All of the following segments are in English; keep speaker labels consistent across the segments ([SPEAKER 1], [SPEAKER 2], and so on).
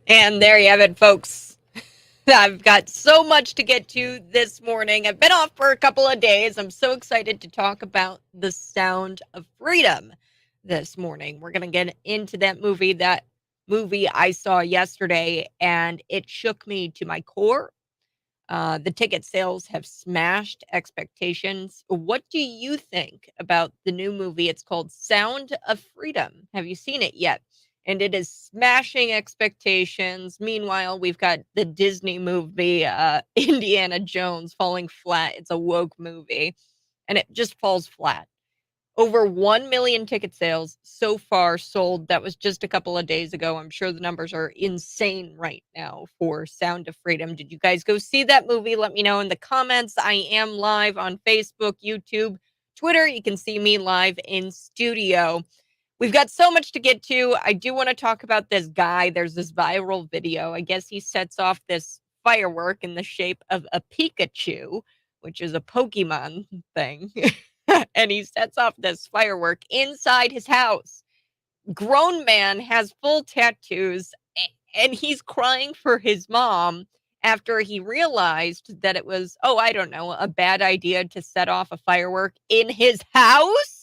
[SPEAKER 1] And there you have it, folks. I've got so much to get to this morning. I've been off for a couple of days. I'm so excited to talk about The Sound of Freedom this morning. We're going to get into that movie. That movie I saw yesterday, and it shook me to my core. The ticket sales have smashed expectations. What do you think about the new movie? It's called Sound of Freedom. Have you seen it yet? And it is smashing expectations. Meanwhile, we've got the Disney movie, Indiana Jones, falling flat. It's a woke movie, and it just falls flat. Over 1 million ticket sales so far sold. That was just a couple of days ago. I'm sure the numbers are insane right now for Sound of Freedom. Did you guys go see that movie? Let me know in the comments. I am live on Facebook, YouTube, Twitter. You can see me live in studio. We've got so much to get to. I do want to talk about this guy. There's this viral video. I guess he sets off this firework in the shape of a Pikachu, which is a Pokemon thing. And he sets off this firework inside his house. Grown man has full tattoos, and he's crying for his mom after he realized that it was, oh, I don't know, a bad idea to set off a firework in his house.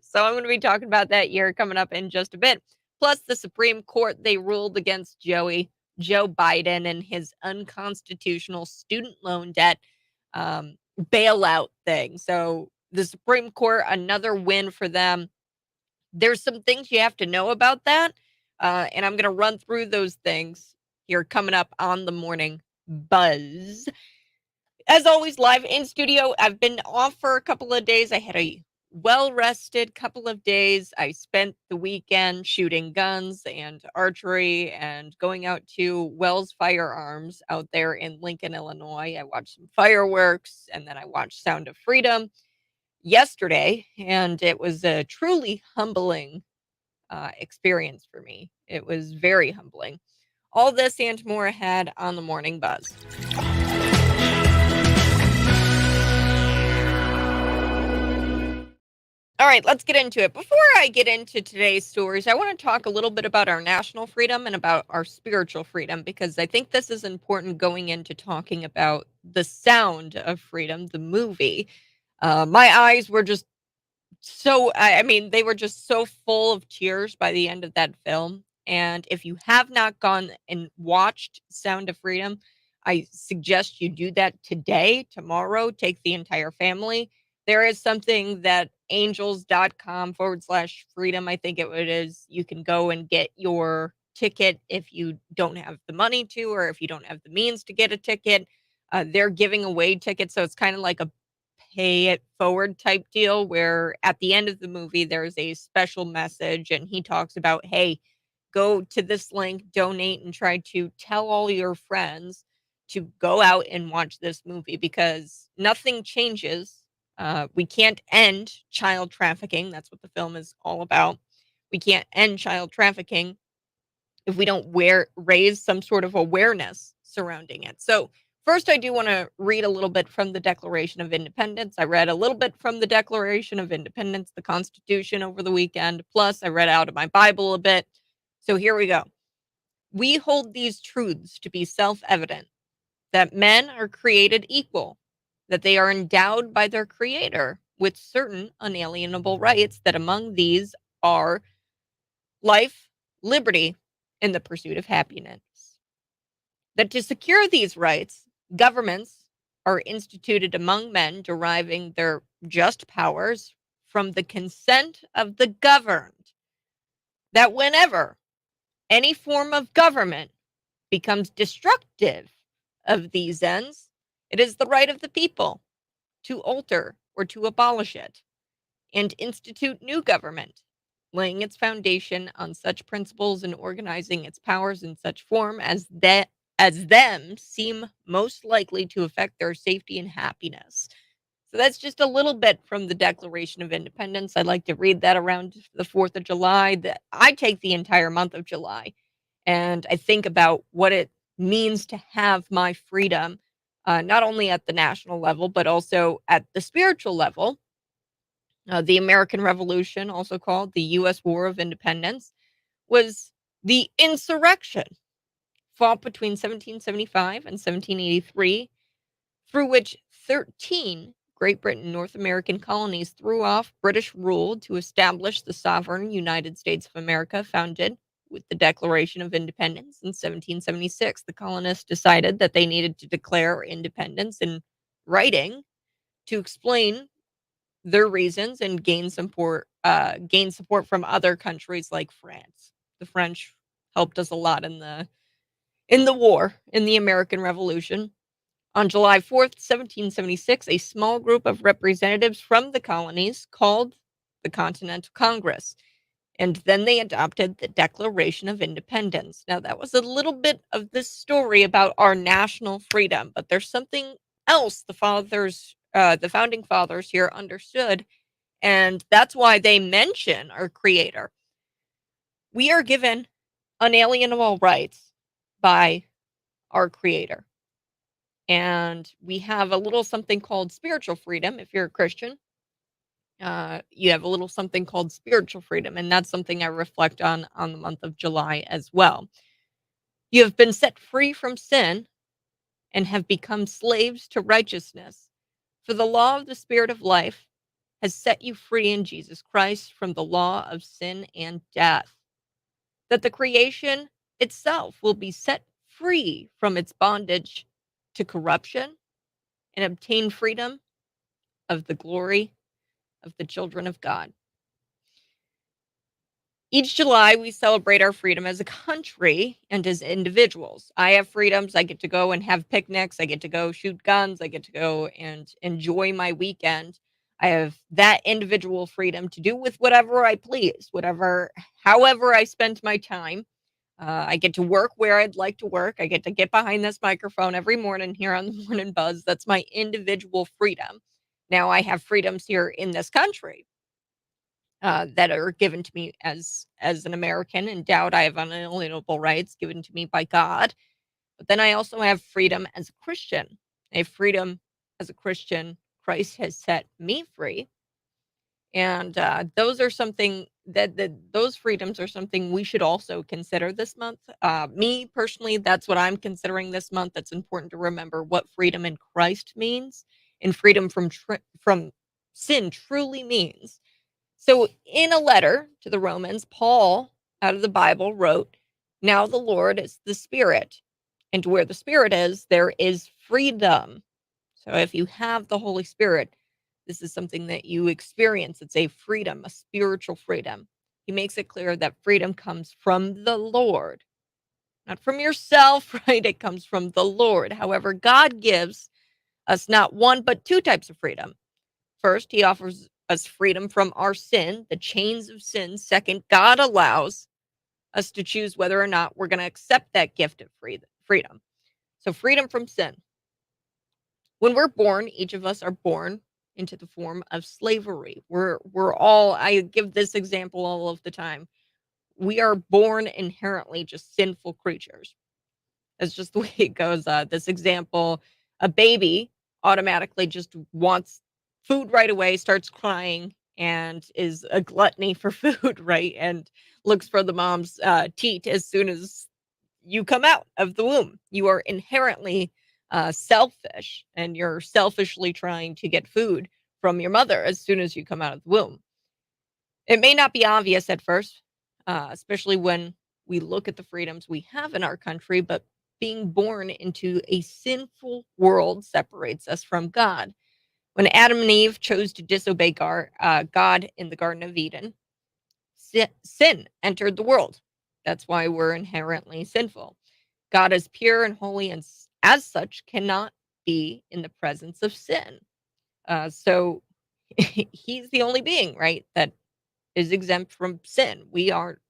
[SPEAKER 1] So I'm going to be talking about that year coming up in just a bit. Plus, the Supreme Court, they ruled against Joe Biden and his unconstitutional student loan debt bailout thing. So the Supreme Court, another win for them. There's some things you have to know about that. And I'm going to run through those things here coming up on the morning buzz. As always, live in studio. I've been off for a couple of days. I had a well-rested couple of days. I spent the weekend shooting guns and archery and going out to Wells Firearms out there in Lincoln, Illinois. I watched some fireworks, and then I watched Sound of Freedom yesterday, and it was a truly humbling experience for me. It was very humbling. All this and more ahead on the Morning Buzz. All right, let's get into it. Before I get into today's stories, I want to talk a little bit about our national freedom and about our spiritual freedom, because I think this is important going into talking about The Sound of Freedom, the movie. My eyes were just I mean, they were just so full of tears by the end of that film. And if you have not gone and watched Sound of Freedom, I suggest you do that today, tomorrow, take the entire family. There is something that angels.com/freedom, I think it is. You can go and get your ticket if you don't have the money to, or if you don't have the means to get a ticket. They're giving away tickets. So it's kind of like a pay it forward type deal where at the end of the movie there's a special message and he talks about, hey, go to this link, donate, and try to tell all your friends to go out and watch this movie, because nothing changes. We can't end child trafficking. That's what the film is all about. We can't end child trafficking if we don't raise some sort of awareness surrounding it. So first, I do want to read a little bit from the Declaration of Independence. I read a little bit from the Declaration of Independence, the Constitution, over the weekend. Plus, I read out of my Bible a bit. So here we go. We hold these truths to be self-evident, that men are created equal, that they are endowed by their Creator with certain unalienable rights, that among these are life, liberty, and the pursuit of happiness. That to secure these rights, governments are instituted among men, deriving their just powers from the consent of the governed. That whenever any form of government becomes destructive of these ends, it is the right of the people to alter or to abolish it and institute new government, laying its foundation on such principles and organizing its powers in such form as them seem most likely to affect their safety and happiness. So that's just a little bit from the Declaration of Independence. I like to read that around the 4th of July. That I take the entire month of July and I think about what it means to have my freedom, not only at the national level, but also at the spiritual level. The American Revolution, also called the U.S. War of Independence, was The insurrection fought between 1775 and 1783, through which 13 Great Britain North American colonies threw off British rule to establish the sovereign United States of America, founded with the Declaration of Independence in 1776. The colonists decided that they needed to declare independence in writing to explain their reasons and gain support from other countries like France. The French helped us a lot in the war, in the American Revolution. On July 4th, 1776, a small group of representatives from the colonies called the Continental Congress, and then they adopted the Declaration of Independence. Now, that was a little bit of this story about our national freedom, but there's something else the founding fathers here understood, and that's why they mention our Creator. We are given unalienable rights by our Creator. And we have a little something called spiritual freedom. If you're a Christian, you have a little something called spiritual freedom. And that's something I reflect on the month of July as well. You have been set free from sin and have become slaves to righteousness. For the law of the Spirit of life has set you free in Jesus Christ from the law of sin and death. That the creation itself will be set free from its bondage to corruption and obtain freedom of the glory of the children of God. Each July, we celebrate our freedom as a country and as individuals. I have freedoms. I get to go and have picnics. I get to go shoot guns. I get to go and enjoy my weekend. I have that individual freedom to do with whatever I please, however I spend my time. I get to work where I'd like to work. I get to get behind this microphone every morning here on the Morning Buzz. That's my individual freedom. Now I have freedoms here in this country that are given to me as an American. Endowed, I have unalienable rights given to me by God. But then I also have freedom as a Christian. I have freedom as a Christian. Christ has set me free. And those are something that those freedoms are something we should also consider this month. Me personally, that's what I'm considering this month. That's important to remember what freedom in Christ means, and freedom from sin truly means. So, in a letter to the Romans, Paul, out of the Bible, wrote, "Now the Lord is the Spirit, and where the Spirit is, there is freedom." So, if you have the Holy Spirit, this is something that you experience. It's a freedom, a spiritual freedom. He makes it clear that freedom comes from the Lord, not from yourself, right? It comes from the Lord. However, God gives us not one, but two types of freedom. First, he offers us freedom from our sin, the chains of sin. Second, God allows us to choose whether or not we're going to accept that gift of freedom. So, freedom from sin. When we're born, each of us are born into the form of slavery. We're all, I give this example all of the time. We are born inherently just sinful creatures. That's just the way it goes. This example, a baby automatically just wants food right away, starts crying, and is a gluttony for food, right? And looks for the mom's teat as soon as you come out of the womb. You are inherently selfish, and you're selfishly trying to get food from your mother as soon as you come out of the womb. It may not be obvious at first, especially when we look at the freedoms we have in our country, but being born into a sinful world separates us from God. When Adam and Eve chose to disobey God in the Garden of Eden, sin entered the world. That's why we're inherently sinful. God is pure and holy, and as such, cannot be in the presence of sin. So he's the only being, right, that is exempt from sin. We are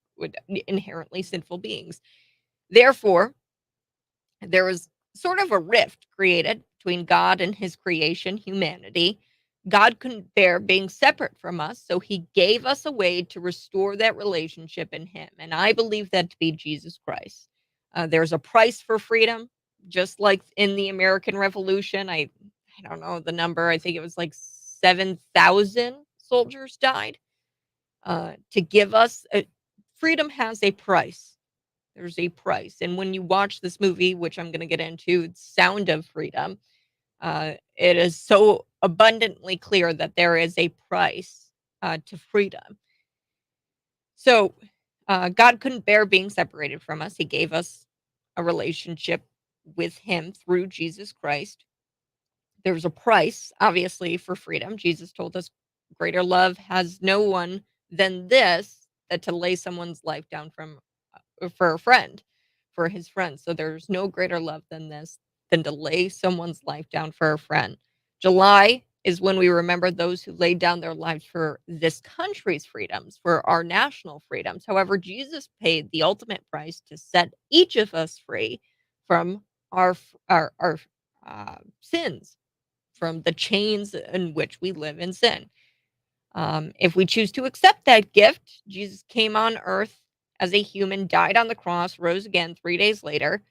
[SPEAKER 1] inherently sinful beings. Therefore, there was sort of a rift created between God and his creation, humanity. God couldn't bear being separate from us, so he gave us a way to restore that relationship in him. And I believe that to be Jesus Christ. There's a price for freedom, just like in the American Revolution. I don't know the number. I think it was like 7,000 soldiers died to give us freedom has a price. There's a price. And when you watch this movie, which I'm going to get into, Sound of Freedom, it is so abundantly clear that there is a price to freedom. So God couldn't bear being separated from us. He gave us a relationship with Him through Jesus Christ. There's a price, obviously, for freedom. Jesus told us, greater love has no one than this, that to lay someone's life down for a friend, for his friend. So there's no greater love than this, than to lay someone's life down for a friend. July is when we remember those who laid down their lives for this country's freedoms, for our national freedoms. However, Jesus paid the ultimate price to set each of us free from our sins, from the chains in which we live in sin. If we choose to accept that gift, Jesus came on earth as a human, died on the cross, rose again 3 days later,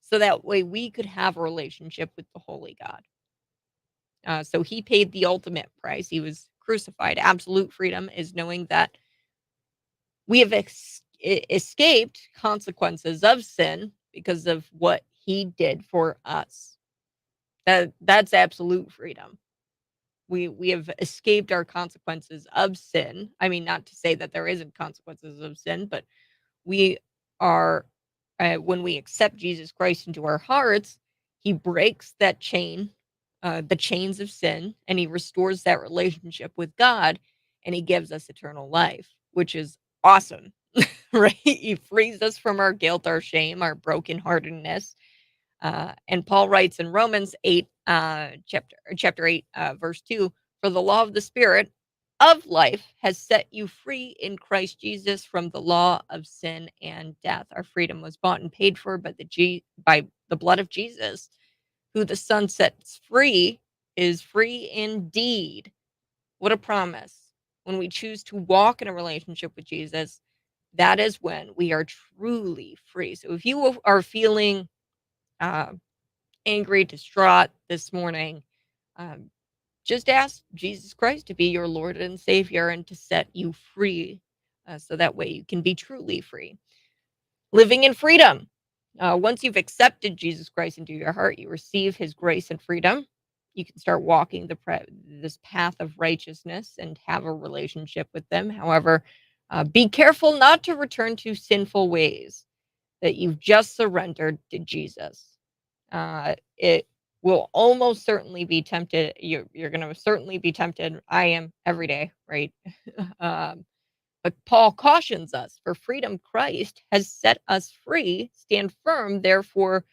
[SPEAKER 1] so that way we could have a relationship with the Holy God. So he paid the ultimate price. He was crucified. Absolute freedom is knowing that we have escaped consequences of sin because of what he did for us. That's absolute freedom. We have escaped our consequences of sin. I mean, not to say that there isn't consequences of sin, but we are when we accept Jesus Christ into our hearts, he breaks that chain, the chains of sin, and he restores that relationship with God, and he gives us eternal life, which is awesome. Right? He frees us from our guilt, our shame, our brokenheartedness. And Paul writes in Romans 8, chapter 8, verse 2, for the law of the Spirit of life has set you free in Christ Jesus from the law of sin and death. Our freedom was bought and paid for by the blood of Jesus. Who the Son sets free is free indeed. What a promise. When we choose to walk in a relationship with Jesus, that is when we are truly free. So if you are feeling uh, angry, distraught this morning, um, just ask Jesus Christ to be your Lord and Savior and to set you free, so that way you can be truly free. Living in freedom. Once you've accepted Jesus Christ into your heart, you receive his grace and freedom. You can start walking this path of righteousness and have a relationship with them. However, be careful not to return to sinful ways that you've just surrendered to Jesus. It will almost certainly be tempted. You're going to certainly be tempted. I am every day, right? um, but Paul cautions us, for freedom Christ has set us free. Stand firm, therefore,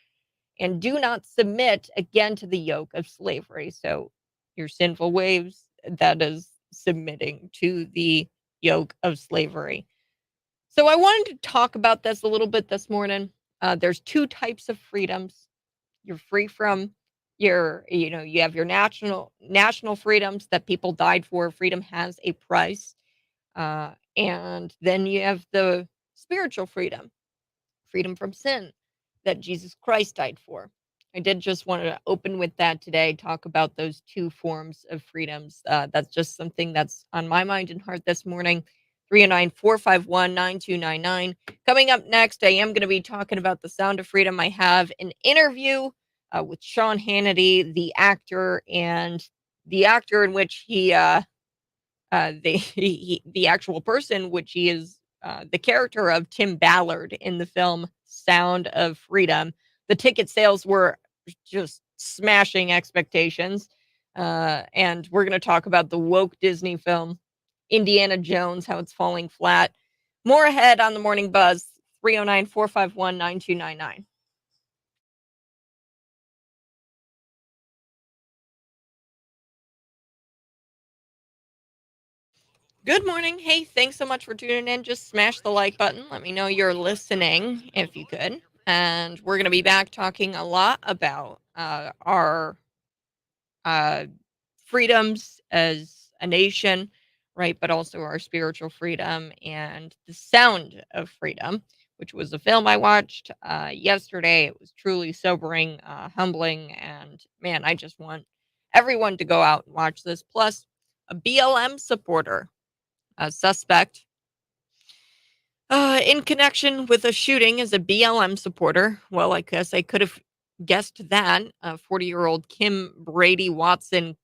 [SPEAKER 1] and do not submit again to the yoke of slavery. So your sinful ways, that is submitting to the yoke of slavery. So I wanted to talk about this a little bit this morning. There's two types of freedoms. You're free from you have your national freedoms that people died for. Freedom has a price. And then you have the spiritual freedom, freedom from sin that Jesus Christ died for. I did just want to open with that today, talk about those two forms of freedoms. That's just something that's on my mind and heart this morning. 309-451-9299. Coming up next, I am going to be talking about the Sound of Freedom. I have an interview with Sean Hannity, the actor in which the actual person, which he is the character of Tim Ballard in the film Sound of Freedom. The ticket sales were just smashing expectations. And we're going to talk about the woke Disney film, Indiana Jones, how it's falling flat. More ahead on the Morning Buzz, 309-451-9299. Good morning. Hey, thanks so much for tuning in. Just smash the like button. Let me know you're listening if you could. And we're going to be back talking a lot about our uh, freedoms as a nation, right? But also our spiritual freedom and the Sound of Freedom, which was a film I watched yesterday. It was truly sobering, humbling, and man, I just want everyone to go out and watch this. Plus, a BLM supporter, a suspect, In connection with a shooting as a BLM supporter. Well, I guess I could have guessed that. 40-year-old Kim Brady Watson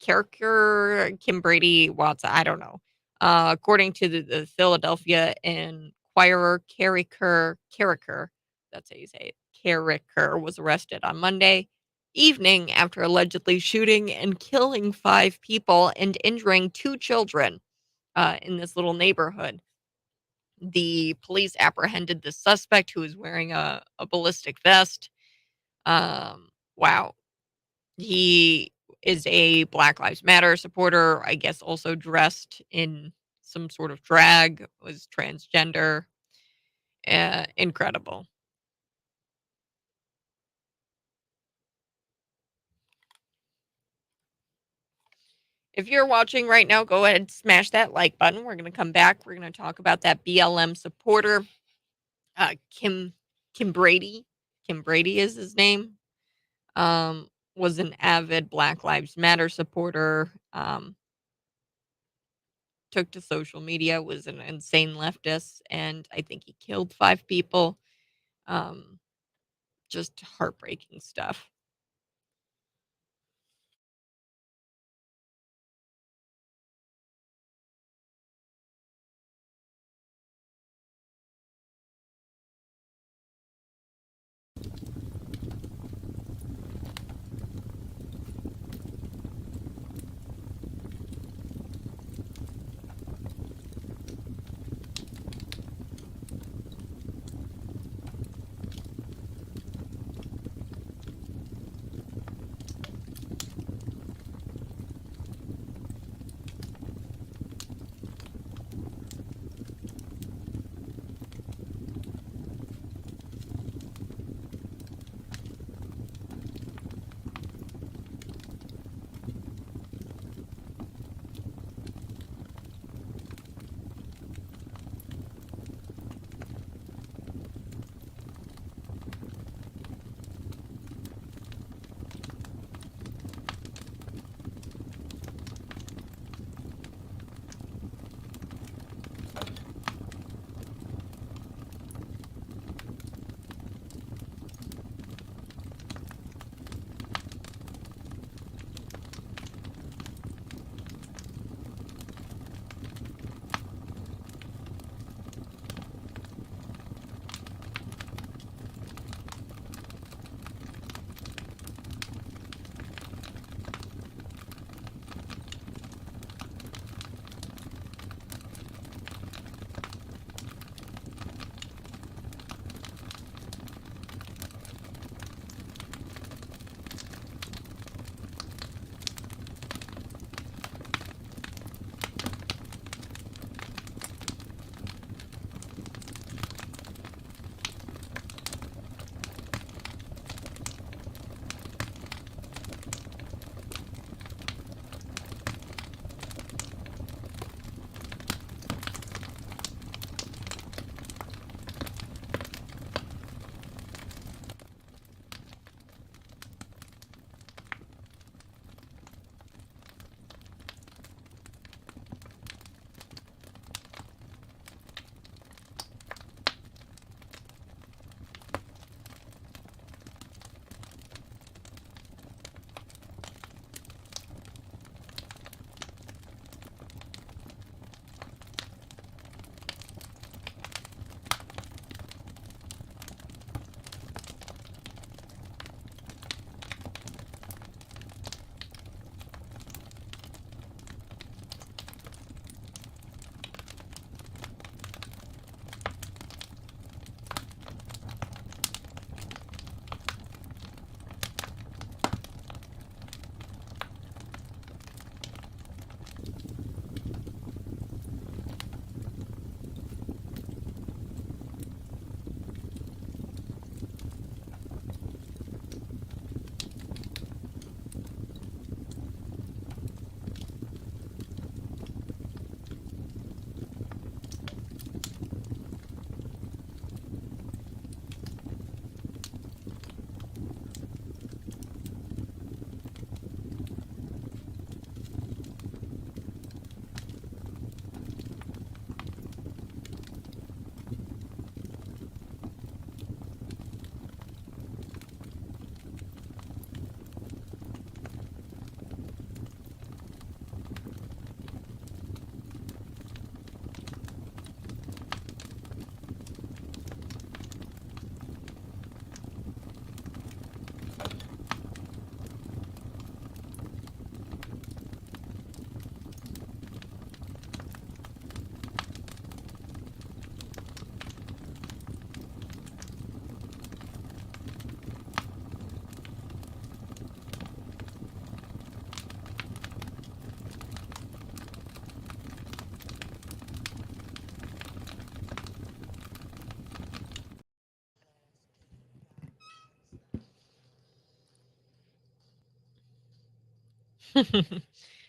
[SPEAKER 1] Kim Brady Watson, I don't know. According to the Philadelphia Inquirer, Carricker, that's how you say it, Carricker was arrested on Monday evening after allegedly shooting and killing 5 people and injuring 2 children in this little neighborhood. The police apprehended the suspect who was wearing a ballistic vest. Wow. He is a Black Lives Matter supporter, I guess also dressed in some sort of drag, was transgender. Incredible. If you're watching right now, go ahead and smash that like button. We're going to come back. We're going to talk about that BLM supporter, uh, Kim Kim Brady. Kim Brady is his name. Um, was an avid Black Lives Matter supporter. Took to social media, was an insane leftist, and I think he killed 5 people. Um, just heartbreaking stuff.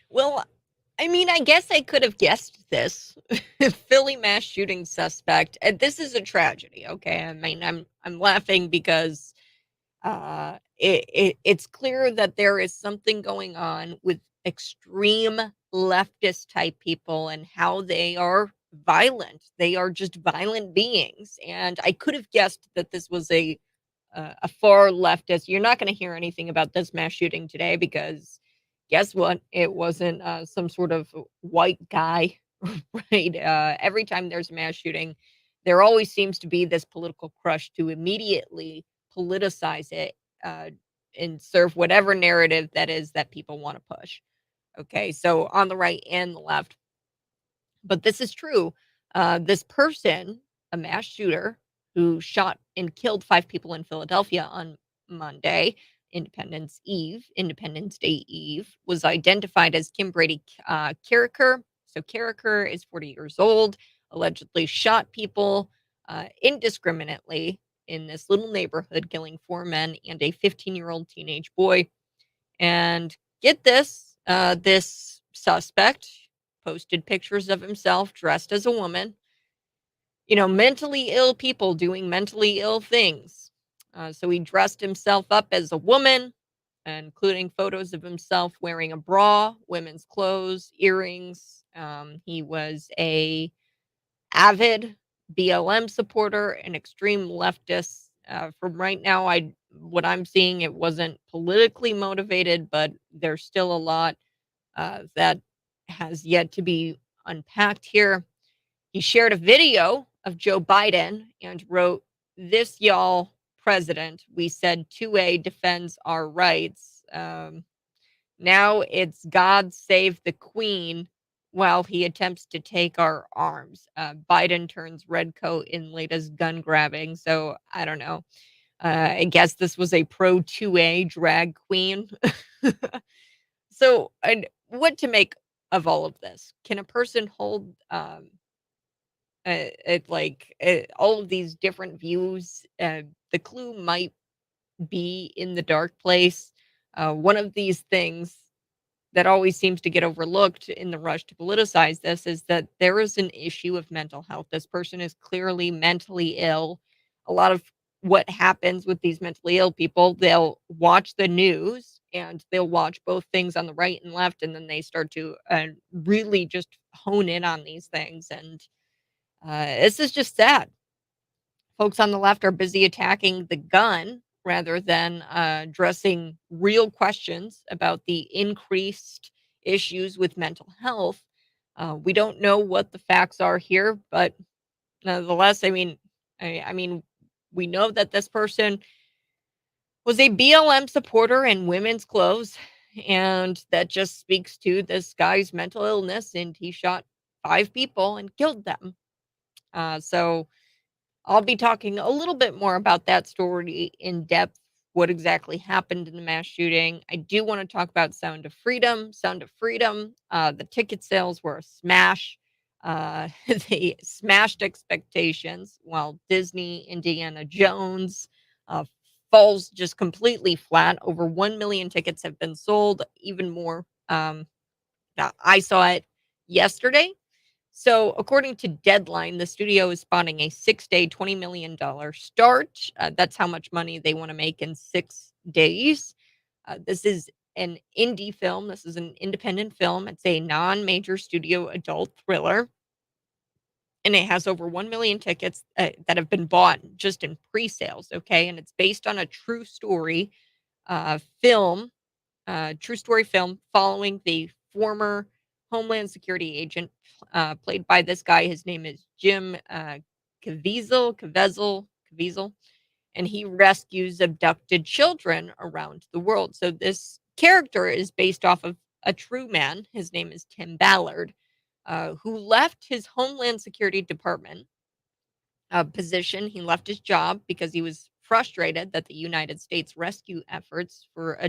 [SPEAKER 1] Well, I mean, I guess I could have guessed this. Philly mass shooting suspect. And this is a tragedy, okay? I mean, I'm laughing because it's clear that there is something going on with extreme leftist type people and how they are violent. They are just violent beings. And I could have guessed that this was a far leftist. You're not going to hear anything about this mass shooting today because guess what? It wasn't some sort of white guy, right? Every time there's a mass shooting, there always seems to be this political crush to immediately politicize it uh, and serve whatever narrative that is that people want to push. Okay, so on the right and the left, but this is true. This person, a mass shooter who shot and killed 5 people in Philadelphia on Monday, Independence Day Eve, was identified as Kim Brady Carricker. So Carricker is 40 years old, allegedly shot people indiscriminately in this little neighborhood, killing 4 men and a 15-year-old teenage boy. And get this, this suspect posted pictures of himself dressed as a woman, mentally ill people doing mentally ill things. So he dressed himself up as a woman, including photos of himself wearing a bra, women's clothes, earrings. He was a avid BLM supporter, an extreme leftist. From right now, I what I'm seeing, it wasn't politically motivated, but there's still a lot that has yet to be unpacked here. He shared a video of Joe Biden and wrote, "This y'all president, we said 2A defends our rights. Now it's God save the queen while he attempts to take our arms." Biden turns redcoat in latest gun grabbing. So I don't know. I guess this was a pro 2A drag queen. So, and what to make of all of this? Can a person hold all of these different views? The clue might be in the dark place. One of these things that always seems to get overlooked in the rush to politicize this is that there is an issue of mental health. This person is clearly mentally ill. A lot of what happens with these mentally ill people, they'll watch the news and they'll watch both things on the right and left, and then they start to really just hone in on these things. And this is just sad. Folks on the left are busy attacking the gun rather than addressing real questions about the increased issues with mental health. We don't know what the facts are here, but nonetheless, I mean, we know that this person was a BLM supporter in women's clothes, and that just speaks to this guy's mental illness. And he shot 5 people and killed them. So I'll be talking a little bit more about that story in depth, what exactly happened in the mass shooting. I do want to talk about Sound of Freedom. Sound of Freedom, the ticket sales were a smash. They smashed expectations, while Disney, Indiana Jones, uh, falls just completely flat. Over 1 million tickets have been sold, even more. I saw it yesterday. So, according to Deadline, the studio is spotting a 6-day, $20 million start. That's how much money they want to make in 6 days. This is an indie film. This is an independent film. It's a non major studio adult thriller. And it has over 1 million tickets that have been bought just in pre sales. Okay. And it's based on a true story film true story film following the former Homeland Security agent, played by this guy. His name is Jim Caviezel, and he rescues abducted children around the world. So this character is based off of a true man. His name is Tim Ballard, who left his Homeland Security Department position. He left his job because he was frustrated that the United States rescue efforts for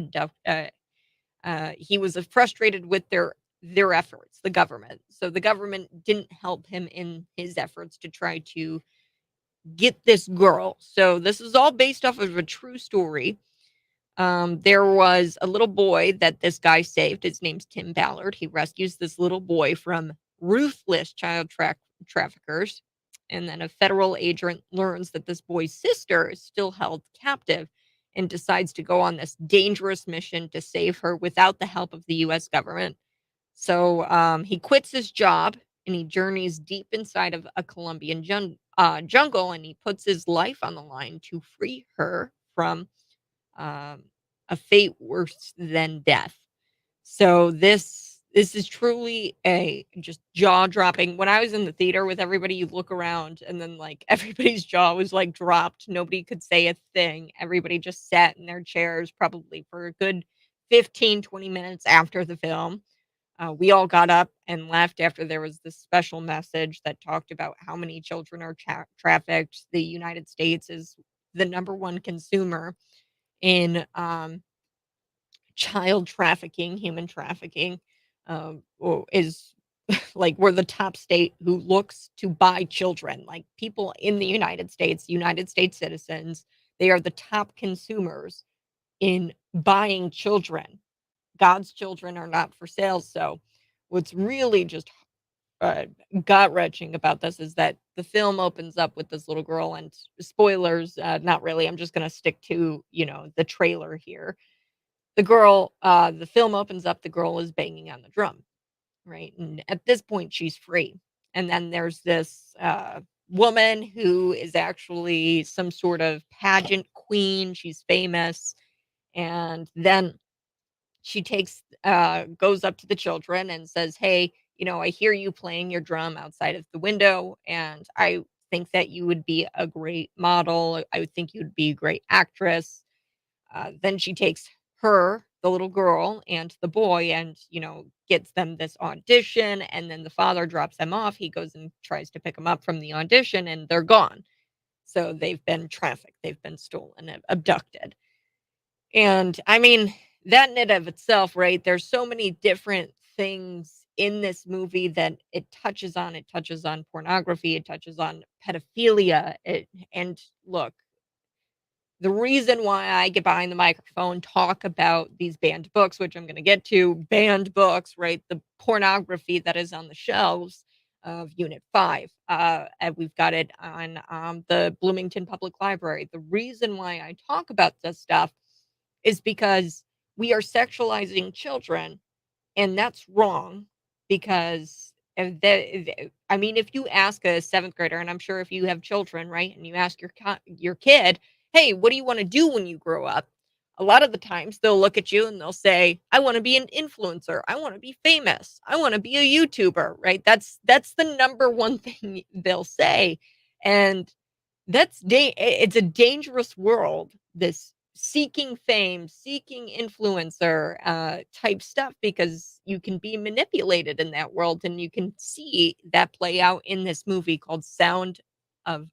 [SPEAKER 1] he was frustrated with their efforts, the government. So the government didn't help him in his efforts to try to get this girl. So this is all based off of a true story. There was a little boy that this guy saved. His name's Tim Ballard. He rescues this little boy from ruthless child traffickers. And then a federal agent learns that this boy's sister is still held captive and decides to go on this dangerous mission to save her without the help of the US government. So he quits his job and he journeys deep inside of a Colombian jungle, and he puts his life on the line to free her from um, a fate worse than death. So this is truly a just jaw-dropping. When I was in the theater with everybody, you look around and then, like, everybody's jaw was, like, dropped. Nobody could say a thing. Everybody just sat in their chairs probably for a good 15, 20 minutes after the film. We all got up and left after there was this special message that talked about how many children are trafficked. The United States is the number one consumer in, child trafficking, human trafficking, or is like we're the top state who looks to buy children. Like people in the United States citizens, they are the top consumers in buying children. God's children are not for sale. So, what's really just uh, gut wrenching about this is that the film opens up with this little girl, and spoilers, not really. I'm just going to stick to the trailer here. The film opens up, the girl is banging on the drum, right? And at this point, she's free. And then there's this woman who is actually some sort of pageant queen. She's famous. And then she goes up to the children and says, "Hey, I hear you playing your drum outside of the window, and I think that you would be a great model. I would think you'd be a great actress." Then she takes the little girl, and the boy, and gets them this audition, and then the father drops them off. He goes and tries to pick them up from the audition, and they're gone. So they've been trafficked, they've been stolen, and abducted. And I mean, that in and of itself, right? There's so many different things in this movie that it touches on. It touches on pornography, it touches on pedophilia. And look, the reason why I get behind the microphone, talk about these banned books, which I'm going to get to, banned books, right? The pornography that is on the shelves of Unit 5. And we've got it on the Bloomington Public Library. The reason why I talk about this stuff is because we are sexualizing children, and that's wrong because I mean, if you ask a seventh grader, and I'm sure if you have children, right, and you ask your kid, "Hey, what do you want to do when you grow up?" A lot of the times they'll look at you and they'll say, "I want to be an influencer. I want to be famous. I want to be a YouTuber." Right? That's the number one thing they'll say, and it's a dangerous world, this seeking fame, seeking influencer type stuff, because you can be manipulated in that world, and you can see that play out in this movie called Sound of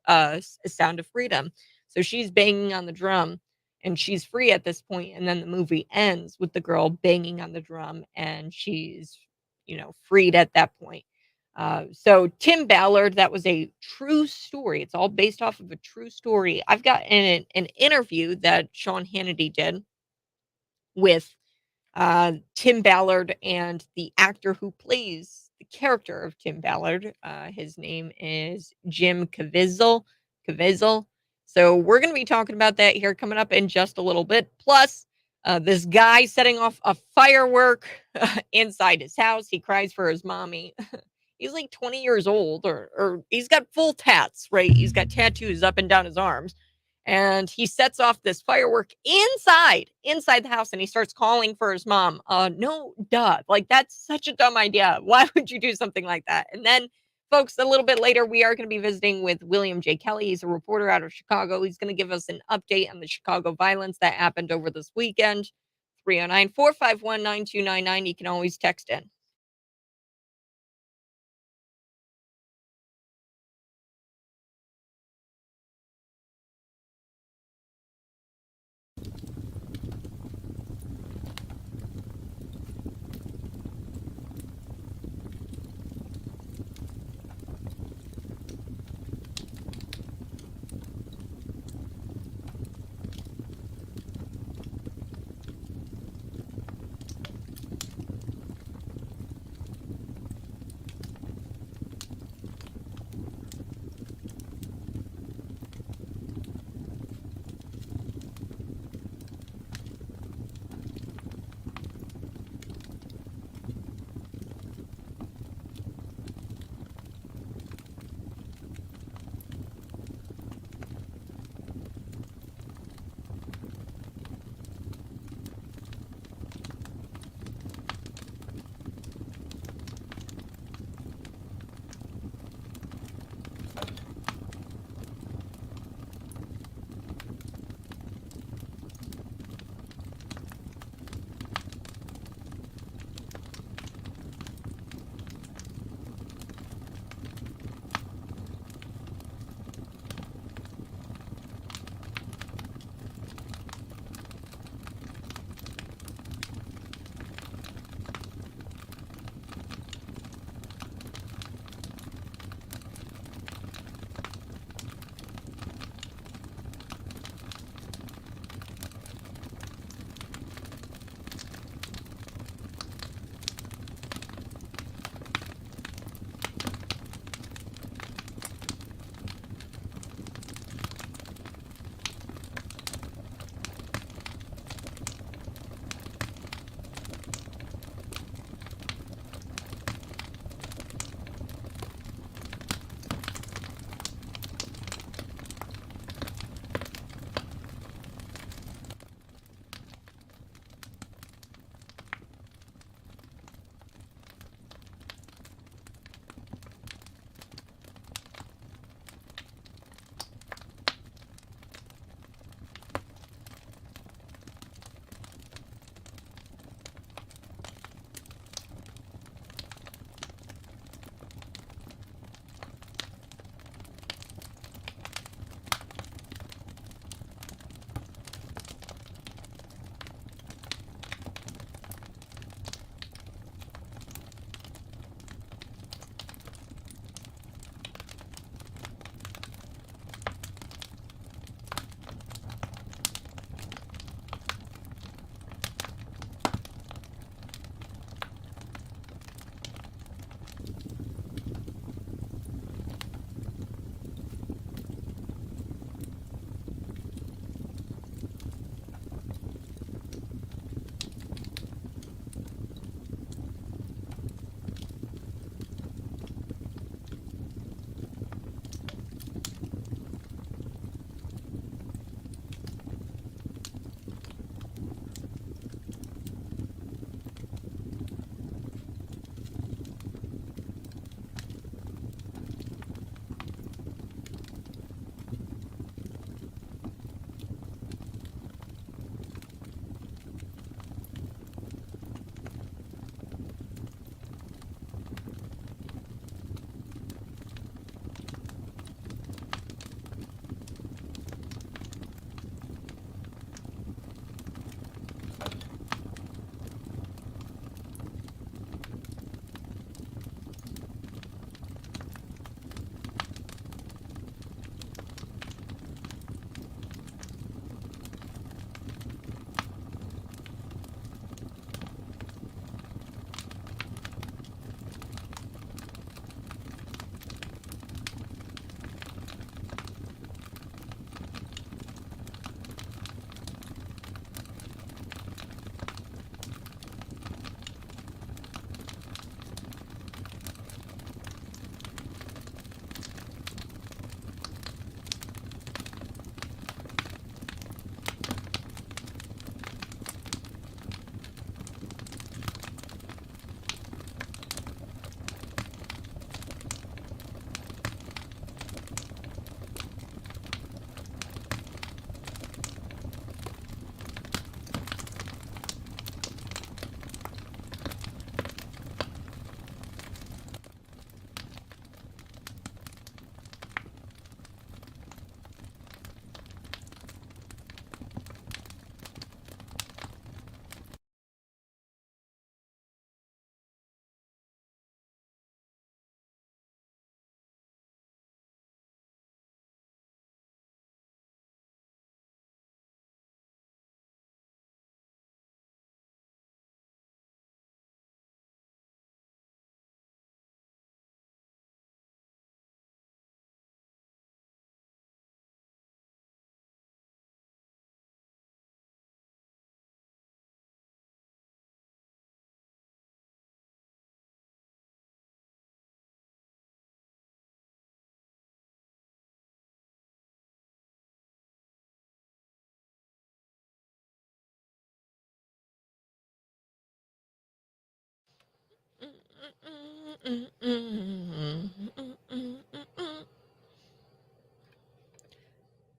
[SPEAKER 1] Freedom. So she's banging on the drum and she's free at this point, and then the movie ends with the girl banging on the drum and she's freed at that point. So Tim Ballard, that was a true story. It's all based off of a true story. I've got an interview that Sean Hannity did with Tim Ballard and the actor who plays the character of Tim Ballard. His name is Jim Caviezel. Caviezel. So we're going to be talking about that here coming up in just a little bit. Plus, this guy setting off a firework inside his house. He cries for his mommy. He's like 20 years old, or he's got full tats, right? He's got tattoos up and down his arms. And he sets off this firework inside the house, and he starts calling for his mom. No, duh. Like, that's such a dumb idea. Why would you do something like that? And then, folks, a little bit later, we are going to be visiting with William J. Kelly. He's a reporter out of Chicago. He's going to give us an update on the Chicago violence that happened over this weekend. 309-451-9299. You can always text in.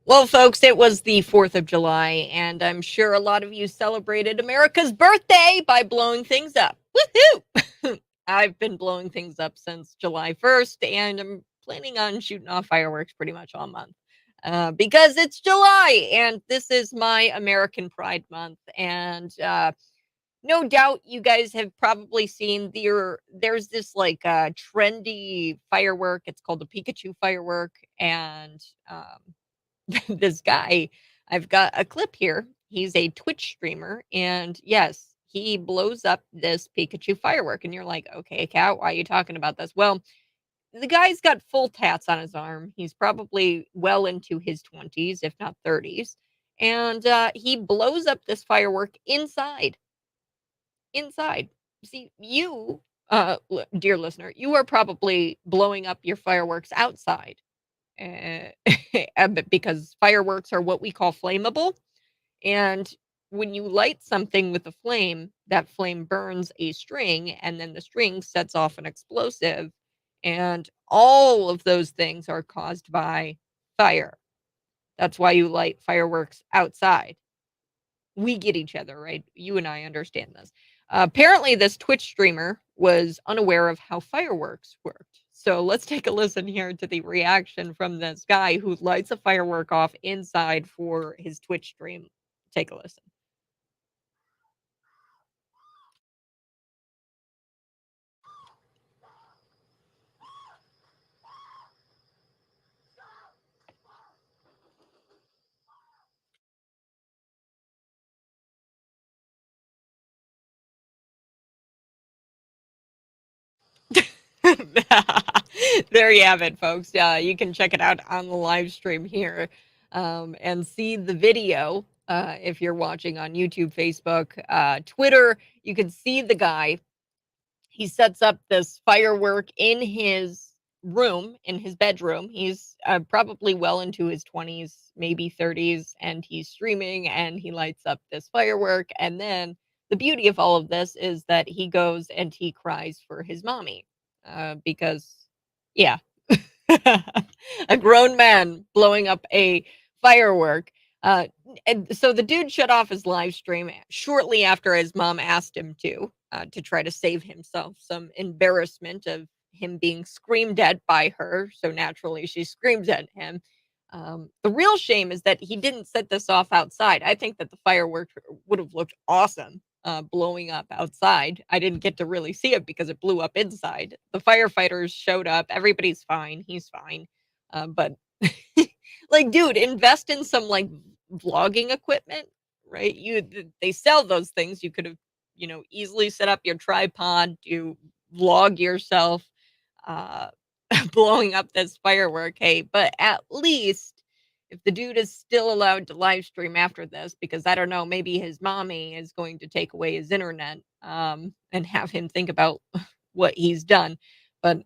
[SPEAKER 1] Well, folks, it was the 4th of July, and I'm sure a lot of you celebrated America's birthday by blowing things up. Woohoo! I've been blowing things up since July 1st, and I'm planning on shooting off fireworks pretty much all month. Because it's July, and this is my American Pride Month, and no doubt you guys have probably seen there's this like trendy firework. It's called the Pikachu firework, and this guy, I've got a clip here. He's a Twitch streamer, and yes, he blows up this Pikachu firework. And you're like, okay, Kat, why are you talking about this? Well, the guy's got full tats on his arm. He's probably well into his 20s, if not 30s. And he blows up this firework inside. Inside. See, you, dear listener, you are probably blowing up your fireworks outside. Because fireworks are what we call flammable. And when you light something with a flame, that flame burns a string, and then the string sets off an explosive. And all of those things are caused by fire. That's why you light fireworks outside. We get each other, right? You and I understand this. Apparently, this Twitch streamer was unaware of how fireworks worked. So let's take a listen here to the reaction from this guy who lights a firework off inside for his Twitch stream. Take a listen. There you have it, folks. You can check it out on the live stream here and see the video if you're watching on YouTube, Facebook, Twitter. You can see the guy. He sets up this firework in his room, in his bedroom. He's probably well into his 20s, maybe 30s, and he's streaming and he lights up this firework. And then the beauty of all of this is that he goes and he cries for his mommy because, yeah, a grown man blowing up a firework. Uh, and so the dude shut off his live stream shortly after his mom asked him to try to save himself some embarrassment of him being screamed at by her. So naturally, she screams at him. The real shame is that he didn't set this off outside. I think that the fireworks would have looked awesome blowing up outside. I didn't get to really see it because it blew up inside. The firefighters showed up. Everybody's fine. He's fine. But like, dude, invest in some like vlogging equipment, right? They sell those things. You could have, easily set up your tripod to vlog yourself uh blowing up this firework. Hey, but at least if the dude is still allowed to live stream after this, because I don't know, maybe his mommy is going to take away his internet and have him think about what he's done. But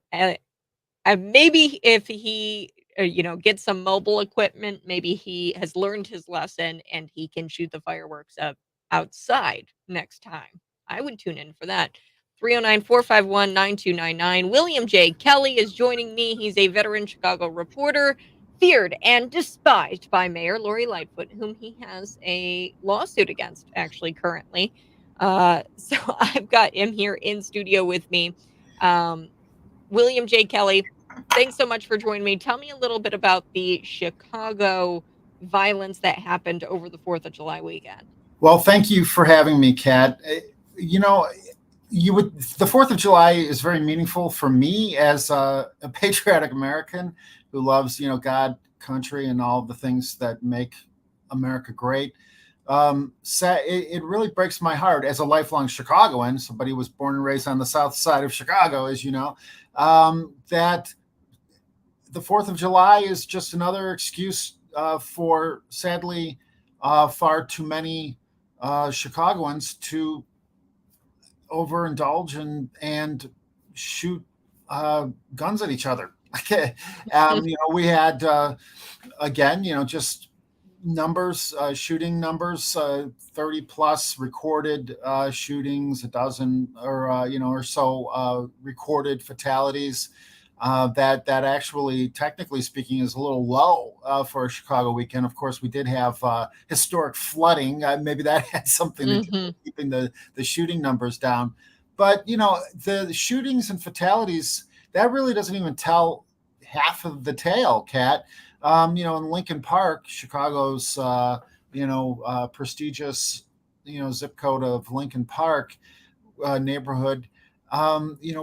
[SPEAKER 1] maybe if he gets some mobile equipment, maybe he has learned his lesson and he can shoot the fireworks up outside next time. I would tune in for that. 309-451-9299. William J. Kelly is joining me. He's a veteran Chicago reporter, feared and despised by Mayor Lori Lightfoot, whom he has a lawsuit against actually currently. So I've got him here in studio with me. William J. Kelly, thanks so much for joining me. Tell me a little bit about the Chicago violence that happened over the 4th of July weekend.
[SPEAKER 2] Well, thank you for having me, Kat. The 4th of July is very meaningful for me as a patriotic American who loves, God, country, and all the things that make America great. It really breaks my heart as a lifelong Chicagoan, somebody who was born and raised on the south side of Chicago, as you know, that the 4th of July is just another excuse for, sadly, far too many Chicagoans to overindulge and shoot guns at each other. We had, again, just numbers, shooting numbers, 30 plus recorded shootings, a dozen or so recorded fatalities. That actually, technically speaking, is a little low for a Chicago weekend. Of course, we did have historic flooding. Maybe that had something to do with keeping the shooting numbers down. But the shootings and fatalities, that really doesn't even tell half of the tale, Kat. In Lincoln Park, Chicago's prestigious zip code of Lincoln Park neighborhood,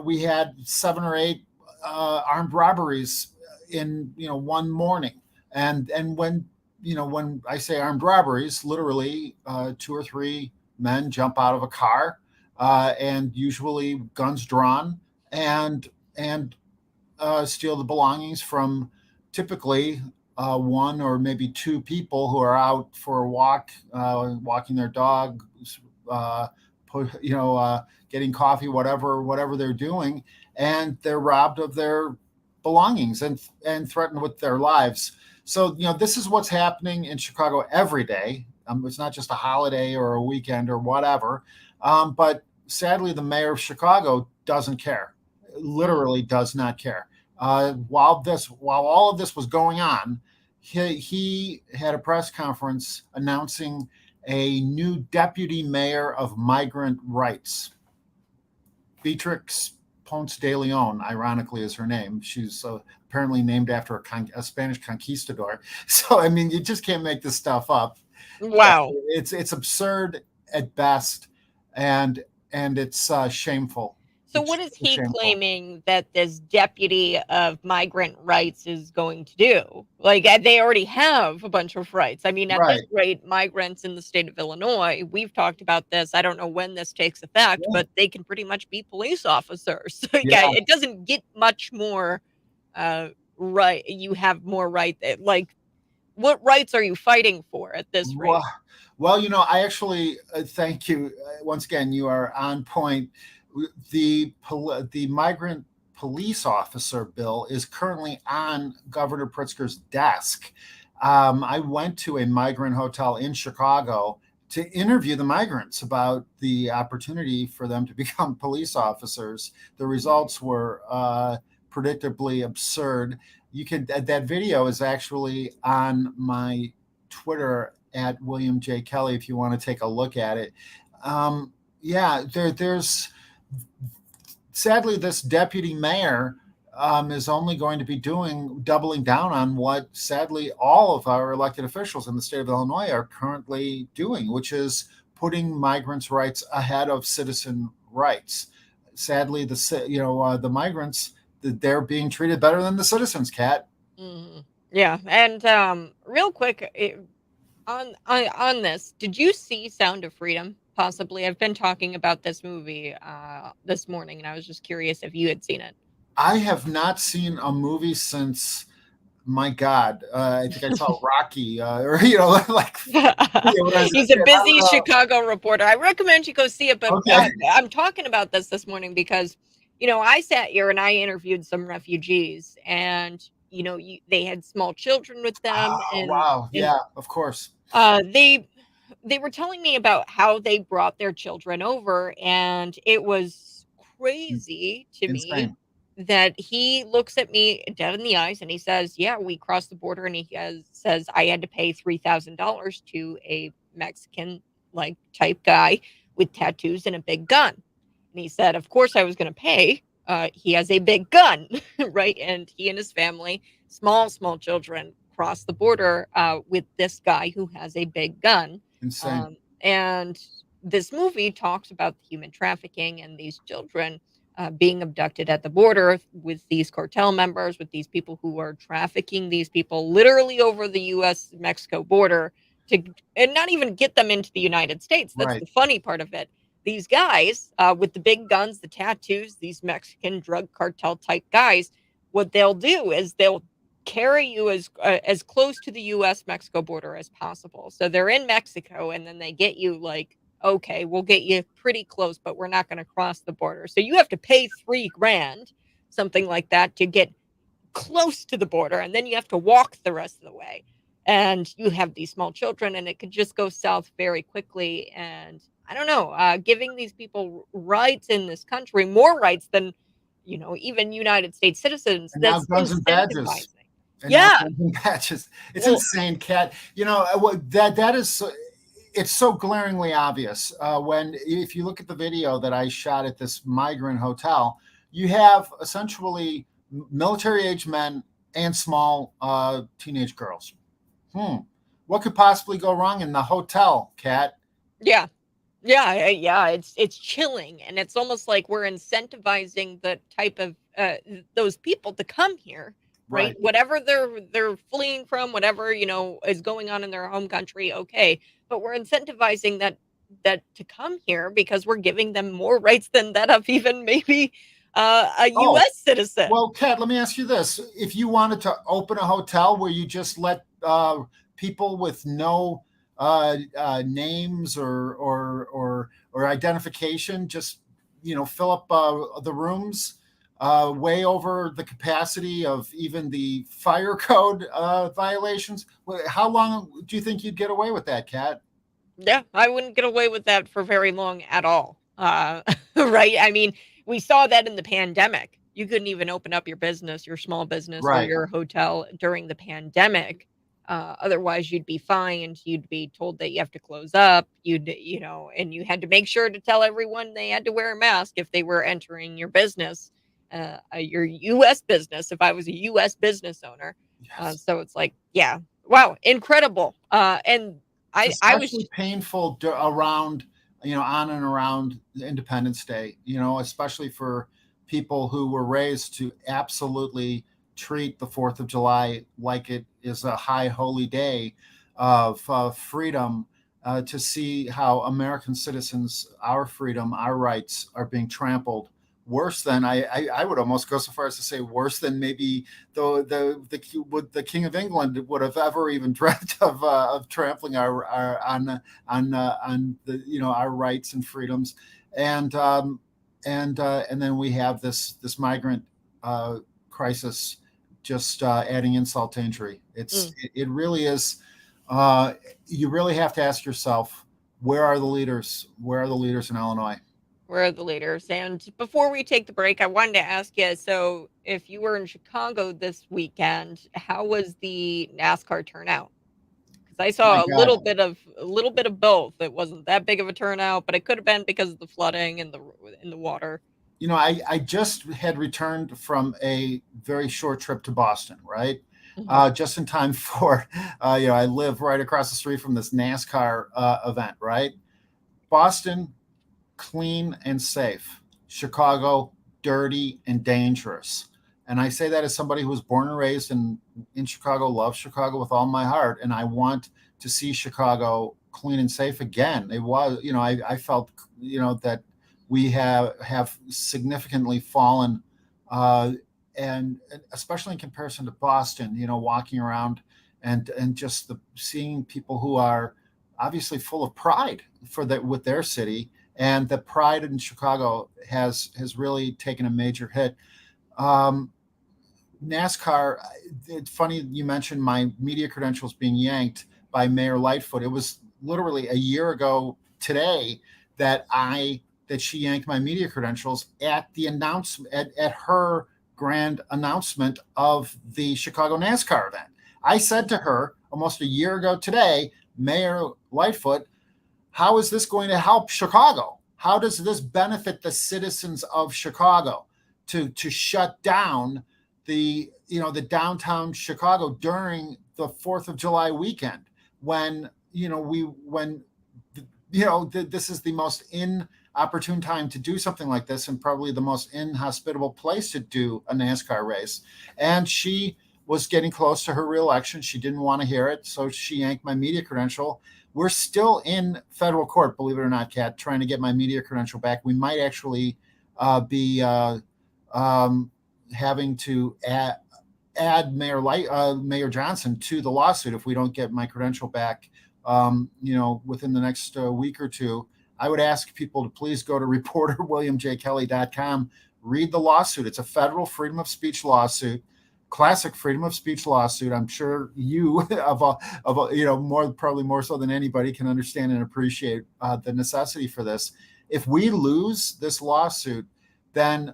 [SPEAKER 2] we had 7 or 8 armed robberies in one morning, and when I say armed robberies, literally 2 or 3 men jump out of a car, and usually guns drawn, and steal the belongings from typically 1 or maybe 2 people who are out for a walk, walking their dog, uh, getting coffee, whatever they're doing, and they're robbed of their belongings and threatened with their lives. So this is what's happening in Chicago every day. It's not just a holiday or a weekend or whatever. But sadly, the mayor of Chicago doesn't care. Literally does not care. While all of this was going on, he had a press conference announcing a new deputy mayor of migrant rights. Beatrix Ponce de Leon, ironically, is her name. She's apparently named after a Spanish conquistador. So, I mean, you just can't make this stuff up.
[SPEAKER 1] Wow.
[SPEAKER 2] It's absurd at best, and it's shameful.
[SPEAKER 1] So what is he claiming that this deputy of migrant rights is going to do? Like, they already have a bunch of rights. I mean, at this rate, migrants in the state of Illinois, we've talked about this. I don't know when this takes effect, but they can pretty much be police officers. It doesn't get much more right. You have more right. Like, what rights are you fighting for at this rate?
[SPEAKER 2] Well, I actually thank you once again. You are on point. The migrant police officer bill is currently on Governor Pritzker's desk. I went to a migrant hotel in Chicago to interview the migrants about the opportunity for them to become police officers. The results were predictably absurd. That video is actually on my Twitter at William J. Kelly if you want to take a look at it. There's sadly, this deputy mayor is only going to be doubling down on what sadly all of our elected officials in the state of Illinois are currently doing, which is putting migrants' rights ahead of citizen rights. Sadly, the migrants, they're being treated better than the citizens, Kat.
[SPEAKER 1] Mm-hmm. Yeah, and real quick, on this, did you see Sound of Freedom? Possibly. I've been talking about this movie this morning, and I was just curious if you had seen it.
[SPEAKER 2] I have not seen a movie since, my God, I think I saw Rocky,
[SPEAKER 1] He's a busy Chicago reporter. I recommend you go see it, but I'm talking about this morning because, I sat here and I interviewed some refugees, and, they had small children with them.
[SPEAKER 2] Wow. Yeah, of course.
[SPEAKER 1] They were telling me about how they brought their children over, and it was crazy to me that he looks at me dead in the eyes and he says, yeah, we crossed the border, and he says I had to pay $3,000 to a Mexican like type guy with tattoos and a big gun. And he said, of course I was going to pay. He has a big gun, right? And he and his family, small children, cross the border with this guy who has a big gun.
[SPEAKER 2] Insane.
[SPEAKER 1] And this movie talks about human trafficking and these children being abducted at the border with these cartel members, with these people who are trafficking these people literally over the U.S.-Mexico border and not even get them into the United States. That's the funny part of it. These guys with the big guns, the tattoos, these Mexican drug cartel type guys, what they'll do is they'll carry you as close to the U.S.-Mexico border as possible. So they're in Mexico, and then they get you like, okay, we'll get you pretty close, but we're not going to cross the border. So you have to pay $3,000, something like that, to get close to the border, and then you have to walk the rest of the way. and you have these small children, and it could just go south very quickly. And I don't know, giving these people rights in this country, more rights than, even United States citizens,
[SPEAKER 2] And now
[SPEAKER 1] that's
[SPEAKER 2] guns and badges.
[SPEAKER 1] incentivizing.
[SPEAKER 2] And now
[SPEAKER 1] Yeah.
[SPEAKER 2] guns and badges. It's
[SPEAKER 1] Well,
[SPEAKER 2] insane, Kat. That is, it's so glaringly obvious when, if you look at the video that I shot at this migrant hotel, you have essentially military-age men and small teenage girls. What could possibly go wrong in the hotel, Kat?
[SPEAKER 1] yeah. Yeah, it's chilling, and it's almost like we're incentivizing the type of those people to come here, right?
[SPEAKER 2] Right.
[SPEAKER 1] Whatever they're fleeing from, whatever, is going on in their home country, okay. But we're incentivizing that to come here because we're giving them more rights than that of even maybe a
[SPEAKER 2] Oh,
[SPEAKER 1] US citizen.
[SPEAKER 2] well, Kat, let me ask you this. If you wanted to open a hotel where you just let people with no names or identification just fill up the rooms way over the capacity of even the fire code violations, how long do you think you'd get away with that, Kat?
[SPEAKER 1] Yeah, I wouldn't get away with that for very long at all. Right? I mean, we saw that in the pandemic. You couldn't even open up your business, your small business, or
[SPEAKER 2] Right.
[SPEAKER 1] your hotel during the pandemic. Otherwise, you'd be fined. You'd be told that you have to close up. And you had to make sure to tell everyone they had to wear a mask if they were entering your business, your U.S. business. If I was a U.S. business owner,
[SPEAKER 2] Yes.
[SPEAKER 1] so it's like, yeah, wow, incredible. And
[SPEAKER 2] It's
[SPEAKER 1] I was
[SPEAKER 2] especially painful around, on and around Independence Day, especially for people who were raised to absolutely treat the 4th of July like it is a high holy day of freedom, to see how American citizens, our freedom, our rights are being trampled worse than, I would almost go so far as to say worse than maybe the King of England would have ever even dreamt of trampling our on the our rights and freedoms, and and then we have this migrant crisis just adding insult to injury.
[SPEAKER 1] mm,
[SPEAKER 2] It really is. You really have to ask yourself, where are the leaders? Where are the leaders in Illinois?
[SPEAKER 1] where are the leaders? And before we take the break, I wanted to ask you, so if you were in Chicago this weekend, how was the NASCAR turnout? Because I
[SPEAKER 2] My
[SPEAKER 1] saw a
[SPEAKER 2] God.
[SPEAKER 1] little bit of both. It wasn't that big of a turnout, but it could have been because of the flooding and the water.
[SPEAKER 2] I just had returned from a very short trip to Boston, right?
[SPEAKER 1] Mhm.
[SPEAKER 2] Just in time for, I live right across the street from this NASCAR event, right? Boston, clean and safe. Chicago, dirty and dangerous. And I say that as somebody who was born and raised in Chicago, love Chicago with all my heart. And I want to see Chicago clean and safe again. It was, I felt, that we have significantly fallen, uh, and especially in comparison to Boston, walking around and just seeing people who are obviously full of pride for that with their city, and the pride in Chicago has really taken a major hit. Um, NASCAR. It's funny you mentioned my media credentials being yanked by Mayor Lightfoot. It was literally a year ago today that she yanked my media credentials at the announcement at her grand announcement of the Chicago NASCAR event. I said to her almost a year ago today, Mayor Lightfoot, how is this going to help Chicago? How does this benefit the citizens of Chicago to shut down the downtown Chicago during the 4th of July weekend, when this is the most inopportune time to do something like this, and probably the most inhospitable place to do a NASCAR race. And she was getting close to her reelection. She didn't want to hear it, so she yanked my media credential. We're still in federal court, believe it or not, Kat, trying to get my media credential back. We might actually be having to add Mayor Johnson to the lawsuit if we don't get my credential back, within the next week or two. I would ask people to please go to reporterwilliamjkelly.com, read the lawsuit. It's a federal freedom of speech lawsuit. classic freedom of speech lawsuit. I'm sure you probably more so than anybody can understand and appreciate the necessity for this. If we lose this lawsuit, then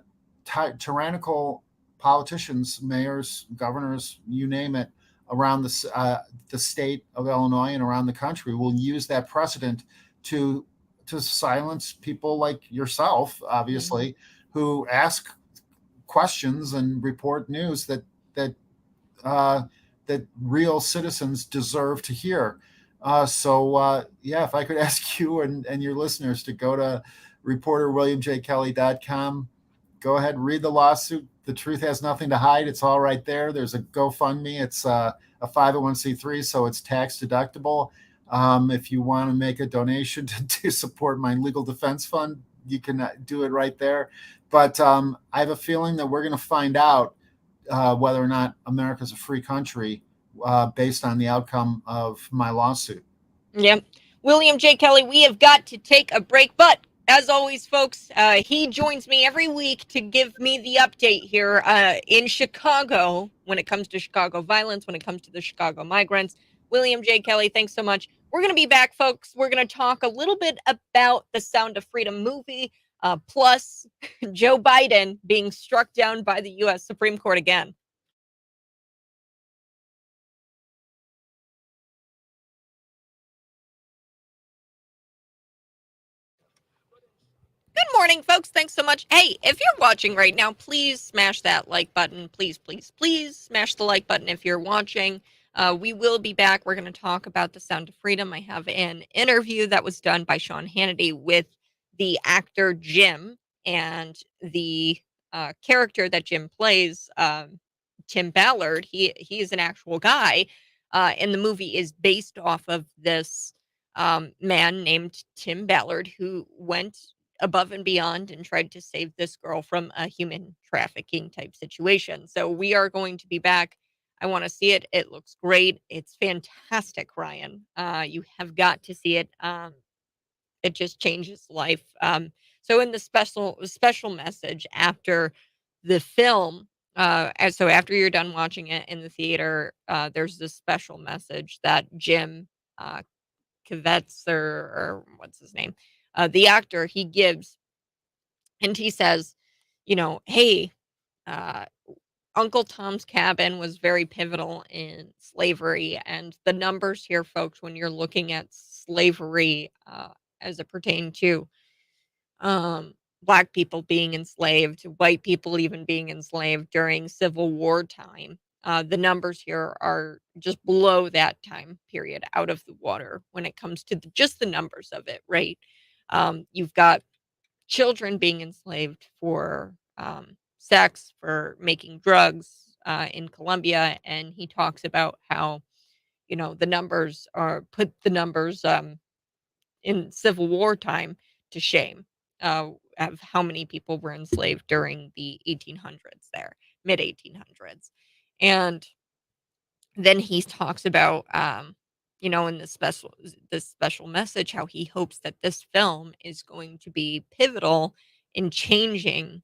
[SPEAKER 2] tyrannical politicians, mayors, governors, you name it, around the state of Illinois and around the country will use that precedent to silence people like yourself, obviously, who ask questions and report news that uh, that real citizens deserve to hear. Yeah, if I could ask you and your listeners to go to reporterwilliamjkelly.com, go ahead and read the lawsuit. The truth has nothing to hide. It's all right there. There's a GoFundMe. It's a 501c3, so it's tax deductible. If you want to make a donation to support my legal defense fund, you can do it right there. But I have a feeling that we're going to find out whether or not America's a free country based on the outcome of my lawsuit.
[SPEAKER 1] Yep. William J. Kelly, we have got to take a break, but as always, folks, he joins me every week to give me the update here in Chicago when it comes to Chicago violence, when it comes to the Chicago migrants. William J. Kelly, thanks so much. We're going to be back, folks. We're going to talk a little bit about the Sound of Freedom movie, plus Joe Biden being struck down by the U.S. Supreme Court again. Good morning, folks. Thanks so much. Hey, if you're watching right now, please smash that like button. Please, please, please smash the like button if you're watching. We will be back. We're going to talk about the Sound of Freedom. I have an interview that was done by Sean Hannity with the actor Jim, and the character that Jim plays, Tim Ballard. He is an actual guy, and the movie is based off of this man named Tim Ballard who went above and beyond and tried to save this girl from a human trafficking type situation. So we are going to be back. I want to see it. It looks great. It's fantastic, Ryan. You have got to see it. It just changes life. So in the special message after the film, and so after you're done watching it in the theater, there's this special message that Jim Kvetz, or what's his name, the actor, he gives, and he says, hey, uh, Uncle Tom's Cabin was very pivotal in slavery, and the numbers here, folks, when you're looking at slavery as it pertained to Black people being enslaved, white people even being enslaved during Civil War time. The numbers here are just below that time period, out of the water when it comes to just the numbers of it, right? You've got children being enslaved for sex, for making drugs in Colombia, and he talks about how the numbers put the numbers in Civil War time to shame, of how many people were enslaved during the 1800s there, mid 1800s. And then he talks about, in this special message, how he hopes that this film is going to be pivotal in changing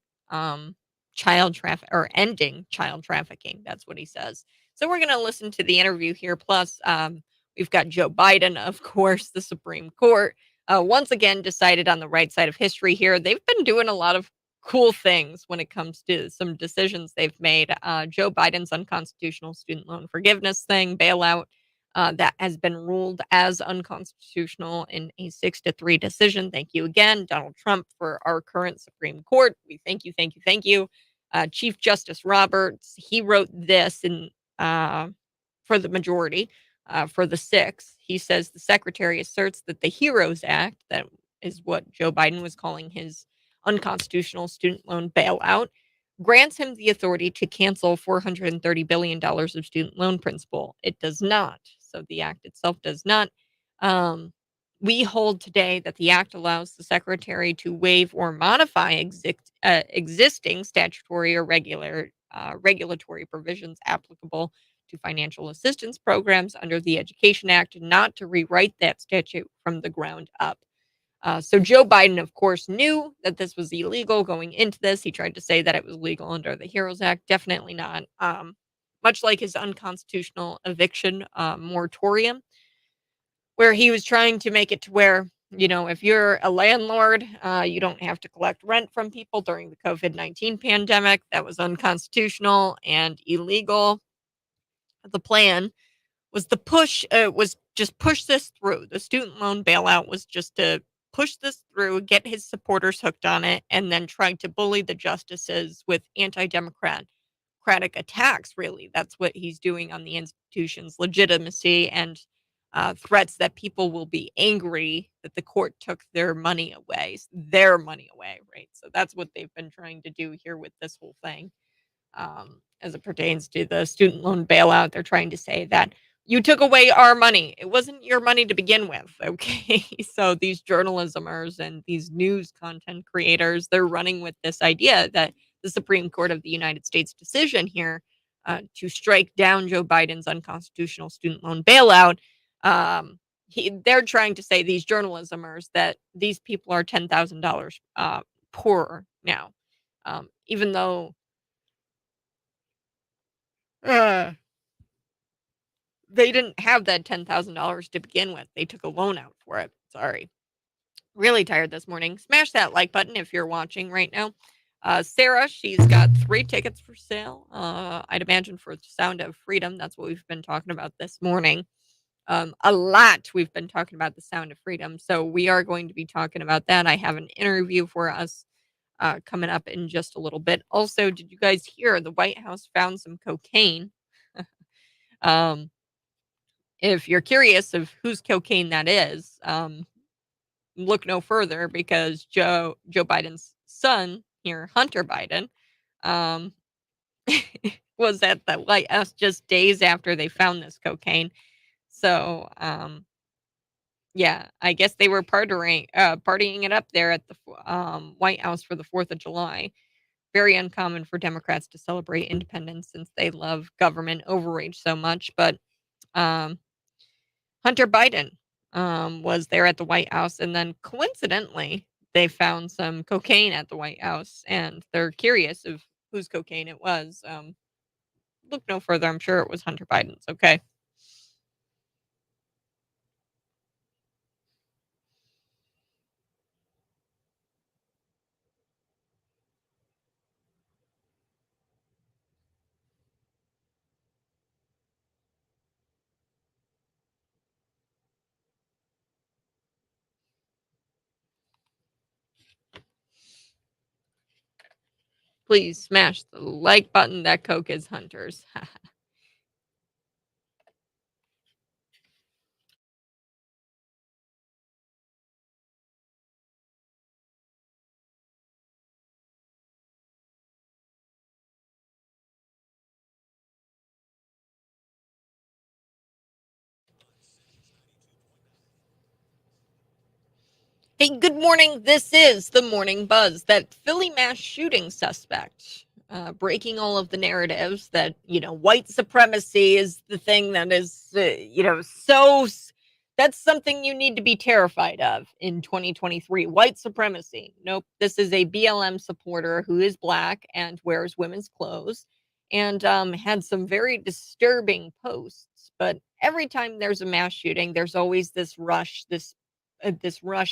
[SPEAKER 1] child traffic, or ending child trafficking. That's what he says. So we're going to listen to the interview here. Plus, we've got Joe Biden, of course, the Supreme Court, once again decided on the right side of history here. They've been doing a lot of cool things when it comes to some decisions they've made. Joe Biden's unconstitutional student loan forgiveness thing, bailout, that has been ruled as unconstitutional in a 6-3 decision. Thank you again, Donald Trump, for our current Supreme Court. We thank you, thank you, thank you. Chief Justice Roberts, he wrote this in for the majority. For the 6, he says the secretary asserts that the HEROES Act, that is what Joe Biden was calling his unconstitutional student loan bailout, grants him the authority to cancel $430 billion of student loan principal. It does not. So the act itself does not. We hold today that the act allows the secretary to waive or modify existing statutory or regulatory provisions applicable to financial assistance programs under the Education Act, not to rewrite that statute from the ground up. So Joe Biden, of course, knew that this was illegal going into this. He tried to say that it was legal under the HEROES Act. Definitely not. much like his unconstitutional eviction moratorium, where he was trying to make it to where, if you're a landlord, you don't have to collect rent from people during the COVID-19 pandemic. That was unconstitutional and illegal. The plan was was just push this through. The student loan bailout was just to push this through, get his supporters hooked on it, and then trying to bully the justices with anti-democratic attacks. Really, that's what he's doing on the institution's legitimacy, and threats that people will be angry that the court took their money away, right? So that's what they've been trying to do here with this whole thing. As it pertains to the student loan bailout, they're trying to say that you took away our money. It wasn't your money to begin with, okay? So these journalismers and these news content creators, they're running with this idea that the Supreme Court of the United States decision here to strike down Joe Biden's unconstitutional student loan bailout. They're trying to say, these journalismers, that these people are $10,000 poorer now, even though uh, they didn't have that $10,000 to begin with. They took a loan out for it. Sorry. Really tired this morning. Smash that like button if you're watching right now. Sarah, she's got 3 tickets for sale. I'd imagine for Sound of Freedom. That's what we've been talking about this morning. A lot we've been talking about the Sound of Freedom. So we are going to be talking about that. I have an interview for us coming up in just a little bit. Also, did you guys hear the White House found some cocaine? um, if you're curious of whose cocaine that is, look no further, because Joe Biden's son here, Hunter Biden, um, was at the White House just days after they found this cocaine. So, yeah, I guess they were partying it up there at the White House for the 4th of July. Very uncommon for Democrats to celebrate independence, since they love government overreach so much. But um, Hunter Biden was there at the White House, and then coincidentally, they found some cocaine at the White House, and they're curious of whose cocaine it was. Look no further. I'm sure it was Hunter Biden's. Okay. Please smash the like button. That Coke is Hunter's. Hey, good morning. This is the Morning Buzz. That Philly mass shooting suspect, breaking all of the narratives that, white supremacy is the thing that is, that's something you need to be terrified of in 2023. White supremacy. Nope. This is a BLM supporter who is black and wears women's clothes, and had some very disturbing posts. But every time there's a mass shooting, there's always this rush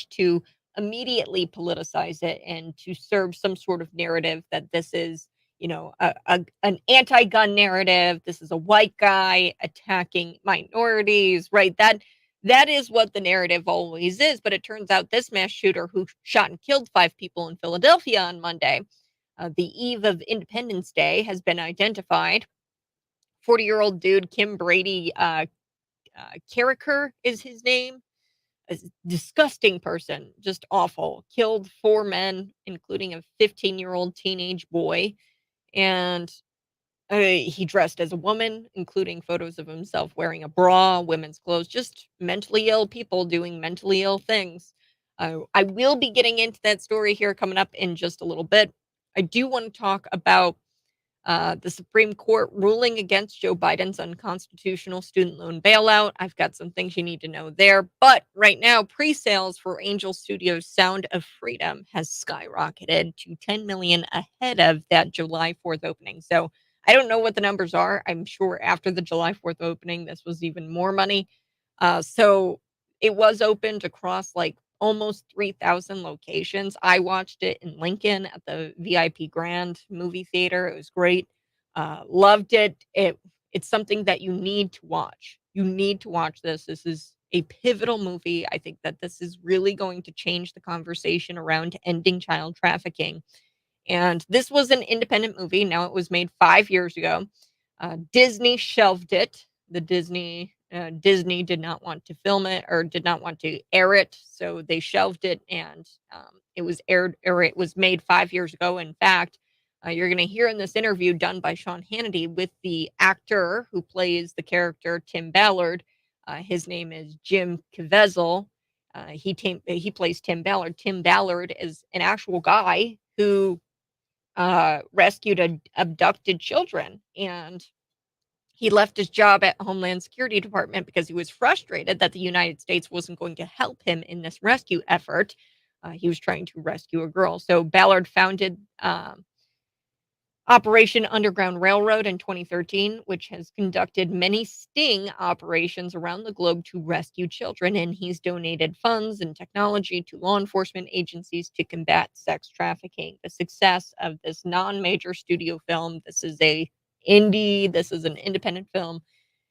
[SPEAKER 1] to immediately politicize it and to serve some sort of narrative that this is, an anti-gun narrative. This is a white guy attacking minorities, right? That is what the narrative always is. But it turns out this mass shooter who shot and killed 5 people in Philadelphia on Monday, the eve of Independence Day, has been identified. 40-year-old dude, Kim Brady Carricker is his name. A disgusting person, just awful. Killed 4 men, including a 15-year-old teenage boy. And he dressed as a woman, including photos of himself wearing a bra, women's clothes, just mentally ill people doing mentally ill things. I will be getting into that story here coming up in just a little bit. I do want to talk about the Supreme Court ruling against Joe Biden's unconstitutional student loan bailout. I've got some things you need to know there. But right now, pre-sales for Angel Studios' Sound of Freedom has skyrocketed to 10 million ahead of that July 4th opening. So I don't know what the numbers are. I'm sure after the July 4th opening, this was even more money. So it was opened across like almost 3,000 locations. I watched it in Lincoln at the VIP Grand movie theater. It was great. Loved it. It's something that you need to watch. You need to watch this. This is a pivotal movie. I think that this is really going to change the conversation around ending child trafficking. And this was an independent movie. Now it was made 5 years ago. Disney shelved it. Disney did not want to film it or did not want to air it, so they shelved it, and it was aired or it was made 5 years ago. In fact, you're going to hear in this interview done by Sean Hannity with the actor who plays the character Tim Ballard. His name is Jim Caviezel. He plays Tim Ballard. Tim Ballard is an actual guy who rescued abducted children, and he left his job at Homeland Security Department because he was frustrated that the United States wasn't going to help him in this rescue effort. He was trying to rescue a girl. So Ballard founded Operation Underground Railroad in 2013, which has conducted many sting operations around the globe to rescue children, and he's donated funds and technology to law enforcement agencies to combat sex trafficking. The success of this non-major studio film, this is an independent film,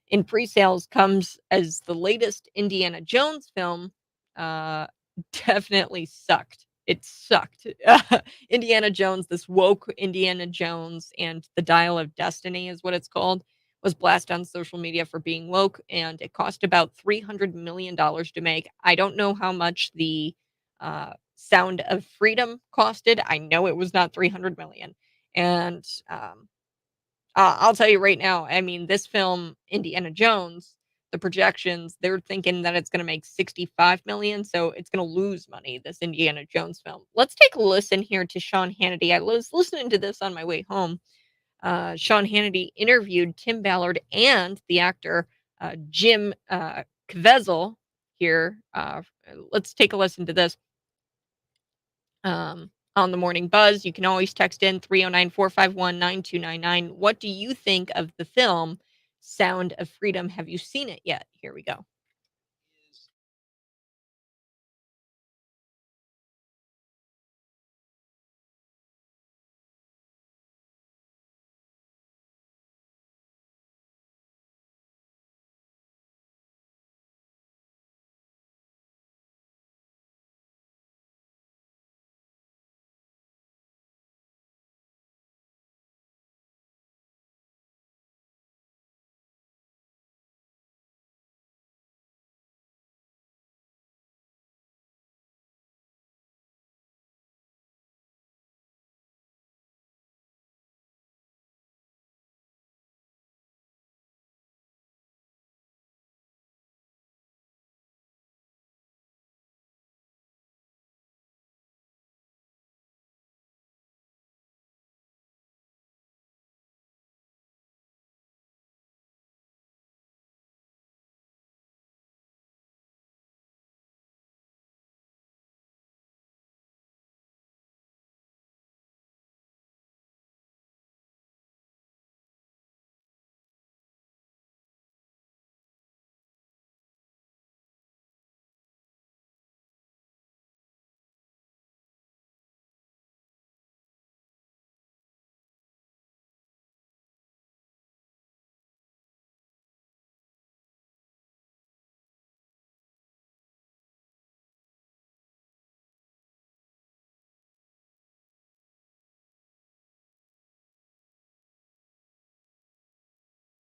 [SPEAKER 1] in pre-sales comes as the latest Indiana Jones film definitely sucked. It sucked. Indiana Jones, this woke Indiana Jones and the Dial of Destiny is what it's called, was blasted on social media for being woke, and it cost about $300 million to make. I don't know how much the Sound of Freedom costed. I know it was not 300 million. And I'll tell you right now, I mean, this film, Indiana Jones, the projections, they're thinking that it's going to make 65 million, so it's going to lose money, this Indiana Jones film. Let's take a listen here to Sean Hannity. I was listening to this on my way home. Sean Hannity interviewed Tim Ballard and the actor Jim Caviezel here. Let's take a listen to this. On the Morning Buzz. You can always text in 309-451-9299. What do you think of the film Sound of Freedom? Have you seen it yet? Here we go.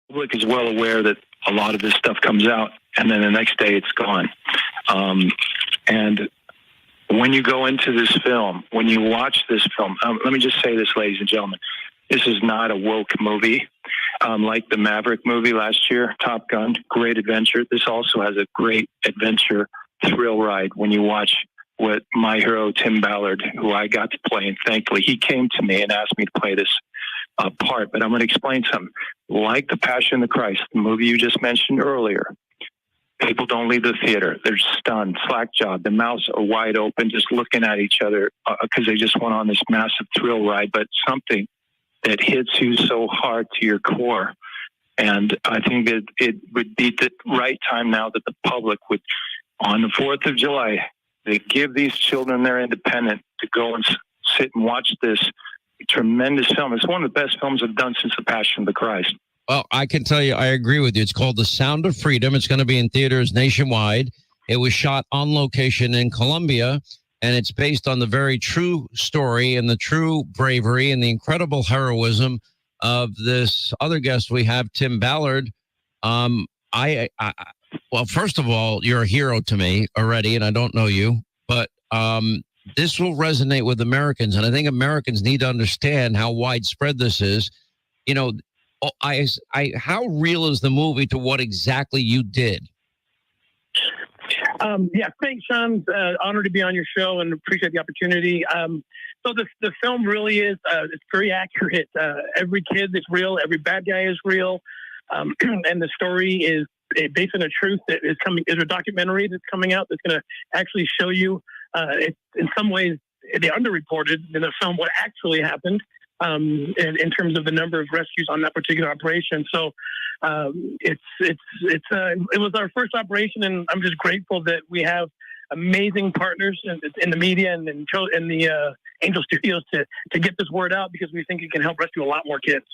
[SPEAKER 3] Public is well aware that a lot of this stuff comes out, and then the next day it's gone. And when you go into this film, when you watch this film, let me just say this, ladies and gentlemen, this is not a woke movie. Like the Maverick movie last year, Top Gun, great adventure. This also has a great adventure thrill ride when you watch what my hero, Tim Ballard, who I got to play, and thankfully he came to me and asked me to play this part, but I'm going to explain something. Like The Passion of the Christ, the movie you just mentioned earlier, people don't leave the theater. They're stunned, slack jawed. Their mouths are wide open, just looking at each other because they just went on this massive thrill ride. But something that hits you so hard to your core. And I think that it would be the right time now that the public would, on the 4th of July, they give these children their independence to go and sit and watch this tremendous film. It's one of the best films I've done since The Passion of the Christ.
[SPEAKER 4] Well, I can tell you, I agree with you. It's called The Sound of Freedom. It's going to be in theaters nationwide. It was shot on location in Colombia, and it's based on the very true story and the true bravery and the incredible heroism of this other guest we have, Tim Ballard. Well, first of all, you're a hero to me already, and I don't know you, but this will resonate with Americans, and I think Americans need to understand how widespread this is. You know, how real is the movie to what exactly you did?
[SPEAKER 5] Yeah, thanks, Sean. Honored to be on your show and appreciate the opportunity. So the film really is, it's very accurate. Every kid is real. Every bad guy is real. And the story is based on a truth that is coming. Is a documentary that's coming out that's going to actually show you, in some ways, they underreported in the film what actually happened. In terms of the number of rescues on that particular operation. So it was our first operation, and I'm just grateful that we have amazing partners in the media and in the Angel Studios to get this word out, because we think it can help rescue a lot more kids.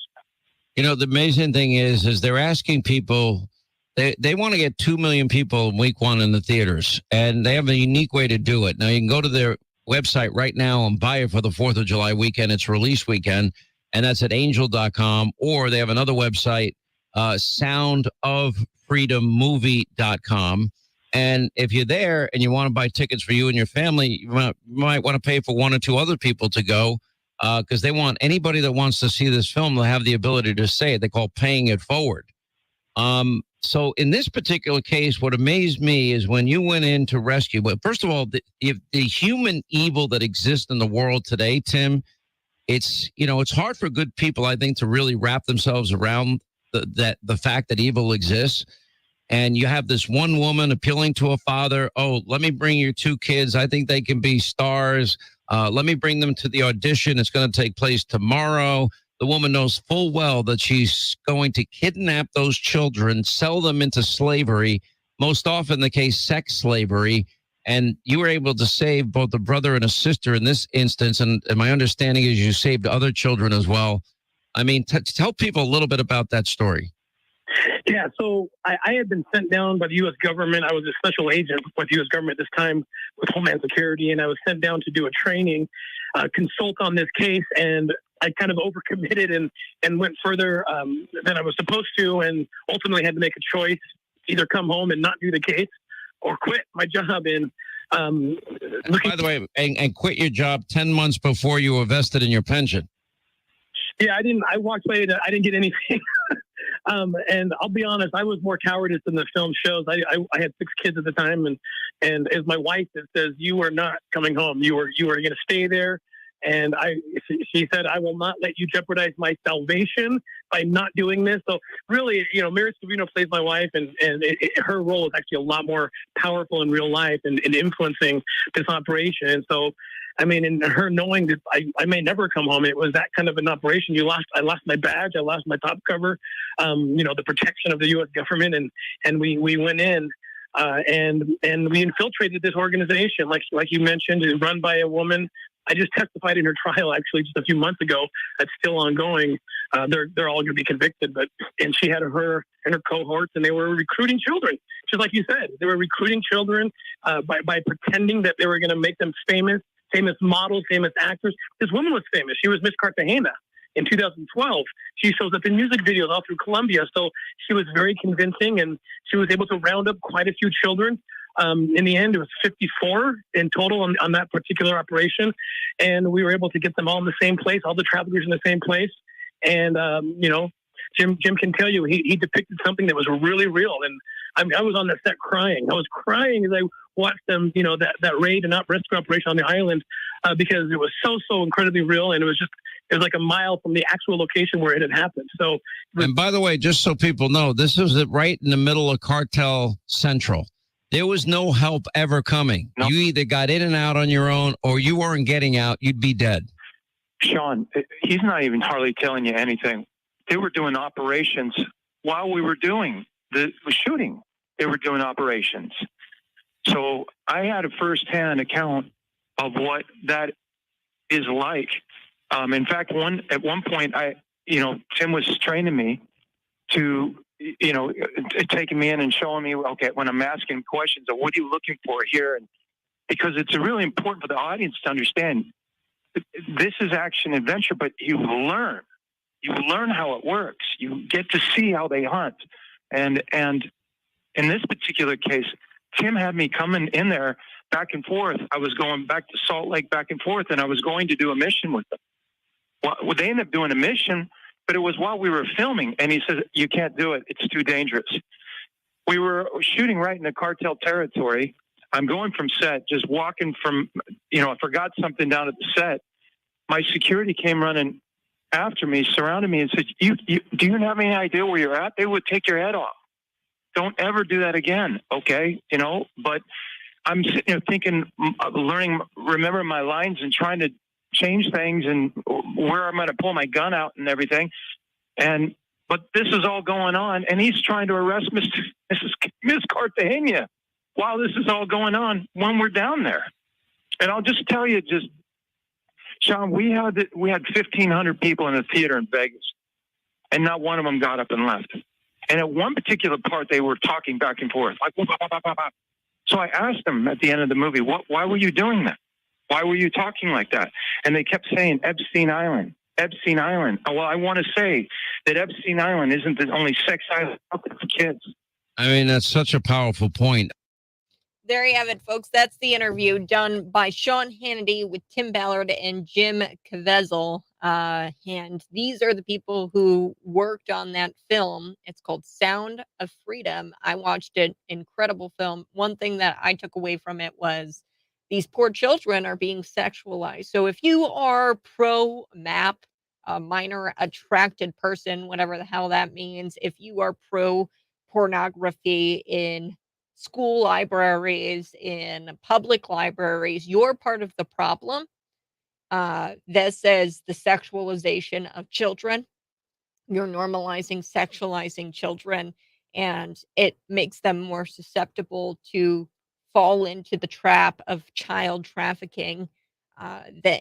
[SPEAKER 4] You know, the amazing thing is they're asking people, they want to get 2 million people in week 1 in the theaters, and they have a unique way to do it. Now, you can go to their website right now and buy it for the 4th of July weekend. It's release weekend, and that's at angel.com, or they have another website, soundoffreedommovie.com. And if you're there and you want to buy tickets for you and your family, you might want to pay for 1 or 2 other people to go, because they want anybody that wants to see this film to have the ability to say it. They call paying it forward. So in this particular case, what amazed me is when you went in to rescue, but first of all, the human evil that exists in the world today, Tim, it's hard for good people, I think, to really wrap themselves around the fact that evil exists. And you have this one woman appealing to a father. Oh, let me bring your 2 kids. I think they can be stars. Let me bring them to the audition. It's going to take place tomorrow. The woman knows full well that she's going to kidnap those children, sell them into slavery, most often the case, sex slavery. And you were able to save both a brother and a sister in this instance. And my understanding is you saved other children as well. I mean, tell people a little bit about that story.
[SPEAKER 5] Yeah, so I had been sent down by the U.S. government. I was a special agent with the U.S. government at this time with Homeland Security, and I was sent down to do a training, consult on this case, and I kind of overcommitted and went further than I was supposed to, and ultimately had to make a choice, either come home and not do the case or quit my job. And
[SPEAKER 4] by the way, and quit your job 10 months before you were vested in your pension.
[SPEAKER 5] Yeah, I walked away. I didn't get anything. And I'll be honest, I was more cowardice than the film shows. I had 6 kids at the time, and as my wife that says, "You are not coming home. You are going to stay there." And she said, "I will not let you jeopardize my salvation by not doing this." So really, Mary Scavino plays my wife, and her role is actually a lot more powerful in real life and influencing this operation. And so, I mean, and her knowing that I may never come home, it was that kind of an operation. I lost my badge, I lost my top cover, the protection of the U.S. government, and we went in. And we infiltrated this organization, like you mentioned, run by a woman. I just testified in her trial, actually, just a few months ago. That's still ongoing. They're all going to be convicted, and she had her and her cohorts, and they were recruiting children, just like you said. They were recruiting children by pretending that they were going to make them famous models, famous actors. This woman was famous. She was Miss Cartagena in 2012. She shows up in music videos all through Colombia. So she was very convincing, and she was able to round up quite a few children. In the end, it was 54 in total on that particular operation. And we were able to get them all in the same place, all the travelers in the same place. And, Jim can tell you, he depicted something that was really real. And I was on the set crying. I was crying as I watched them, that raid and rescue operation on the island, because it was so incredibly real. And it was like a mile from the actual location where it had happened. So,
[SPEAKER 4] and by the way, just so people know, this was right in the middle of Cartel Central. There was no help ever coming. No. You either got in and out on your own, or you weren't getting out. You'd be dead.
[SPEAKER 3] Sean, he's not even hardly telling you anything. They were doing operations while we were doing the shooting. They were doing operations. So I had a firsthand account of what that is like. In fact, at one point, Tim was training me to, taking me in and showing me, okay, when I'm asking questions of what are you looking for here? And because it's really important for the audience to understand this is action adventure, but you learn how it works. You get to see how they hunt. And in this particular case, Tim had me coming in there back and forth. I was going back to Salt Lake back and forth, and I was going to do a mission with them. Well, they ended up doing a mission, but it was while we were filming. And he said, you can't do it. It's too dangerous. We were shooting right in the cartel territory. I'm going from set, just walking from, I forgot something down at the set. My security came running after me, surrounded me, and said, do you have any idea where you're at? They would take your head off. Don't ever do that again, okay? But I'm sitting there thinking, remembering my lines and trying to change things and where I'm going to pull my gun out and everything. But this is all going on, and he's trying to arrest Miss Cartagena while this is all going on when we're down there. And I'll just tell you, Sean, we had 1,500 people in the theater in Vegas, and not one of them got up and left. And at one particular part, they were talking back and forth. Like, bah, bah, bah, bah, bah. So I asked them at the end of the movie, why were you doing that? Why were you talking like that? And they kept saying Epstein Island, Epstein Island. Well, I want to say that Epstein Island isn't the only sex island out there for kids.
[SPEAKER 4] I mean, that's such a powerful point.
[SPEAKER 1] There you have it, folks. That's the interview done by Sean Hannity with Tim Ballard and Jim Caviezel. And these are the people who worked on that film. It's called Sound of Freedom. I watched it. Incredible film. One thing that I took away from it was these poor children are being sexualized. So if you are pro-MAP, a minor attracted person, whatever the hell that means, if you are pro-pornography in school libraries, in public libraries, you're part of the problem. This is the sexualization of children. You're normalizing sexualizing children, and it makes them more susceptible to fall into the trap of child trafficking.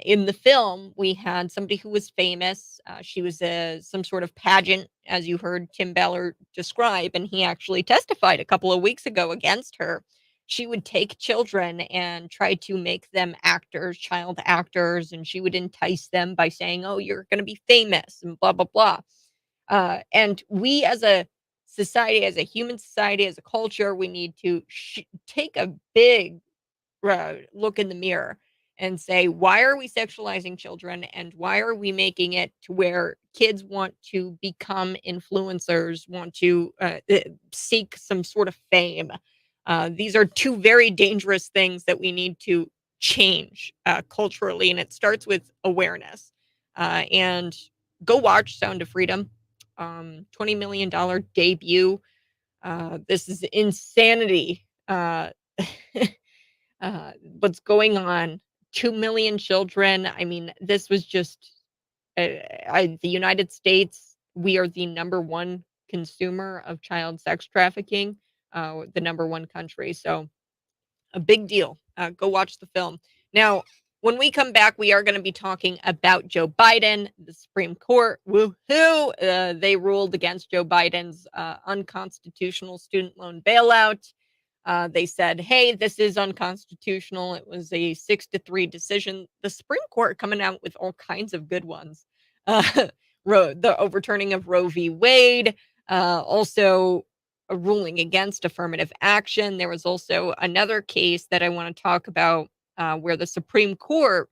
[SPEAKER 1] In the film, we had somebody who was famous. She was some sort of pageant, as you heard Tim Ballard describe, and he actually testified a couple of weeks ago against her. She would take children and try to make them actors, child actors, and she would entice them by saying, "Oh, you're going to be famous," and blah blah blah. And we, as a society, as a human society, as a culture, we need to take a big look in the mirror and say, why are we sexualizing children, and why are we making it to where kids want to become influencers, want to seek some sort of fame? These are two very dangerous things that we need to change culturally, and it starts with awareness. And go watch Sound of Freedom, $20 million debut. This is insanity. What's going on? 2 million children. I mean, this was just the United States. We are the number one consumer of child sex trafficking, the number one country. So a big deal. Go watch the film. Now, when we come back, we are going to be talking about Joe Biden. The Supreme Court, woohoo! They ruled against Joe Biden's unconstitutional student loan bailout. They said, hey, this is unconstitutional. It was a 6-3 decision. The Supreme Court coming out with all kinds of good ones. The overturning of Roe v. Wade, also a ruling against affirmative action. There was also another case that I want to talk about where the Supreme Court,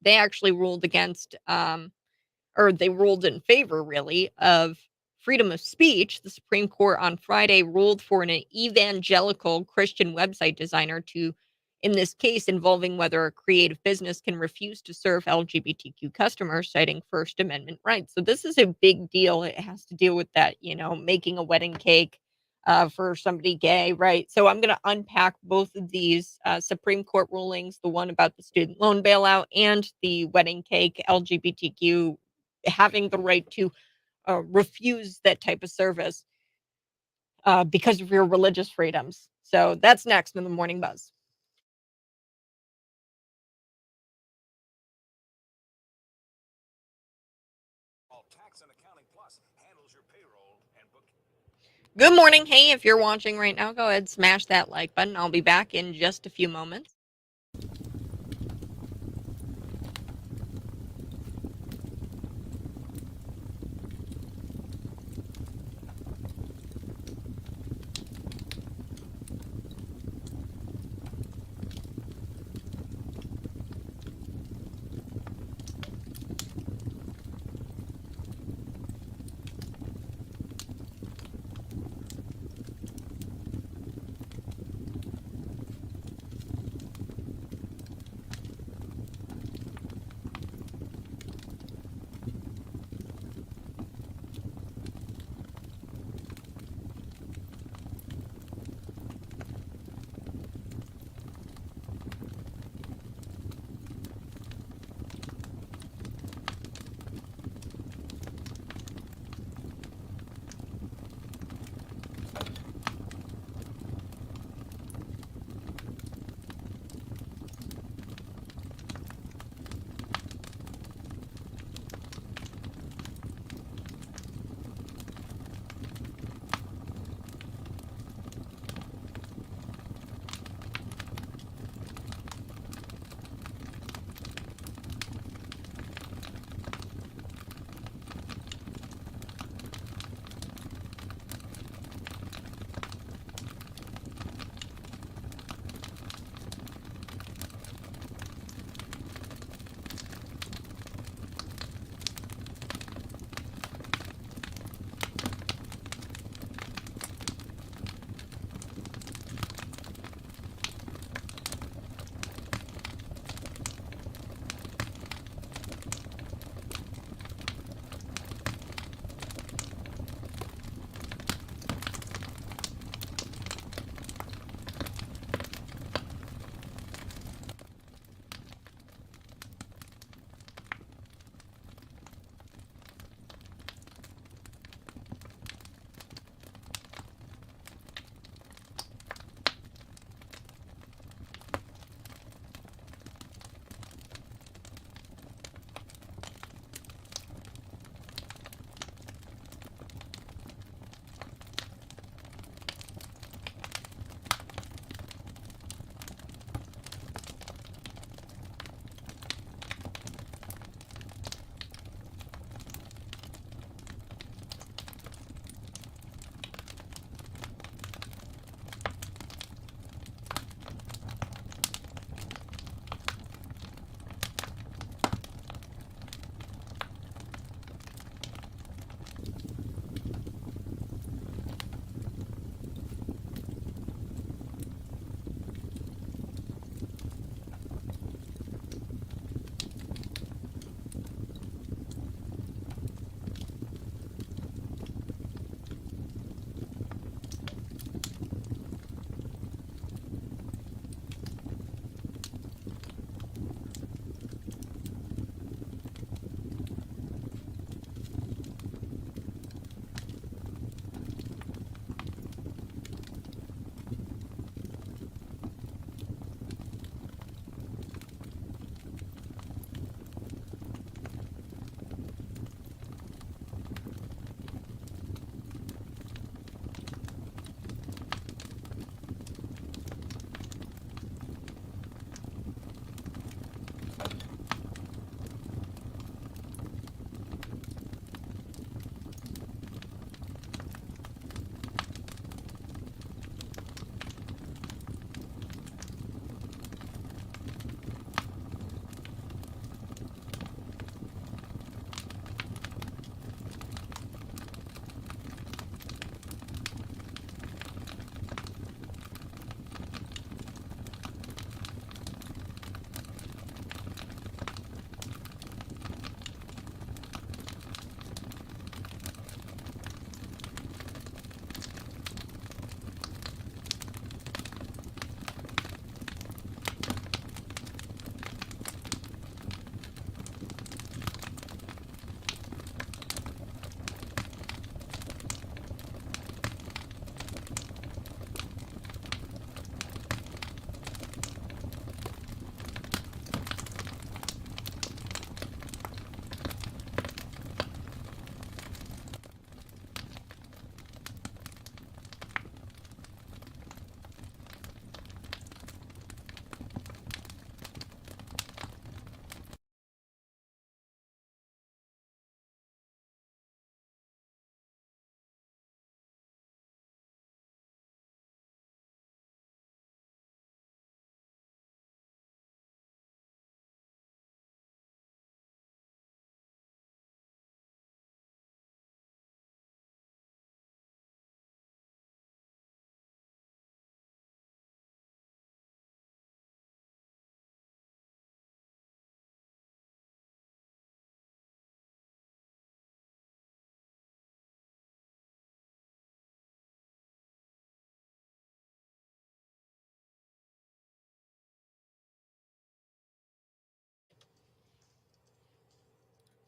[SPEAKER 1] they actually ruled against, or they ruled in favor, really, of freedom of speech. The Supreme Court on Friday ruled for an evangelical Christian website designer to, in this case, involving whether a creative business can refuse to serve LGBTQ customers, citing First Amendment rights. So this is a big deal. It has to deal with that, making a wedding cake, for somebody gay, right? So I'm going to unpack both of these Supreme Court rulings, the one about the student loan bailout and the wedding cake, LGBTQ having the right to refuse that type of service because of your religious freedoms. So that's next in the Morning Buzz. Good morning. Hey, if you're watching right now, go ahead, smash that like button. I'll be back in just a few moments.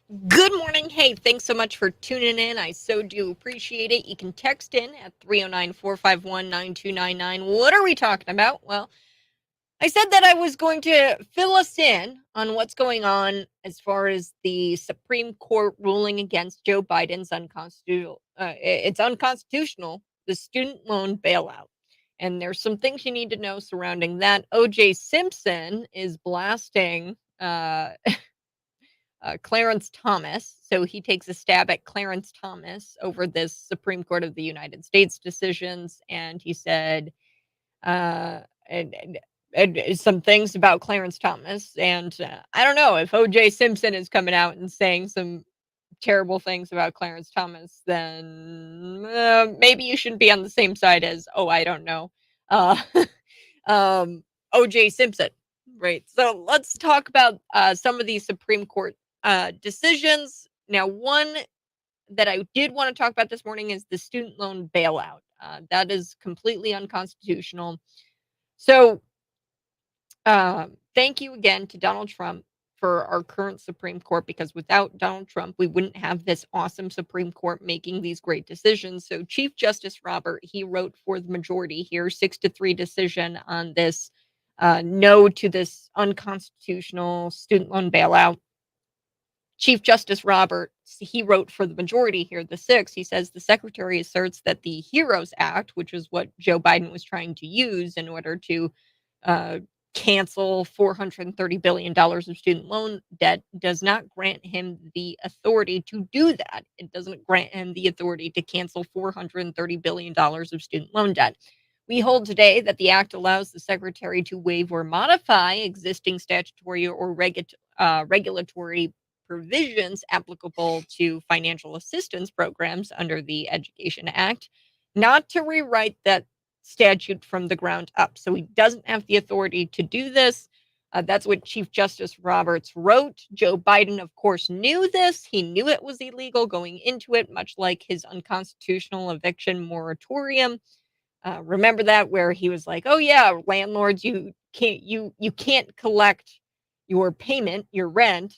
[SPEAKER 1] Good morning. Hey, thanks so much for tuning in. I so do appreciate it. You can text in at 309-451-9299. What are we talking about? Well, I said that I was going to fill us in on what's going on as far as the Supreme Court ruling against Joe Biden's unconstitutional. It's unconstitutional, the student loan bailout. And there's some things you need to know surrounding that. O.J. Simpson is blasting Clarence Thomas. So he takes a stab at Clarence Thomas over this Supreme Court of the United States decisions. And he said, uh, and some things about Clarence Thomas. And I don't know if O.J. Simpson is coming out and saying some terrible things about Clarence Thomas, then maybe you shouldn't be on the same side as, I don't know, uh, O.J. Simpson. Right. So let's talk about some of these Supreme Court decisions. Now, one that I did want to talk about this morning is the student loan bailout. That is completely unconstitutional. So, thank you again to Donald Trump for our current Supreme Court, because without Donald Trump, we wouldn't have this awesome Supreme Court making these great decisions. So, Chief Justice Robert, he wrote for the majority here, 6-3 decision on this no to this unconstitutional student loan bailout. Chief Justice Roberts, he wrote for the majority here, the 6. He says the secretary asserts that the HEROES Act, which is what Joe Biden was trying to use in order to cancel $430 billion of student loan debt, does not grant him the authority to do that. It doesn't grant him the authority to cancel $430 billion of student loan debt. We hold today that the act allows the secretary to waive or modify existing statutory or regulatory provisions applicable to financial assistance programs under the Education Act, not to rewrite that statute from the ground up. So he doesn't have the authority to do this. That's what Chief Justice Roberts wrote. Joe Biden, of course, knew this. He knew it was illegal going into it, much like his unconstitutional eviction moratorium. Remember that, where he was like, "Oh yeah, landlords, you can't collect your payment, your rent,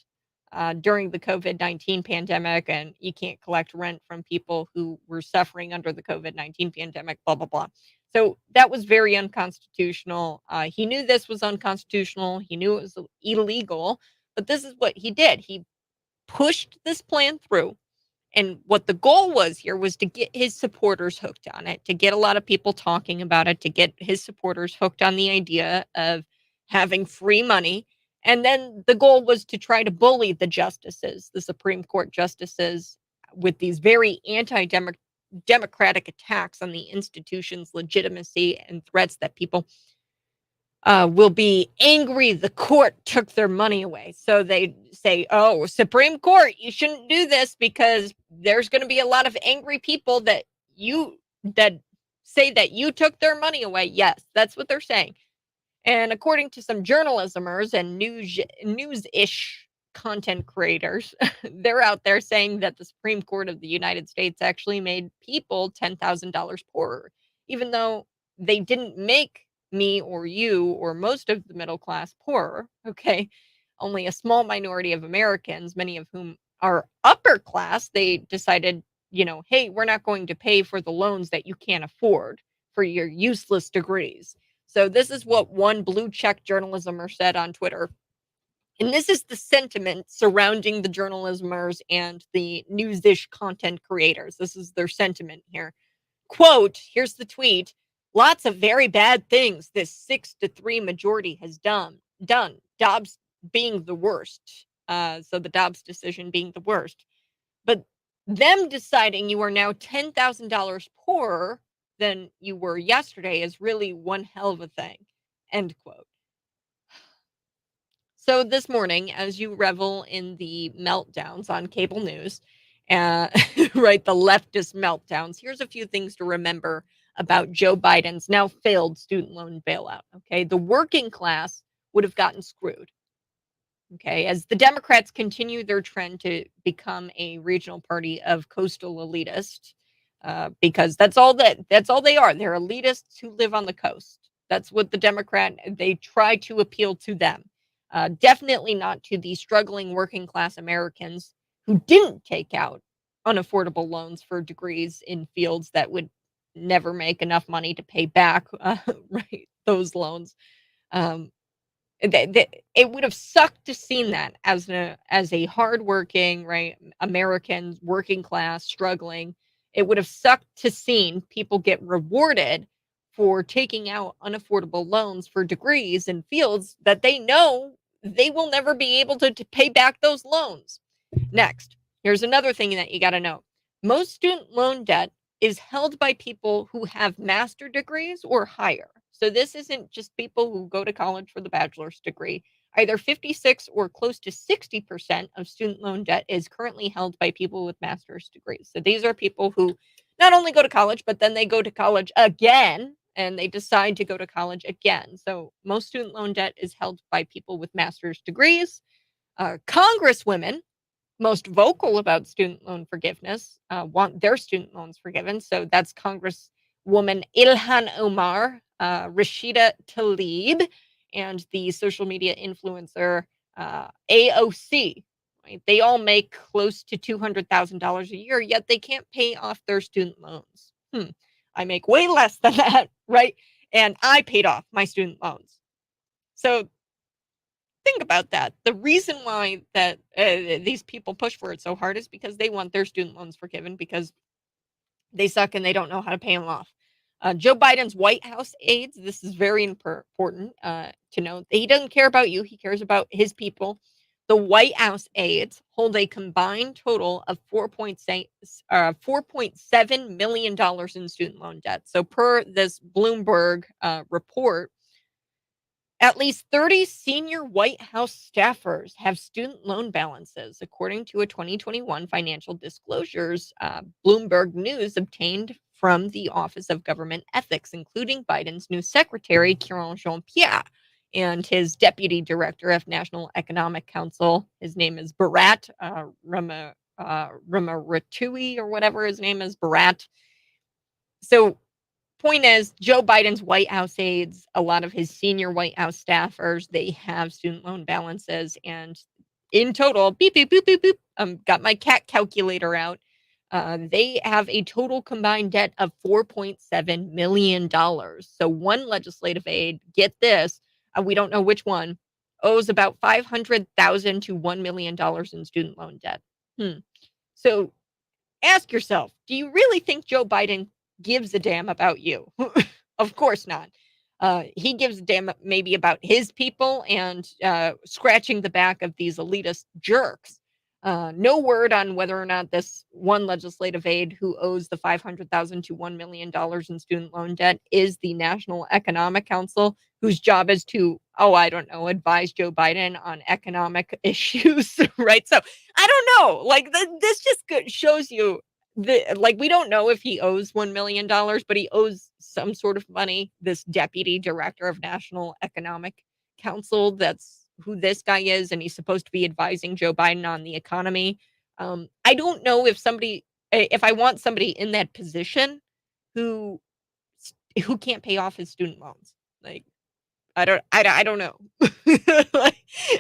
[SPEAKER 1] during the COVID-19 pandemic, and you can't collect rent from people who were suffering under the COVID-19 pandemic, blah, blah, blah." So that was very unconstitutional. He knew this was unconstitutional. He knew it was illegal, but this is what he did. He pushed this plan through. And what the goal was here was to get his supporters hooked on it, to get a lot of people talking about it, to get his supporters hooked on the idea of having free money. And then the goal was to try to bully the justices, the Supreme Court justices, with these very anti-democratic attacks on the institution's legitimacy and threats that people will be angry the court took their money away. So they say, "Oh, Supreme Court, you shouldn't do this because there's going to be a lot of angry people that say that you took their money away." Yes, that's what they're saying. And according to some journalismers and news-ish content creators, they're out there saying that the Supreme Court of the United States actually made people $10,000 poorer, even though they didn't make me or you or most of the middle class poorer. Okay. Only a small minority of Americans, many of whom are upper class, they decided, hey, we're not going to pay for the loans that you can't afford for your useless degrees. So this is what one blue check journalismer said on Twitter. And this is the sentiment surrounding the journalismers and the news-ish content creators. This is their sentiment here. Quote, here's the tweet: "Lots of very bad things this 6-3 majority has done. Dobbs being the worst." So the Dobbs decision being the worst. But them deciding you are now $10,000 poorer than you were yesterday is really one hell of a thing. End quote. So this morning, as you revel in the meltdowns on cable news, right, the leftist meltdowns, here's a few things to remember about Joe Biden's now failed student loan bailout. Okay, the working class would have gotten screwed. Okay, as the Democrats continue their trend to become a regional party of coastal elitists, because that's all they are. They're elitists who live on the coast. That's what they try to appeal to them. Definitely not to the struggling working class Americans who didn't take out unaffordable loans for degrees in fields that would never make enough money to pay back right, those loans. Um, it would have sucked to seen that as a hardworking, right, Americans, working class, struggling. It would have sucked to seen people get rewarded for taking out unaffordable loans for degrees in fields that they know they will never be able to pay back those loans. Next, here's another thing that you got to know. Most student loan debt is held by people who have master degrees or higher. So this isn't just people who go to college for the bachelor's degree. Either 56 or close to 60% of student loan debt is currently held by people with master's degrees. So these are people who not only go to college, but then they go to college again and they decide to go to college again. So most student loan debt is held by people with master's degrees. Congresswomen, most vocal about student loan forgiveness, want their student loans forgiven. So that's Congresswoman Ilhan Omar, Rashida Tlaib, and the social media influencer AOC. Right? They all make close to $200,000 a year, yet they can't pay off their student loans. I make way less than that, right? And I paid off my student loans. So think about that. The reason why that these people push for it so hard is because they want their student loans forgiven because they suck and they don't know how to pay them off. Joe Biden's White House aides, this is very important to note. He doesn't care about you. He cares about his people. The White House aides hold a combined total of $4.7 million in student loan debt. So per this Bloomberg report, at least 30 senior White House staffers have student loan balances, according to a 2021 financial disclosures Bloomberg News obtained from the Office of Government Ethics, including Biden's new secretary, Kieran Jean-Pierre, and his deputy director of National Economic Council. His name is Bharat Ramaratui, or whatever his name is, Bharat. So point is, Joe Biden's White House aides, a lot of his senior White House staffers, they have student loan balances. And in total, beep, beep, beep, beep, beep, got my cat calculator out. They have a total combined debt of $4.7 million. So one legislative aide, get this, we don't know which one, owes about $500,000 to $1 million in student loan debt. So ask yourself, do you really think Joe Biden gives a damn about you? Of course not. He gives a damn maybe about his people and scratching the back of these elitist jerks. No word on whether or not this one legislative aide who owes the $500,000 to $1 million in student loan debt is the National Economic Council, whose job is to, I don't know, advise Joe Biden on economic issues, right? So I don't know. Like this just shows you we don't know if he owes $1 million, but he owes some sort of money. This deputy director of National Economic Council, that's who this guy is, and he's supposed to be advising Joe Biden on the economy. I don't know if I want somebody in that position who can't pay off his student loans. Like, I don't know. Like,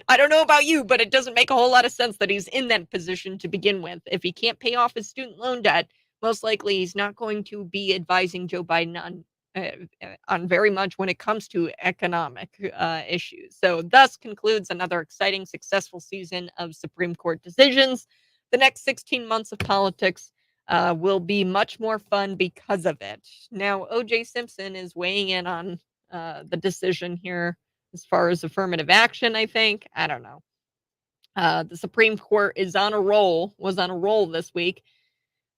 [SPEAKER 1] I don't know about you, but it doesn't make a whole lot of sense that he's in that position to begin with. If he can't pay off his student loan debt, most likely he's not going to be advising Joe Biden on very much when it comes to economic issues. So thus concludes another exciting, successful season of Supreme Court decisions. The next 16 months of politics will be much more fun because of it. Now, O.J. Simpson is weighing in on the decision here as far as affirmative action, I think. I don't know. The Supreme Court was on a roll this week.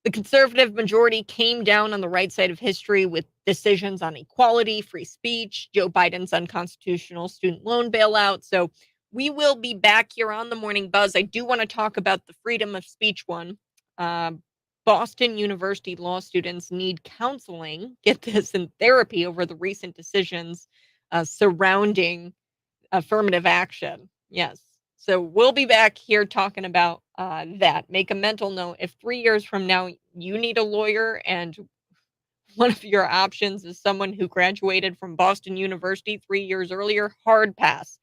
[SPEAKER 1] The conservative majority came down on the right side of history with decisions on equality, free speech, Joe Biden's unconstitutional student loan bailout. So we will be back here on the Morning Buzz. I do want to talk about the freedom of speech one. Boston University law students need counseling, get this, and therapy over the recent decisions surrounding affirmative action. Yes. So we'll be back here talking about that. Make a mental note. If 3 years from now you need a lawyer and one of your options is someone who graduated from Boston University 3 years earlier, hard pass.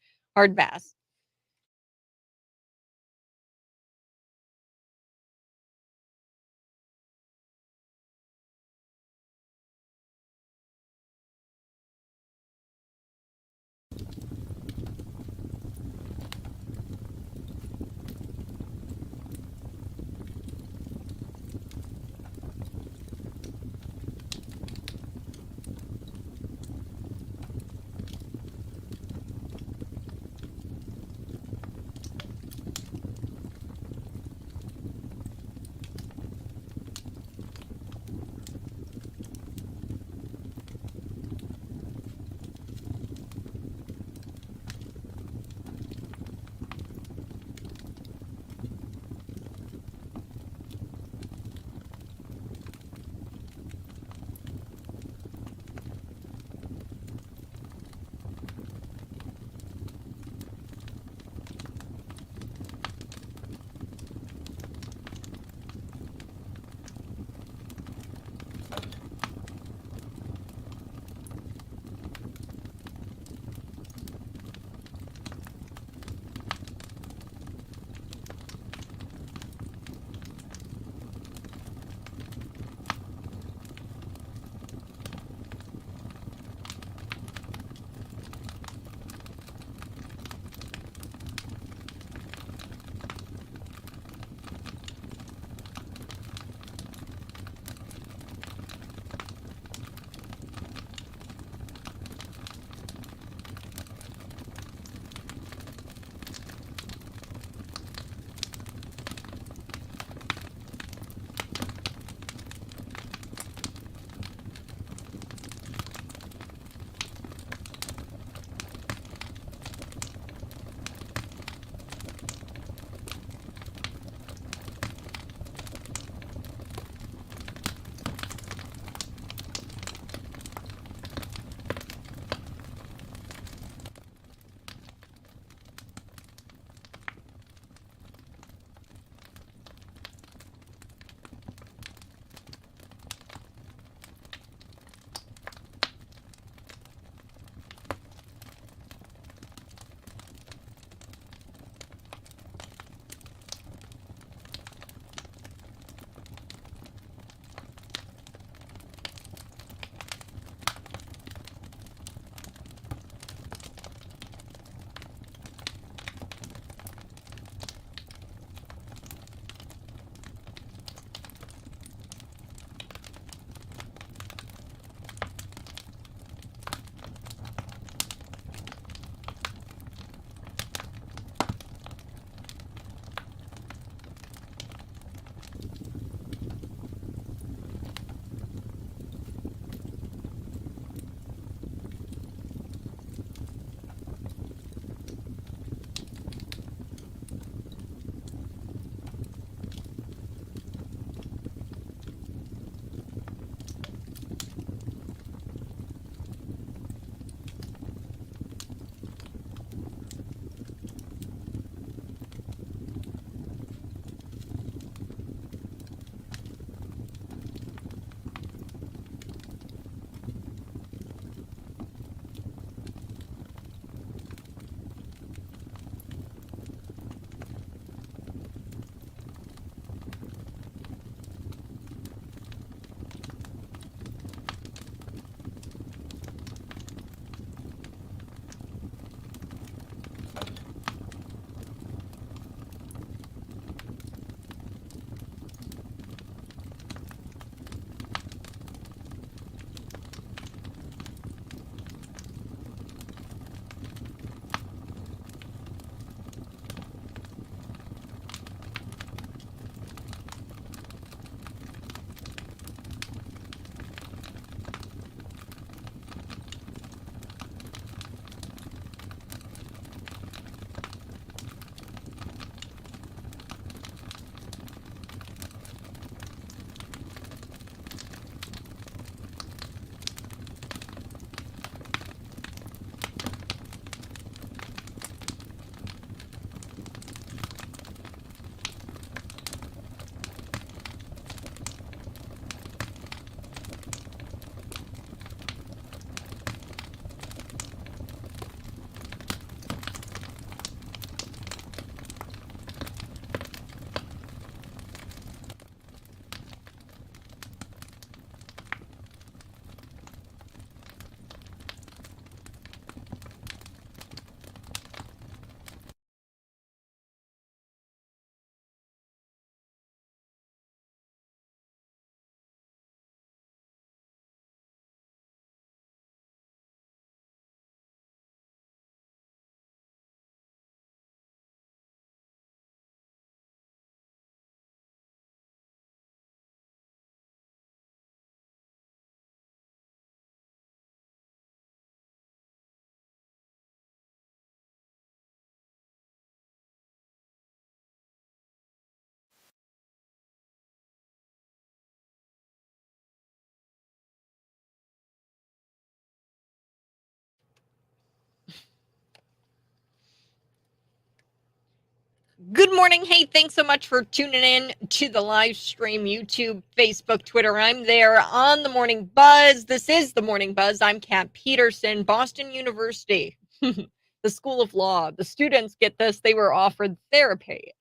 [SPEAKER 1] Good morning. Hey, thanks so much for tuning in to the live stream, YouTube, Facebook, Twitter. I'm there on the Morning Buzz. This is the Morning Buzz. I'm Kat Peterson, Boston University, the School of Law. The students, get this, they were offered therapy,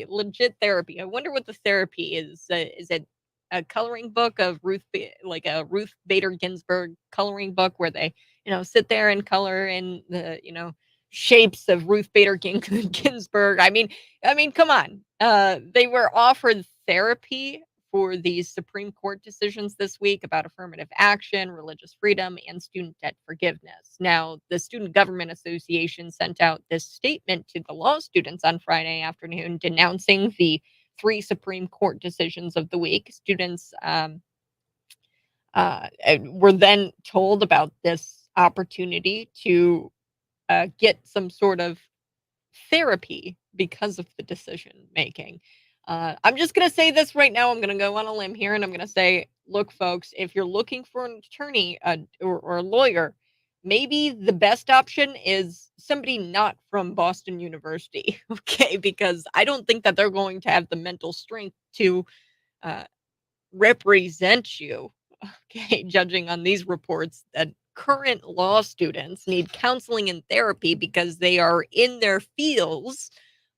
[SPEAKER 1] legit therapy. I wonder what the therapy is. Is it a coloring book of like a Ruth Bader Ginsburg coloring book where they, sit there and color in the, shapes of Ruth Bader Ginsburg. I mean, come on. They were offered therapy for these Supreme Court decisions this week about affirmative action, religious freedom, and student debt forgiveness. Now, the Student Government Association sent out this statement to the law students on Friday afternoon denouncing the 3 Supreme Court decisions of the week. Students were then told about this opportunity to get some sort of therapy because of the decision making. I'm just going to say this right now. I'm going to go on a limb here and I'm going to say, look, folks, if you're looking for an attorney or a lawyer, maybe the best option is somebody not from Boston University, okay? Because I don't think that they're going to have the mental strength to represent you, okay? Judging on these reports that current law students need counseling and therapy because they are in their fields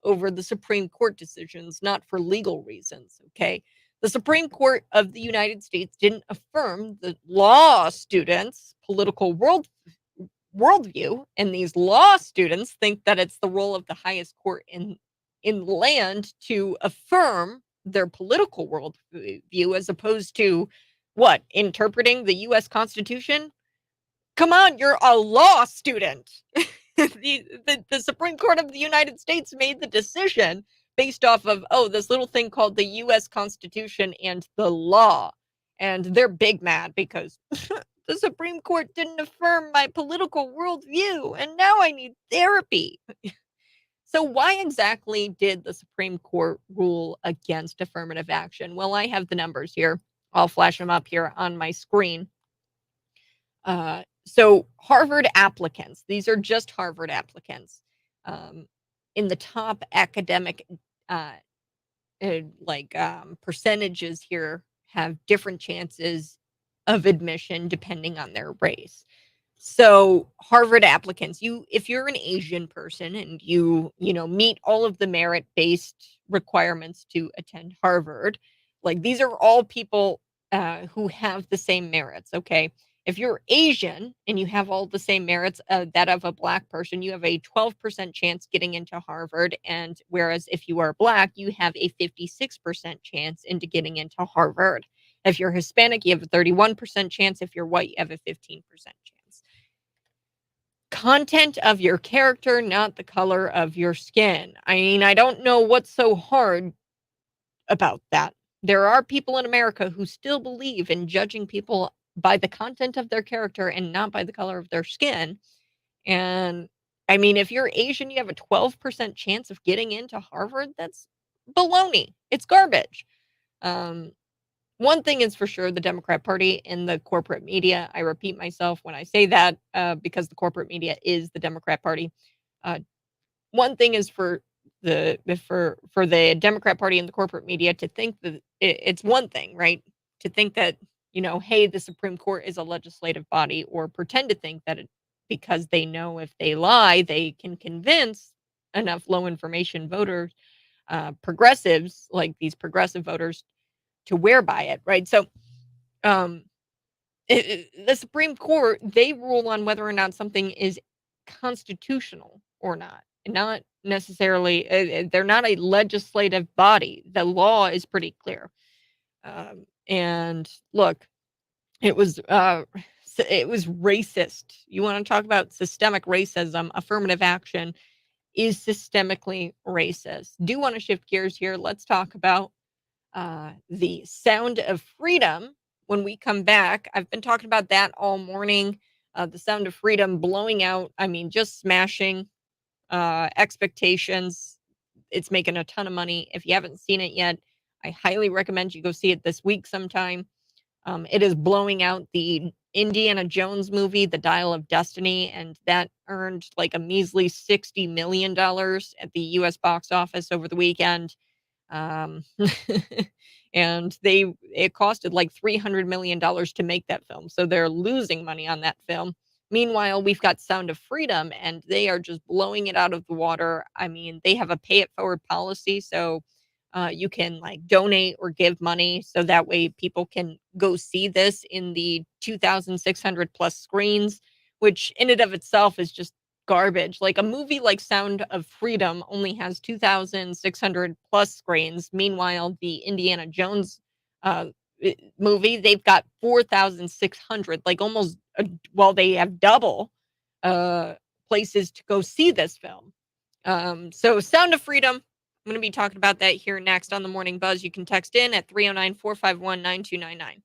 [SPEAKER 1] over the Supreme Court decisions, not for legal reasons, okay? The Supreme Court of the United States didn't affirm the law students' political worldview, and these law students think that it's the role of the highest court in the land to affirm their political worldview as opposed to what? Interpreting the U.S. Constitution? Come on, you're a law student. The Supreme Court of the United States made the decision based off of, this little thing called the U.S. Constitution and the law. And they're big mad because the Supreme Court didn't affirm my political worldview, and now I need therapy. So why exactly did the Supreme Court rule against affirmative action? Well, I have the numbers here. I'll flash them up here on my screen. So Harvard applicants, these are just Harvard applicants, in the top academic, percentages here have different chances of admission depending on their race. So Harvard applicants, if you're an Asian person and you meet all of the merit-based requirements to attend Harvard, like these are all people who have the same merits, okay? If you're Asian and you have all the same merits that of a Black person, you have a 12% chance getting into Harvard. And whereas if you are Black, you have a 56% chance into getting into Harvard. If you're Hispanic, you have a 31% chance. If you're white, you have a 15% chance. Content of your character, not the color of your skin. I mean, I don't know what's so hard about that. There are people in America who still believe in judging people by the content of their character and not by the color of their skin. And I mean, if you're Asian, you have a 12% chance of getting into Harvard. That's baloney. It's garbage. One thing is for sure, the Democrat Party and the corporate media, I repeat myself when I say that because the corporate media is the Democrat Party. One thing is for the Democrat Party and the corporate media to think that it's one thing, right? To think that, hey, the Supreme Court is a legislative body, or pretend to think that because they know if they lie, they can convince enough low information voters, progressives, like these progressive voters, to wear by it, right? So the Supreme Court, they rule on whether or not something is constitutional or not necessarily, they're not a legislative body. The law is pretty clear. And look, it was racist. You want to talk about systemic racism? Affirmative action is systemically racist. Do want to shift gears here. Let's talk about the Sound of Freedom when we come back. I've been talking about that all morning. The Sound of Freedom blowing out, just smashing expectations. It's making a ton of money. If you haven't seen it yet, I highly recommend you go see it this week sometime. It is blowing out the Indiana Jones movie, The Dial of Destiny, and that earned like a measly $60 million at the US box office over the weekend. Um, and it costed like $300 million to make that film. So they're losing money on that film. Meanwhile, we've got Sound of Freedom, and they are just blowing it out of the water. I mean, they have a pay it forward policy. So you can like donate or give money so that way people can go see this in the 2,600 plus screens, which in and of itself is just garbage. Like a movie like Sound of Freedom only has 2,600 plus screens. Meanwhile, the Indiana Jones uh, movie, they've got 4,600, like almost, well, they have double places to go see this film. So Sound of Freedom, I'm going to be talking about that here next on the Morning Buzz. You can text in at 309-451-9299.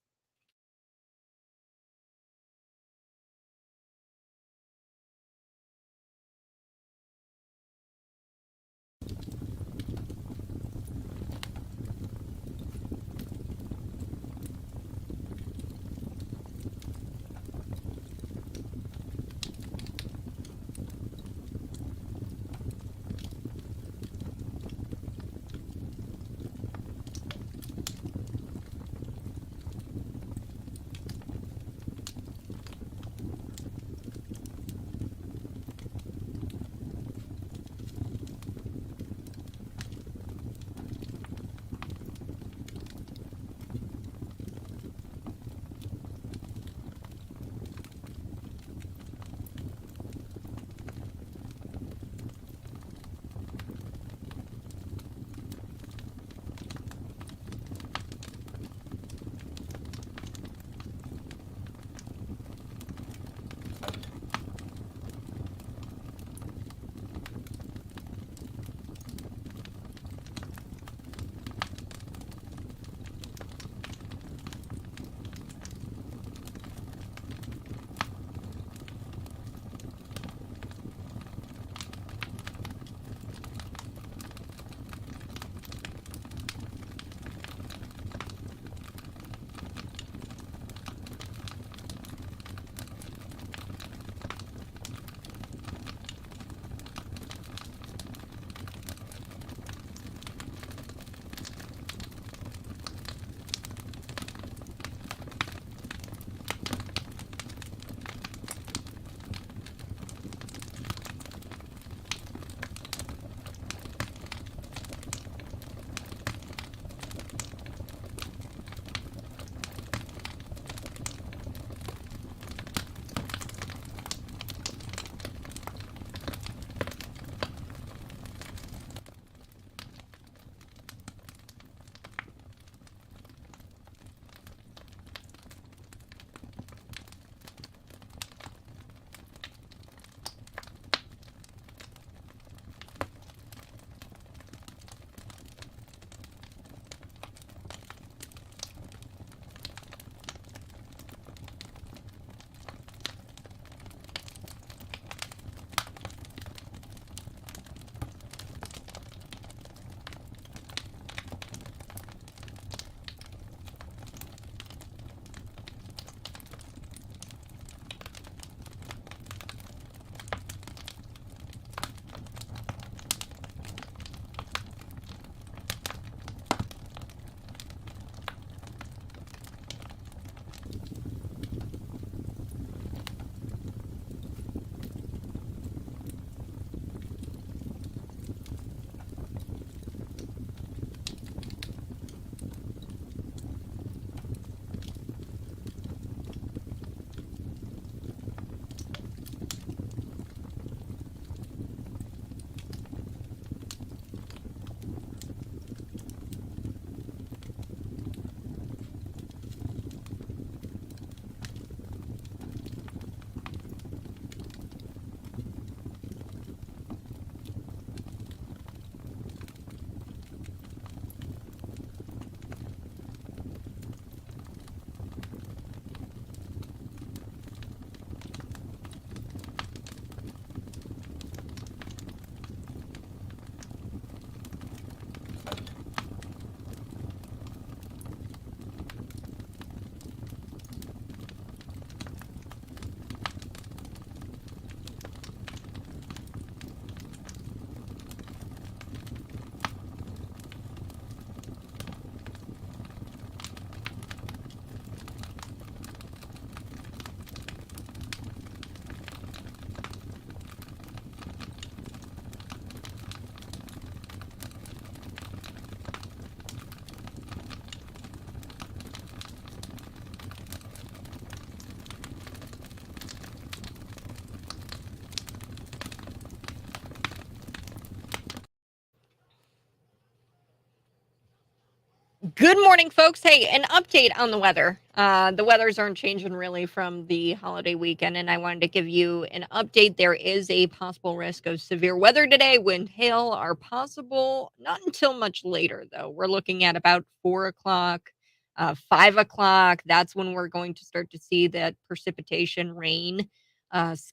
[SPEAKER 1] Good morning, folks. Hey, an update on the weather. The weathers aren't changing really from the holiday weekend, and I wanted to give you an update. There is a possible risk of severe weather today. Wind, hail are possible, not until much later, though. We're looking at about 4 o'clock, 5 o'clock. That's when we're going to start to see that precipitation rain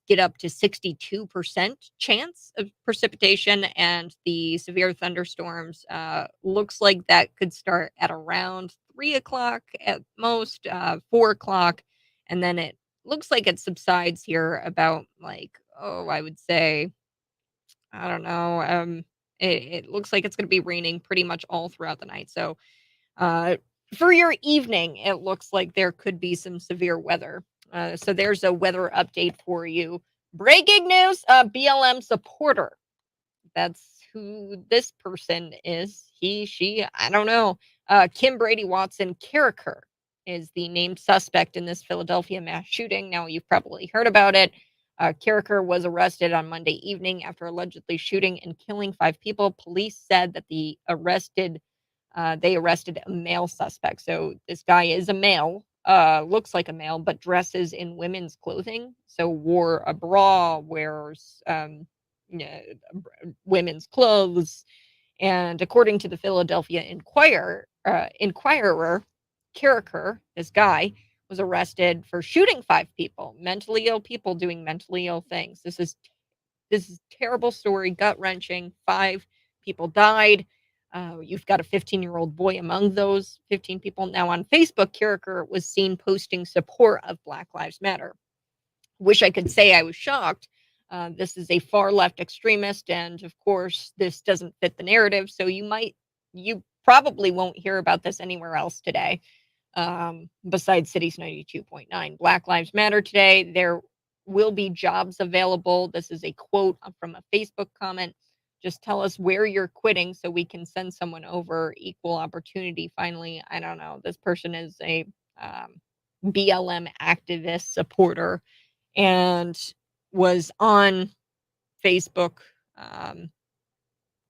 [SPEAKER 1] get up to 62% chance of precipitation, and the severe thunderstorms looks like that could start at around 3 o'clock at most, 4 o'clock, and then it looks like it subsides here about like, oh, I would say, I don't know, it looks like it's going to be raining pretty much all throughout the night. So uh, for your evening, it looks like there could be some severe weather. So there's a weather update for you. Breaking news: BLM supporter. That's who this person is. He, she, I don't know. Kim Brady Watson Carricker is the named suspect in this Philadelphia mass shooting. Now, you've probably heard about it. Carricker was arrested on Monday evening after allegedly shooting and killing 5 people. Police said that they arrested a male suspect. So this guy is a male, looks like a male, but dresses in women's clothing. So wore a bra, wears women's clothes. And according to the Philadelphia Inquirer, Carricker, this guy, was arrested for shooting 5 people, mentally ill people doing mentally ill things. This is terrible story, gut wrenching. 5 people died. You've got a 15-year-old boy among those 15 people. Now on Facebook, Carricker was seen posting support of Black Lives Matter. Wish I could say I was shocked. This is a far left extremist, and of course, this doesn't fit the narrative. So you probably won't hear about this anywhere else today, besides Cities 92.9. Black Lives Matter today. There will be jobs available. This is a quote from a Facebook comment. Just tell us where you're quitting so we can send someone over. Equal opportunity. Finally, I don't know. This person is a BLM activist supporter and was on Facebook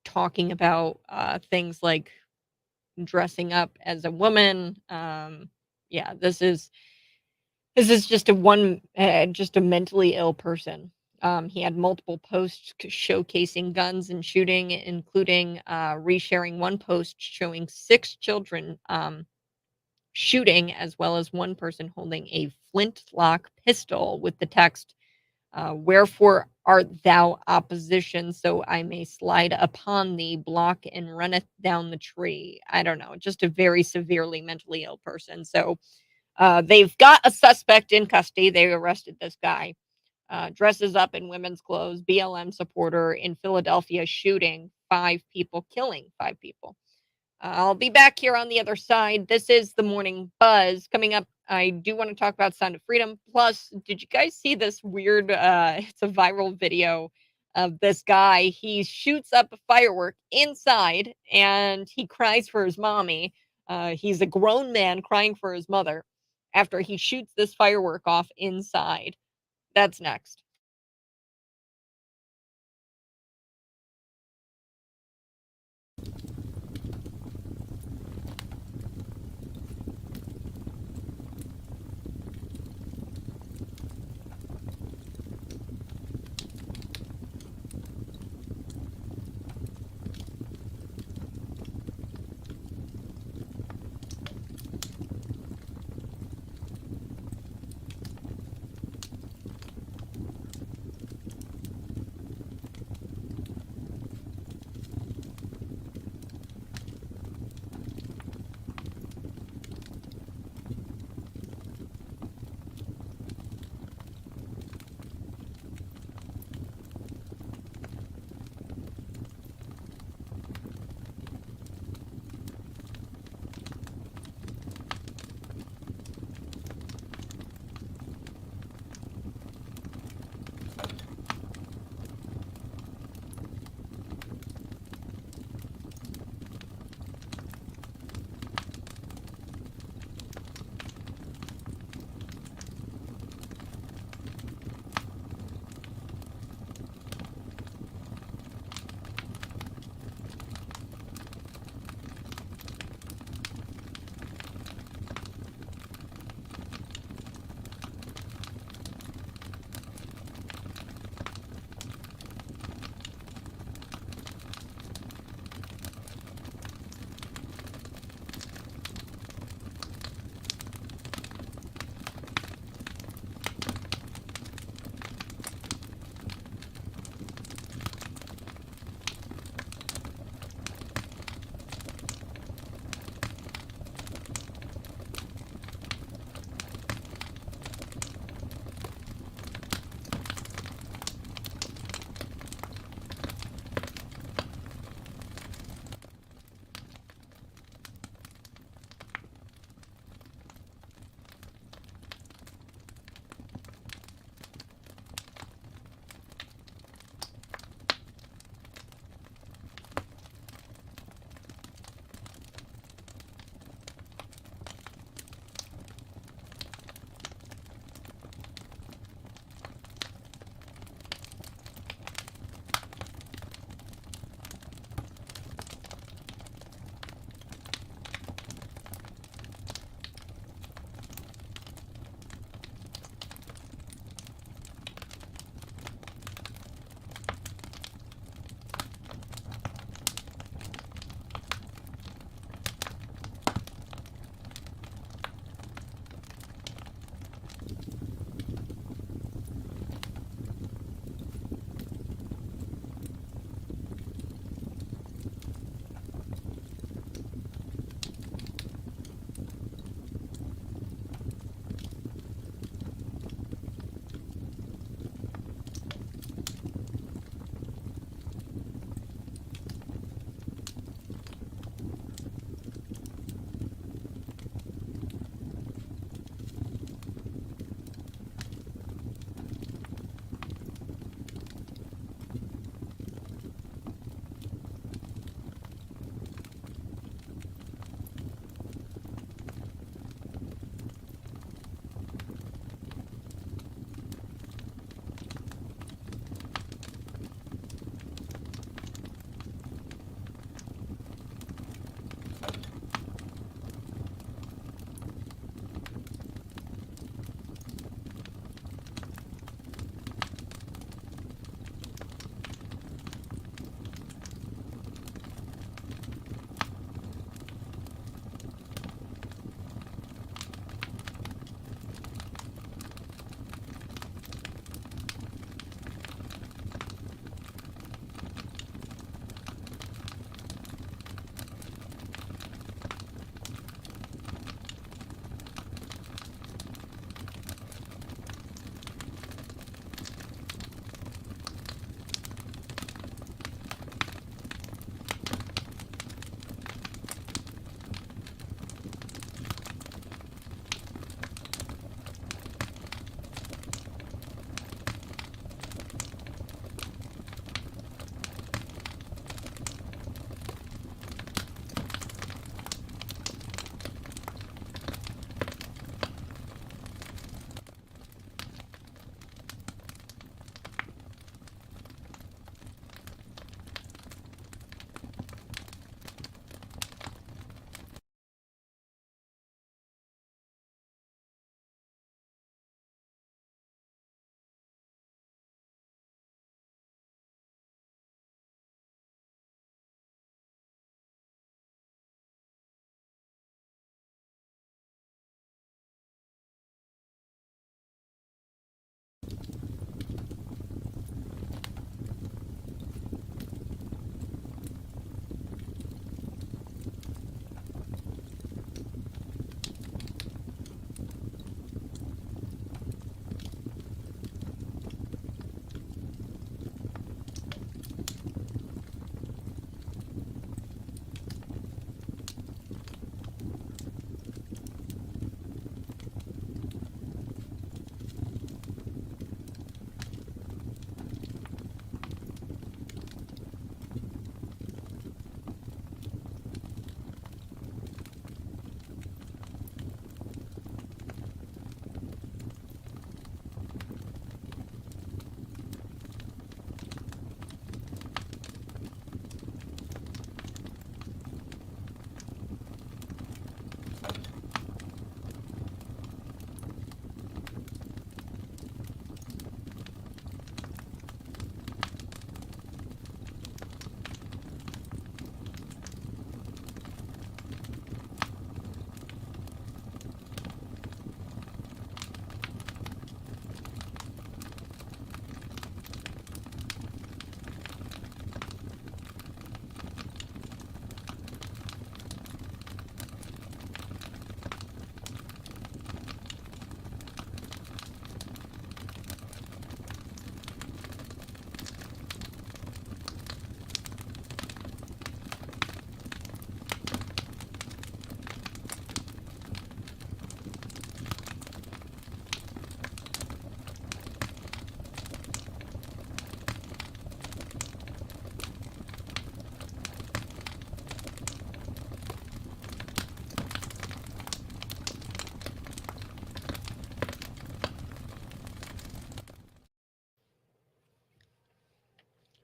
[SPEAKER 1] talking about things like dressing up as a woman. Yeah, this is just just a mentally ill person. He had multiple posts showcasing guns and shooting, including resharing one post showing 6 children shooting, as well as one person holding a flintlock pistol with the text, "Wherefore art thou opposition, so I may slide upon thee, block and runneth down the tree." I don't know, just a very severely mentally ill person. So they've got a suspect in custody. They arrested this guy. Dresses up in women's clothes, BLM supporter in Philadelphia, shooting 5 people, killing 5 people. I'll be back here on the other side. This is the Morning Buzz. Coming up, I do want to talk about Sound of Freedom. Plus, did you guys see this weird, it's a viral video of this guy. He shoots up a firework inside and he cries for his mommy. He's a grown man crying for his mother after he shoots this firework off inside. That's next.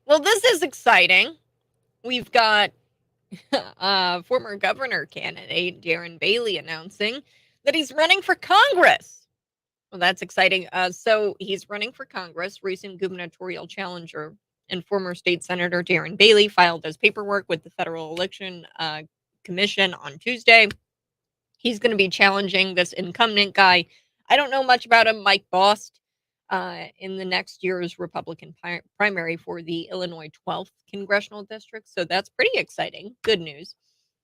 [SPEAKER 1] Well, this is exciting. We've got former governor candidate Darren Bailey announcing that he's running for Congress. Well, that's exciting. So he's running for Congress. Recent gubernatorial challenger and former state senator Darren Bailey filed his paperwork with the Federal Election Commission on Tuesday. He's going to be challenging this incumbent guy. I don't know much about him, Mike Bost, in the next year's Republican primary for the Illinois 12th congressional district. So that's pretty exciting. Good news.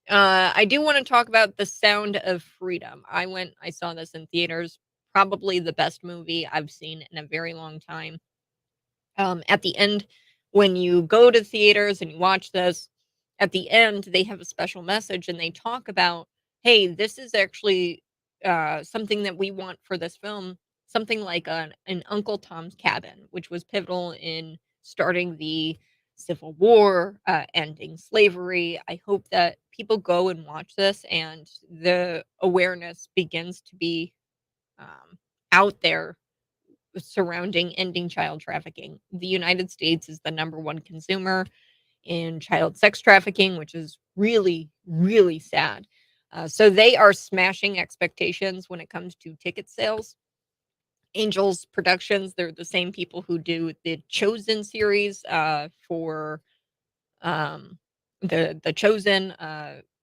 [SPEAKER 1] I do want to talk about The Sound of Freedom. I saw this in theaters. Probably the best movie I've seen in a very long time. At the end, when you go to theaters and you watch this, at the end, they have a special message and they talk about, hey, this is actually something that we want for this film, something like an Uncle Tom's Cabin, which was pivotal in starting the Civil War, ending slavery. I hope that people go and watch this and the awareness begins to be out there surrounding ending child trafficking. The United States is the number one consumer in child sex trafficking, which is really, really sad. So they are smashing expectations when it comes to ticket sales. Angels Productions, they're the same people who do the Chosen series for the Chosen.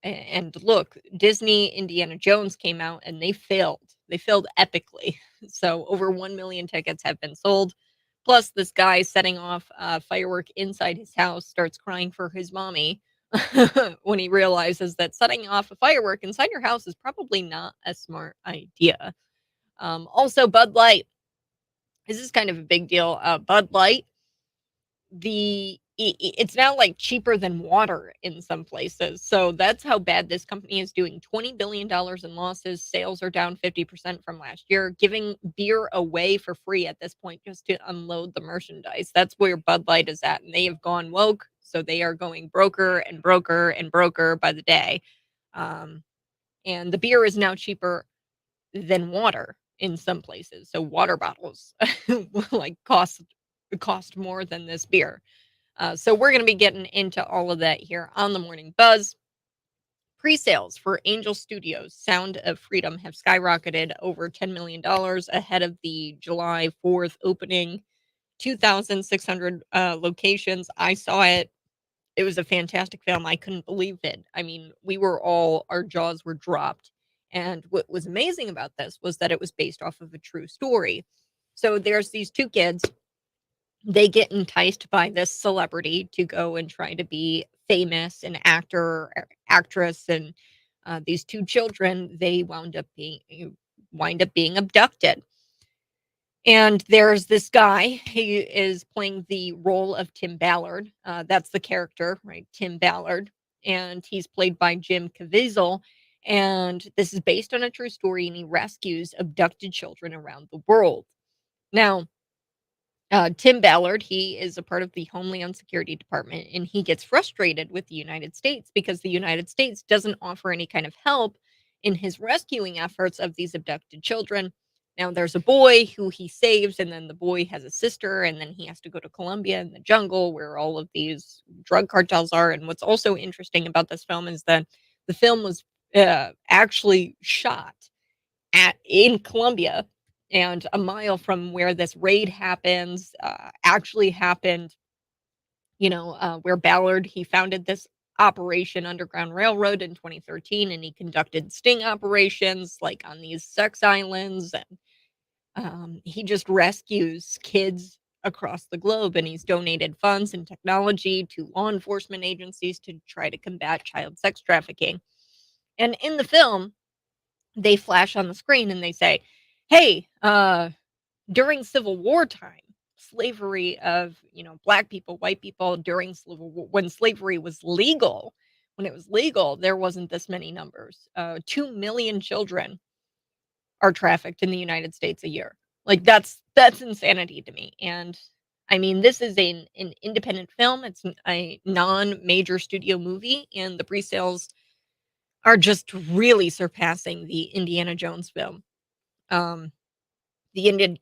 [SPEAKER 1] And look, Disney Indiana Jones came out and they failed. They failed epically. So over 1 million tickets have been sold. Plus, this guy setting off firework inside his house starts crying for his mommy when he realizes that setting off a firework inside your house is probably not a smart idea. Also, Bud Light. This is kind of a big deal. Bud Light, it's now like cheaper than water in some places. So that's how bad this company is doing. $20 billion in losses. Sales are down 50% from last year, giving beer away for free at this point just to unload the merchandise. That's where Bud Light is at. And they have gone woke. So they are going broker and broker and broker by the day. And the beer is now cheaper than water in some places. So water bottles like cost more than this beer. So we're going to be getting into all of that here on the Morning Buzz. Pre-sales for Angel Studios' Sound of Freedom have skyrocketed over $10 million ahead of the July 4th opening. 2,600 locations. I saw it. It was a fantastic film. I couldn't believe it. I mean, our jaws were dropped. And what was amazing about this was that it was based off of a true story. So there's these two kids. They get enticed by this celebrity to go and try to be famous, an actor or actress, and these two children, they wind up being abducted. And there's this guy. He is playing the role of Tim Ballard. That's the character, right? Tim Ballard, and he's played by Jim Caviezel. And this is based on a true story, and he rescues abducted children around the world. Now, Tim Ballard, he is a part of the Homeland Security Department, and he gets frustrated with the United States because the United States doesn't offer any kind of help in his rescuing efforts of these abducted children. Now, there's a boy who he saves, and then the boy has a sister, and then he has to go to Colombia in the jungle where all of these drug cartels are. And what's also interesting about this film is that the film was actually shot in Colombia, and a mile from where this raid happens, actually happened, where Ballard, he founded this Operation Underground Railroad in 2013, and he conducted sting operations like on these sex islands, and he just rescues kids across the globe, and he's donated funds and technology to law enforcement agencies to try to combat child sex trafficking. And in the film, they flash on the screen and they say, hey, during Civil War time, slavery of, Black people, white people during Civil War, when slavery was legal, there wasn't this many numbers. 2 million children are trafficked in the United States a year. Like that's insanity to me. And I mean, this is an independent film. It's a non-major studio movie, and the pre-sales are just really surpassing the Indiana Jones film. The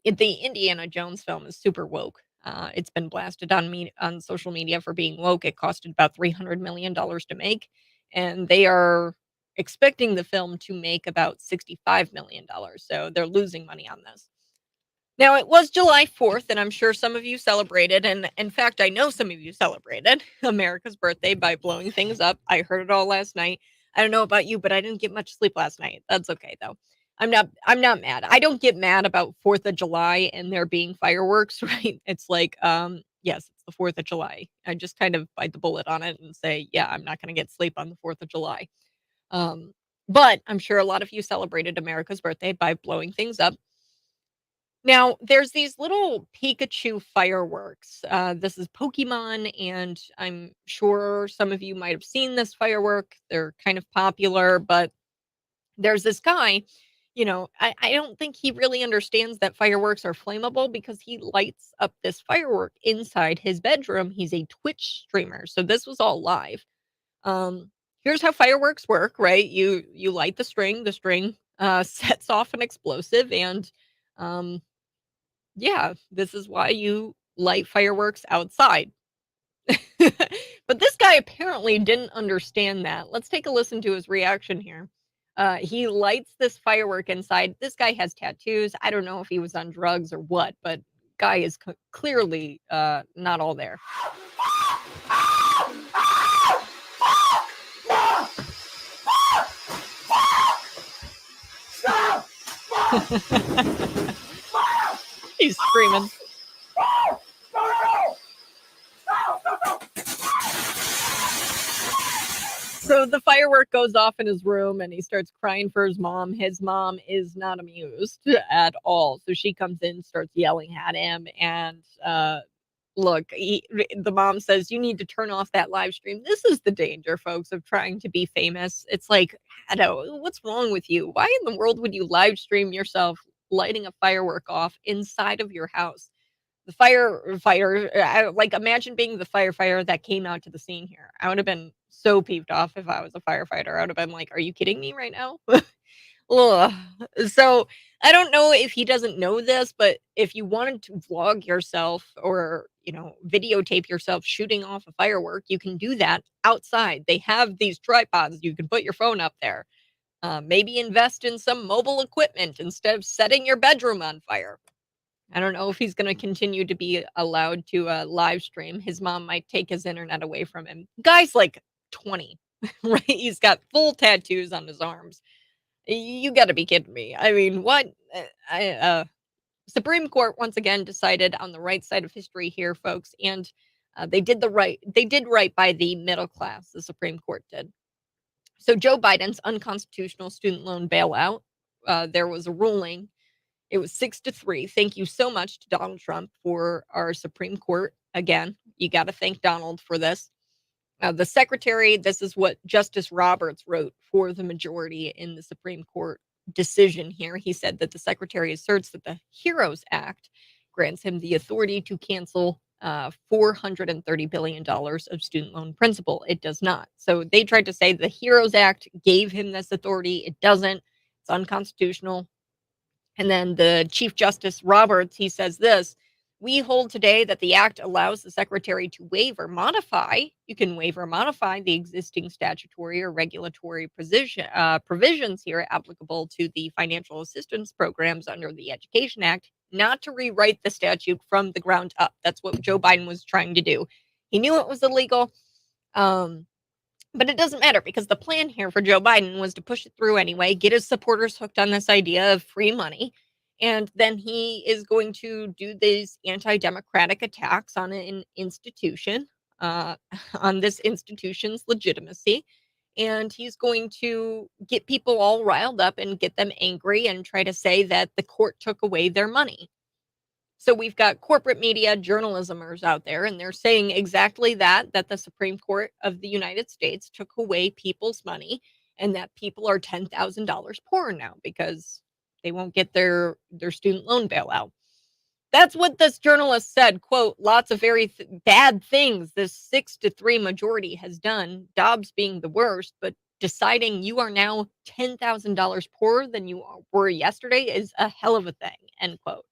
[SPEAKER 1] Indiana Jones film is super woke. It's been blasted on social media for being woke. It costed about $300 million to make, and they are expecting the film to make about $65 million. So they're losing money on this. Now, it was July 4th, and I'm sure some of you celebrated, and in fact, I know some of you celebrated America's birthday by blowing things up. I heard it all last night. I don't know about you, but I didn't get much sleep last night. That's okay though. I'm not mad. I don't get mad about 4th of July and there being fireworks, right? It's like, yes, it's the 4th of July. I just kind of bite the bullet on it and say, yeah, I'm not going to get sleep on the 4th of July. Um, but I'm sure a lot of you celebrated America's birthday by blowing things up. Now, there's these little Pikachu fireworks. This is Pokemon, and I'm sure some of you might have seen this firework. They're kind of popular, but there's this guy, I don't think he really understands that fireworks are flammable because he lights up this firework inside his bedroom. He's a Twitch streamer. So this was all live. Here's how fireworks work, right? You light the string sets off an explosive, and um yeah, this is why you light fireworks outside. But this guy apparently didn't understand that. Let's take a listen to his reaction here. He lights this firework inside. This guy has tattoos. I don't know if he was on drugs or what, but guy is clearly not all there. He's screaming. So the firework goes off in his room and he starts crying for his mom. His mom is not amused at all. So she comes in, starts yelling at him. And look, the mom says, you need to turn off that live stream. This is the danger, folks, of trying to be famous. It's like, what's wrong with you? Why in the world would you live stream yourself lighting a firework off inside of your house? The firefighter, like, imagine being the firefighter that came out to the scene here. I would have been so peeved off if I was a firefighter. I would have been like, "Are you kidding me right now?" Ugh. So, I don't know if he doesn't know this, but if you wanted to vlog yourself or, videotape yourself shooting off a firework, you can do that outside. They have these tripods. You can put your phone up there. Maybe invest in some mobile equipment instead of setting your bedroom on fire. I don't know if he's gonna continue to be allowed to, live stream. His mom might take his internet away from him. Guy's like 20, right? He's got full tattoos on his arms. You gotta be kidding me. I mean, what? Supreme Court once again decided on the right side of history here, folks, and, they did right by the middle class, the Supreme Court did. So Joe Biden's unconstitutional student loan bailout, there was a ruling. It was 6-3. Thank you so much to Donald Trump for our Supreme Court. Again, you got to thank Donald for this. The secretary, this is what Justice Roberts wrote for the majority in the Supreme Court decision here. He said that the secretary asserts that the HEROES Act grants him the authority to cancel $430 billion of student loan principal. It does not. So they tried to say the HEROES Act gave him this authority. It doesn't. It's unconstitutional. And then the Chief Justice Roberts, he says this: we hold today that the act allows the secretary to waive or modify. You can waive or modify the existing statutory or regulatory provisions here applicable to the financial assistance programs under the Education Act, not to rewrite the statute from the ground up. That's what Joe Biden was trying to do. He knew it was illegal. But it doesn't matter because the plan here for Joe Biden was to push it through anyway, get his supporters hooked on this idea of free money. And then he is going to do these anti-democratic attacks on an institution, on this institution's legitimacy. And he's going to get people all riled up and get them angry and try to say that the court took away their money. So we've got corporate media journalismers out there, and they're saying exactly that the Supreme Court of the United States took away people's money and that people are $10,000 poorer now because they won't get their student loan bailout. That's what this journalist said, quote, lots of very bad things this 6-3 majority has done, Dobbs being the worst, but deciding you are now $10,000 poorer than you were yesterday is a hell of a thing, end quote.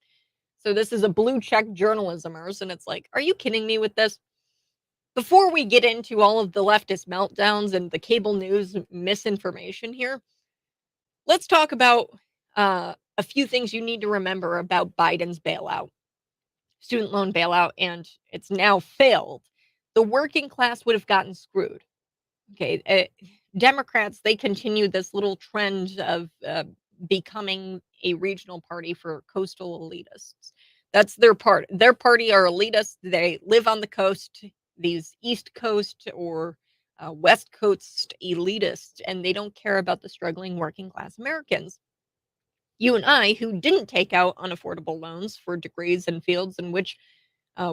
[SPEAKER 1] So this is a blue check journalismers, and it's like, are you kidding me with this? Before we get into all of the leftist meltdowns and the cable news misinformation here, let's talk about a few things you need to remember about Biden's bailout, student loan bailout, and it's now failed. The working class would have gotten screwed. Okay, Democrats, they continue this little trend of becoming a regional party for coastal elitists. That's their part. Their party are elitists. They live on the coast, these East Coast or West Coast elitists, and they don't care about the struggling working class Americans. You and I, who didn't take out unaffordable loans for degrees in fields in which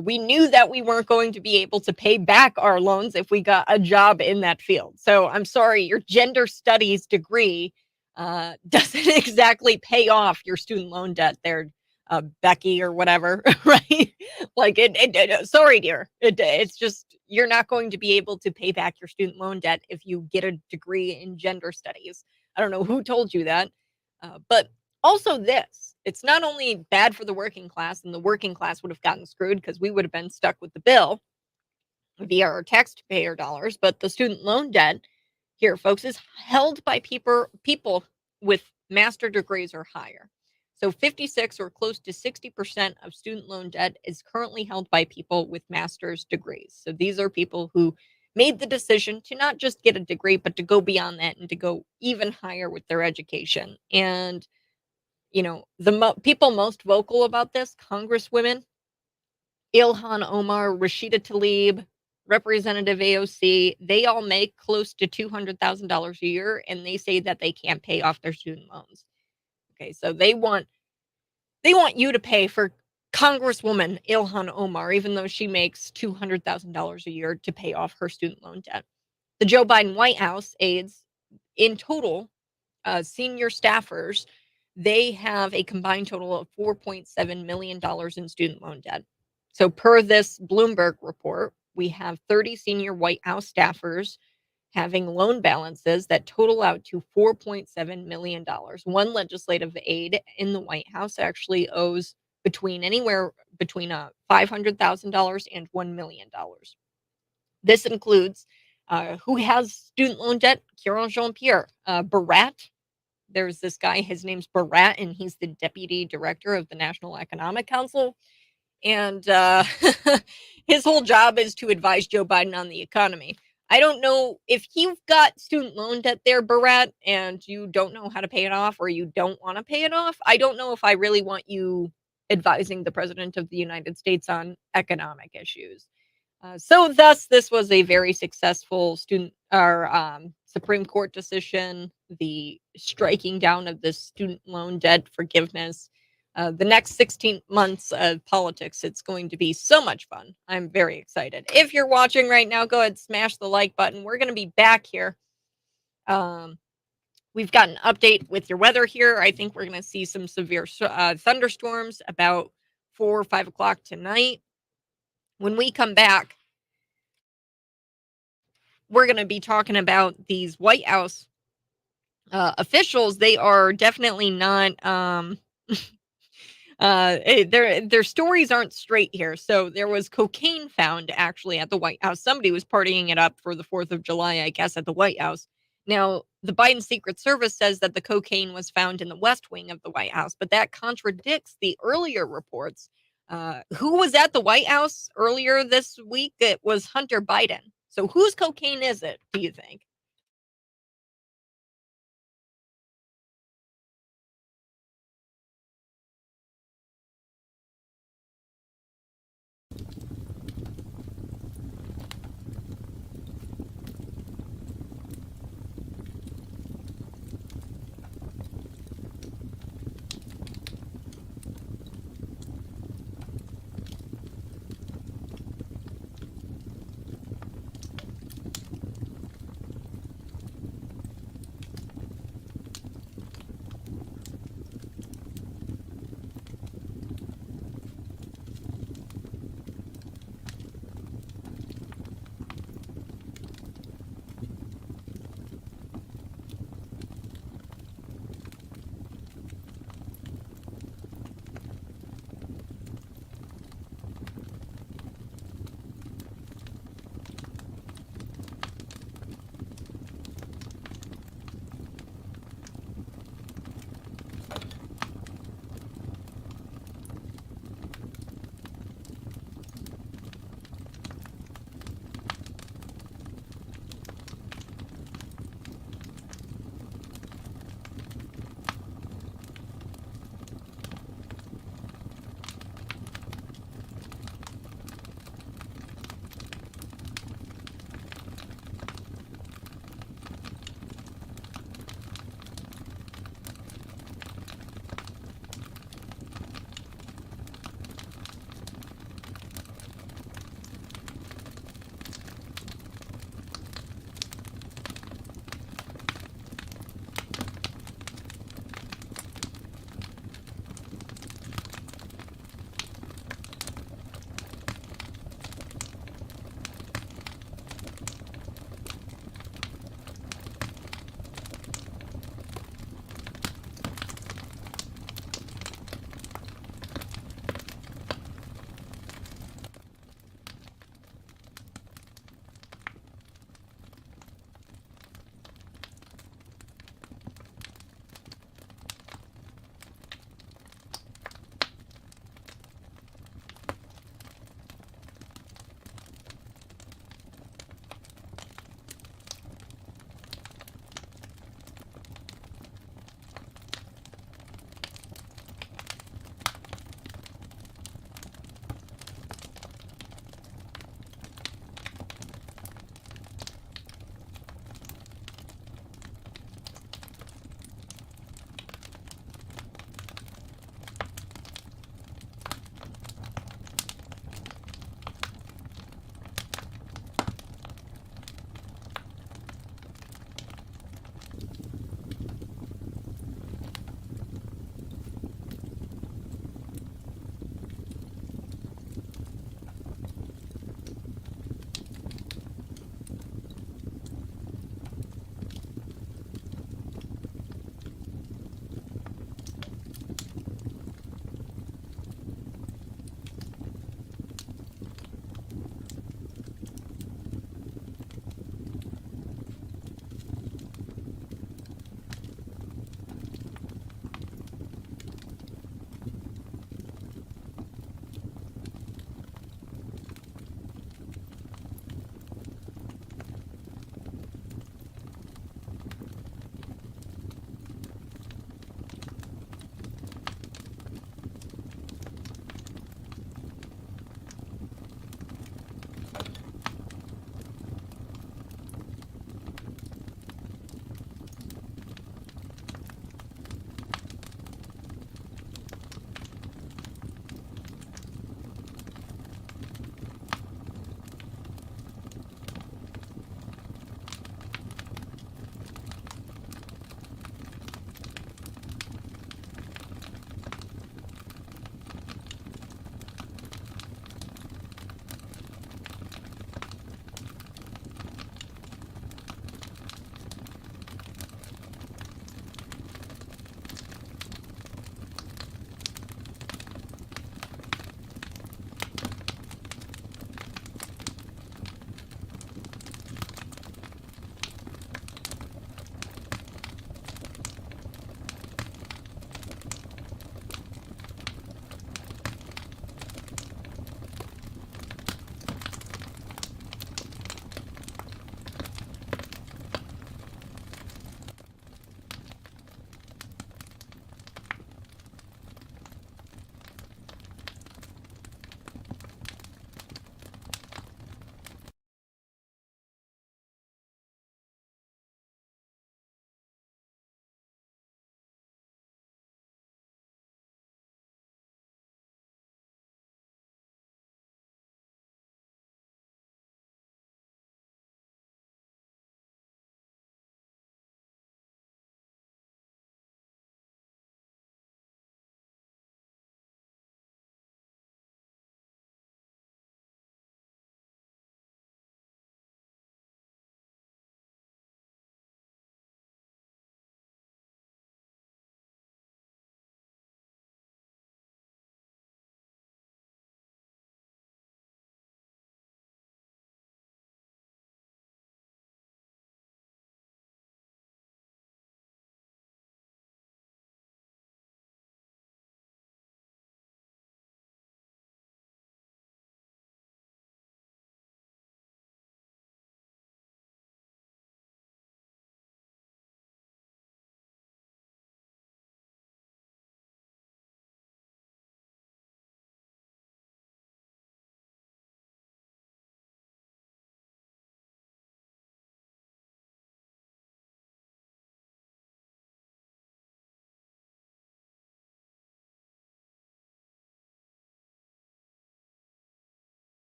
[SPEAKER 1] we knew that we weren't going to be able to pay back our loans if we got a job in that field. So I'm sorry, your gender studies degree doesn't exactly pay off your student loan debt there, Becky or whatever, right? Like, sorry, dear. It's just, you're not going to be able to pay back your student loan debt if you get a degree in gender studies. I don't know who told you that, but also this, it's not only bad for the working class, and the working class would have gotten screwed because we would have been stuck with the bill via our taxpayer dollars, but the student loan debt here, folks, is held by people with master degrees or higher. So 56 or close to 60% of student loan debt is currently held by people with master's degrees. So these are people who made the decision to not just get a degree, but to go beyond that and to go even higher with their education. And you know, the people most vocal about this, Congresswomen, Ilhan Omar, Rashida Tlaib, Representative AOC, they all make close to $200,000 a year, and they say that they can't pay off their student loans. Okay, so they want you to pay for Congresswoman Ilhan Omar, even though she makes $200,000 a year, to pay off her student loan debt. The Joe Biden White House aides, in total, senior staffers, they have a combined total of $4.7 million in student loan debt. So per this Bloomberg report, we have 30 senior White House staffers having loan balances that total out to $4.7 million. One legislative aide in the White House actually owes anywhere between $500,000 and $1 million. This includes who has student loan debt? Kieran Jean-Pierre. Barat, there's this guy, his name's Barat, and he's the deputy director of the National Economic Council. And his whole job is to advise Joe Biden on the economy. I don't know if you've got student loan debt there, Barat, and you don't know how to pay it off, or you don't want to pay it off. I don't know if I really want you advising the president of the United States on economic issues. So thus, this was a very successful Supreme Court decision, the striking down of the student loan debt forgiveness. The next 16 months of politics, it's going to be so much fun. I'm very excited. If you're watching right now, go ahead, smash the like button. We're going to be back here. We've got an update with your weather here. I think we're going to see some severe thunderstorms about 4 or 5 o'clock tonight. When we come back, we're going to be talking about these White House officials. They are definitely not their stories aren't straight here. So there was cocaine found actually at the White House. Somebody was partying it up for the 4th of July, I guess, at the White House. Now, the Biden Secret Service says that the cocaine was found in the West Wing of the White House, but that contradicts the earlier reports. Who was at the White House earlier this week? It was Hunter Biden. So whose cocaine is it, do you think?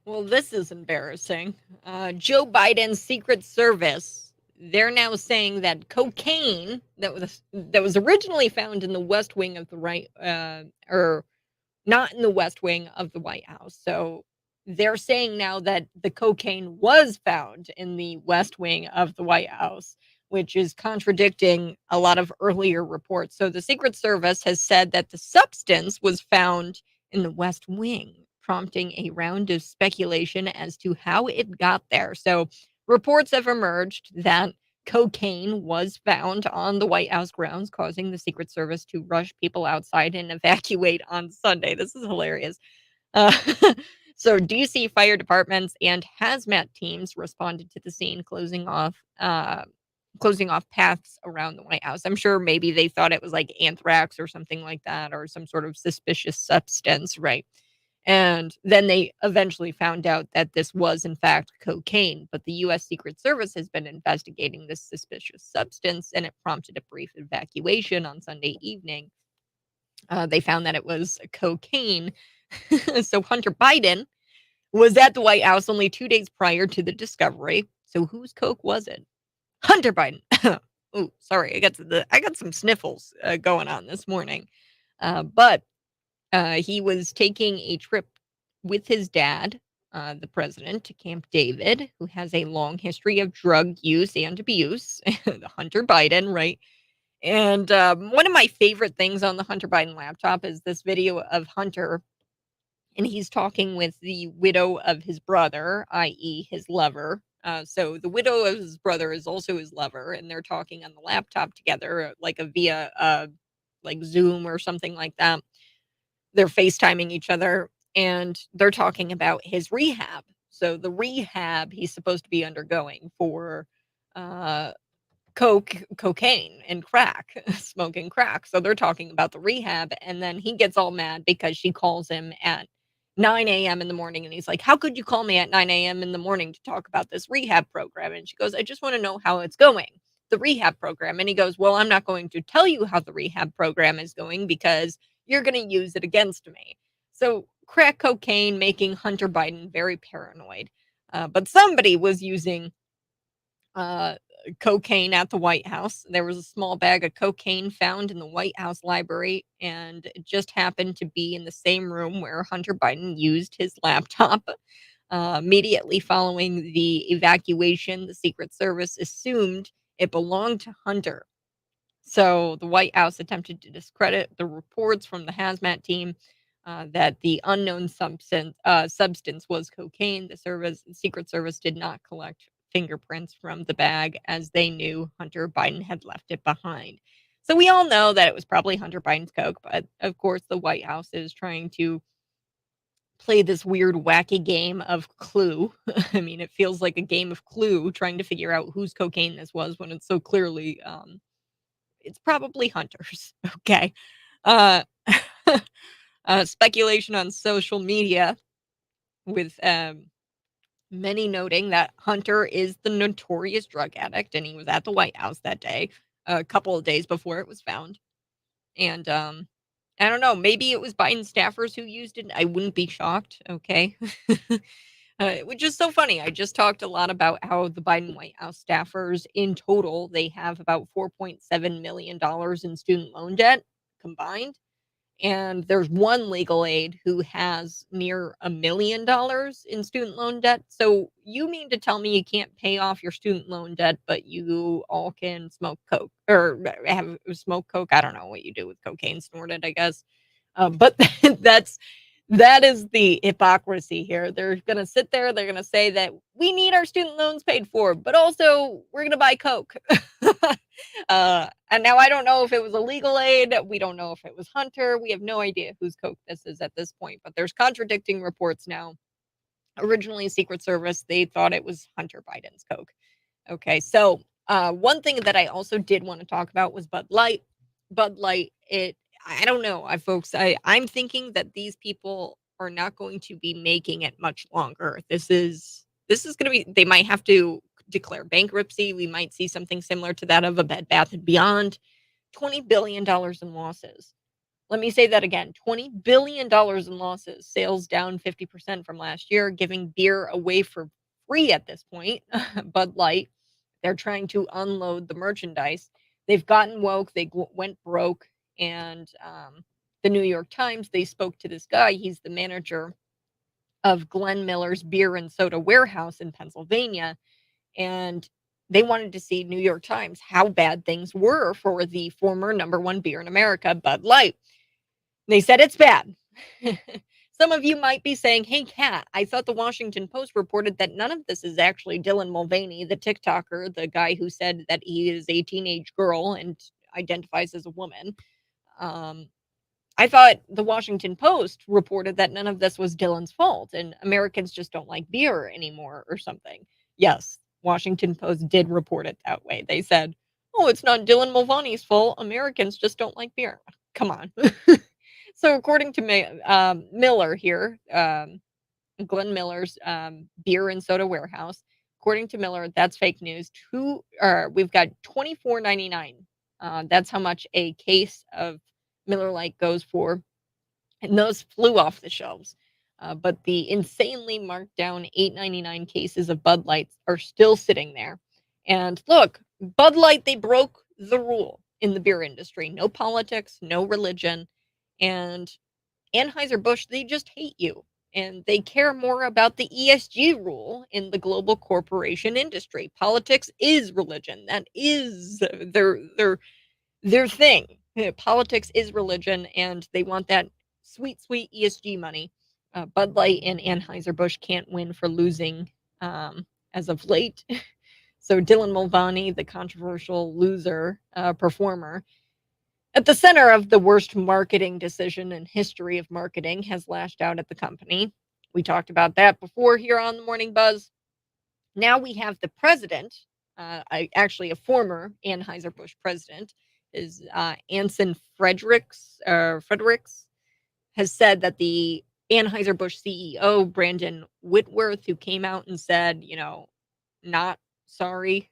[SPEAKER 1] Well, this is embarrassing. Joe Biden's Secret Service, they're now saying that cocaine that was originally found in the West Wing of the or not in the West Wing of the White House. So they're saying now that the cocaine was found in the West Wing of the White House, which is contradicting a lot of earlier reports. So the Secret Service has said that the substance was found in the West Wing, prompting a round of speculation as to how it got there. So reports have emerged that cocaine was found on the White House grounds, causing the Secret Service to rush people outside and evacuate on Sunday. This is hilarious. Uh, so, DC fire departments and hazmat teams responded to the scene, closing off paths around the White House. I'm sure maybe they thought it was like anthrax or something like that, or some sort of suspicious substance, right? And then they eventually found out that this was, in fact, cocaine. But the U.S. Secret Service has been investigating this suspicious substance, and it prompted a brief evacuation on Sunday evening. They found that it was cocaine. So Hunter Biden was at the White House only 2 days prior to the discovery. So whose coke was it? Hunter Biden. Oh, sorry, I got some sniffles going on this morning. But he was taking a trip with his dad, the president, to Camp David, who has a long history of drug use and abuse. Hunter Biden, right? And one of my favorite things on the Hunter Biden laptop is this video of Hunter, and he's talking with the widow of his brother, i.e., his lover. So the widow of his brother is also his lover, and they're talking on the laptop together, via like Zoom or something like that. They're FaceTiming each other, and they're talking about his rehab. So the rehab he's supposed to be undergoing for uh, cocaine and crack, smoking crack. So they're talking about the rehab, and then he gets all mad because she calls him at 9 a.m. in the morning, and he's like, "How could you call me at 9 a.m. in the morning to talk about this rehab program?" And she goes, "I just want to know how it's going, the rehab program." And he goes, "Well, I'm not going to tell you how the rehab program is going because you're going to use it against me." So crack cocaine making Hunter Biden very paranoid. But somebody was using cocaine at the White House. There was a small bag of cocaine found in the White House library, and it just happened to be in the same room where Hunter Biden used his laptop. Immediately following the evacuation, the Secret Service assumed it belonged to Hunter. So the White House attempted to discredit the reports from the hazmat team that the unknown substance was cocaine. The Secret Service did not collect fingerprints from the bag, as they knew Hunter Biden had left it behind. So we all know that it was probably Hunter Biden's coke, but of course the White House is trying to play this weird, wacky game of Clue. I mean, it feels like a game of Clue, trying to figure out whose cocaine this was when it's so clearly it's probably Hunter's. Okay. Uh, Speculation on social media, with many noting that Hunter is the notorious drug addict, and he was at the White House that day, a couple of days before it was found. And I don't know, maybe it was Biden staffers who used it. I wouldn't be shocked. Okay. Which is so funny. I just talked a lot about how the Biden White House staffers, in total, they have about $4.7 million in student loan debt combined. And there's one legal aid who has near $1 million in student loan debt. So you mean to tell me you can't pay off your student loan debt, but you all can smoke coke or have smoke coke? I don't know what you do with cocaine, snort it, I guess. But that is the hypocrisy here. They're going to sit there. They're going to say that we need our student loans paid for, but also we're going to buy coke. And now I don't know if it was a legal aid. We don't know if it was Hunter. We have no idea whose coke this is at this point, but there's contradicting reports now. Originally, Secret Service, they thought it was Hunter Biden's coke. Okay, so one thing that I also did want to talk about was Bud Light. Bud Light, I don't know, folks. I'm thinking that these people are not going to be making it much longer. This is going to be. They might have to declare bankruptcy. We might see something similar to that of a Bed Bath and Beyond. $20 billion in losses. Let me say that again. $20 billion in losses, sales down 50% from last year, giving beer away for free at this point. Bud Light, they're trying to unload the merchandise. They've gotten woke. They went broke. And the New York Times, they spoke to this guy. He's the manager of Glenn Miller's beer and soda warehouse in Pennsylvania. And they wanted to see, New York Times, how bad things were for the former #1 beer in America, Bud Light. They said it's bad. Some of you might be saying, hey, Kat, I thought the Washington Post reported that none of this is actually Dylan Mulvaney, the TikToker, the guy who said that he is a teenage girl and identifies as a woman. I thought the Washington Post reported that none of this was Dylan's fault and Americans just don't like beer anymore or something. Yes, Washington Post did report it that way. They said, oh, it's not Dylan Mulvaney's fault. Americans just don't like beer. Come on. So according to Miller here, Glenn Miller's beer and soda warehouse, according to Miller, that's fake news. We've got $24.99. That's how much a case of Miller Lite goes for, and those flew off the shelves. But the insanely marked down $8.99 cases of Bud Lights are still sitting there. And look, Bud Light, they broke the rule in the beer industry. No politics, no religion. And Anheuser-Busch, they just hate you. And they care more about the ESG rule in the global corporation industry. Politics is religion. That is their thing. Politics is religion, and they want that sweet, sweet ESG money. Bud Light and Anheuser-Busch can't win for losing as of late. So Dylan Mulvaney, the controversial loser performer, at the center of the worst marketing decision in history of marketing, has lashed out at the company. We talked about that before here on the Morning Buzz. Now we have the president, actually a former Anheuser-Busch president, is Anson Fredericks, has said that the Anheuser-Busch CEO, Brandon Whitworth, who came out and said, not sorry,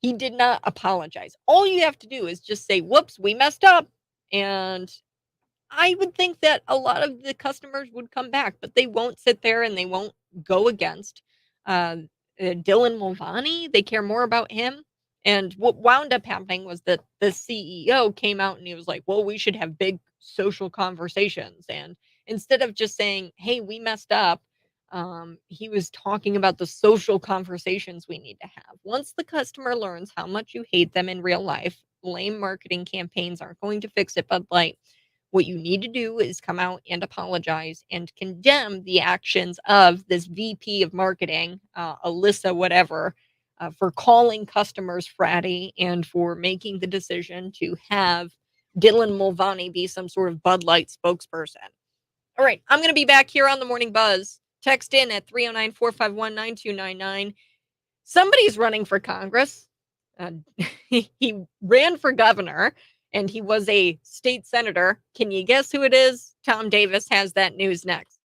[SPEAKER 1] he did not apologize. All you have to do is just say, whoops, we messed up. And I would think that a lot of the customers would come back, but they won't sit there and they won't go against Dylan Mulvaney. They care more about him. And what wound up happening was that the CEO came out and he was like, well, we should have big social conversations. And instead of just saying, hey, we messed up, he was talking about the social conversations we need to have. Once the customer learns how much you hate them in real life, lame marketing campaigns aren't going to fix it, Bud Light. What you need to do is come out and apologize and condemn the actions of this VP of marketing, Alyssa, whatever, for calling customers fratty and for making the decision to have Dylan Mulvaney be some sort of Bud Light spokesperson. All right, I'm going to be back here on the Morning Buzz. Text in at 309-451-9299. Somebody's running for Congress. He ran for governor, and he was a state senator. Can you guess who it is? Tom Davis has that news next.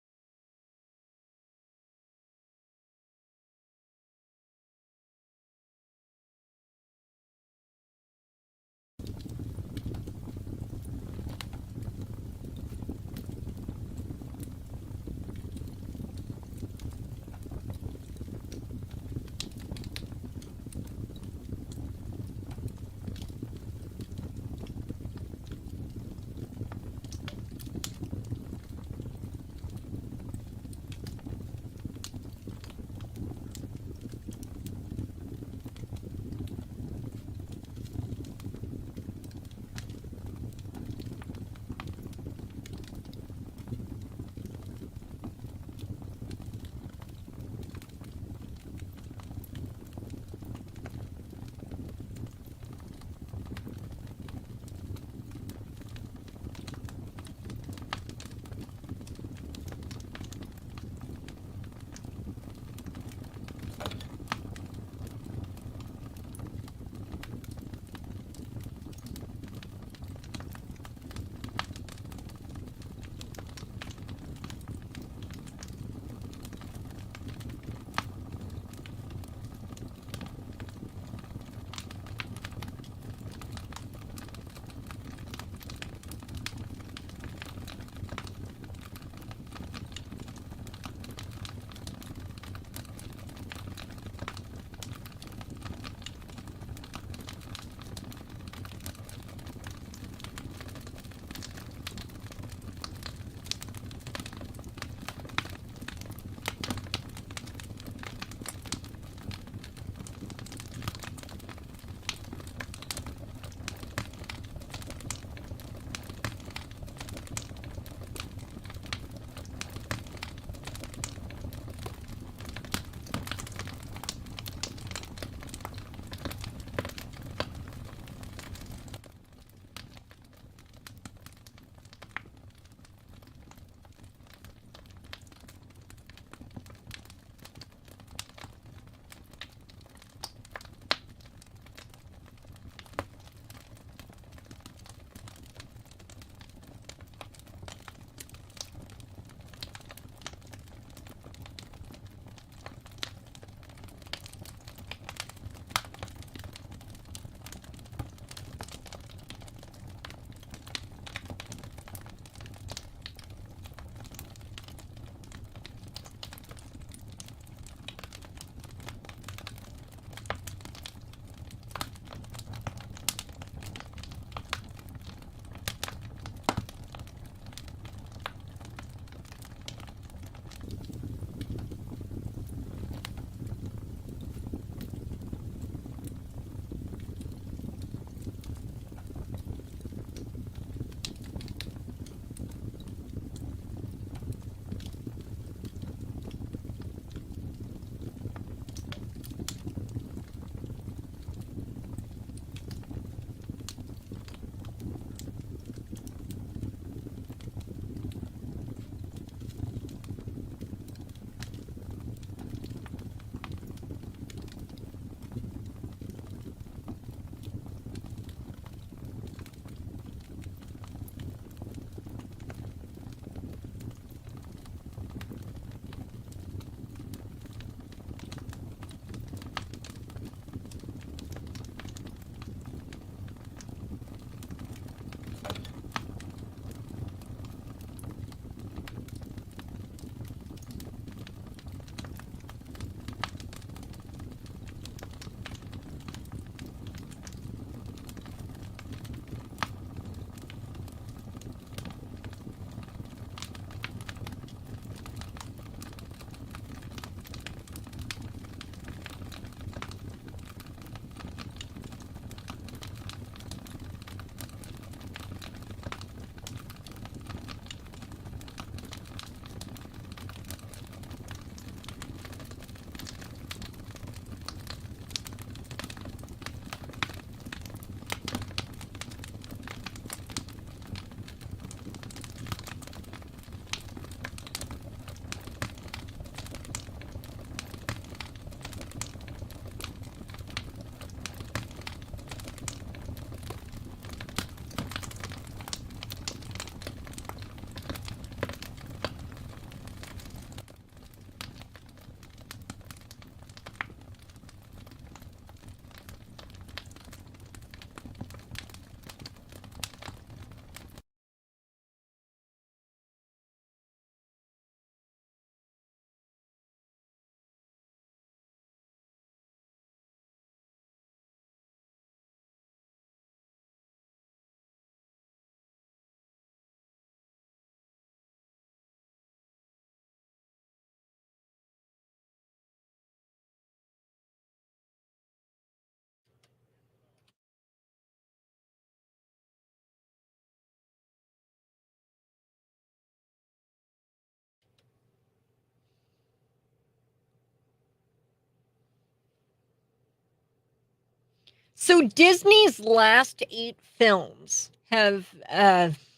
[SPEAKER 1] So Disney's last 8 films have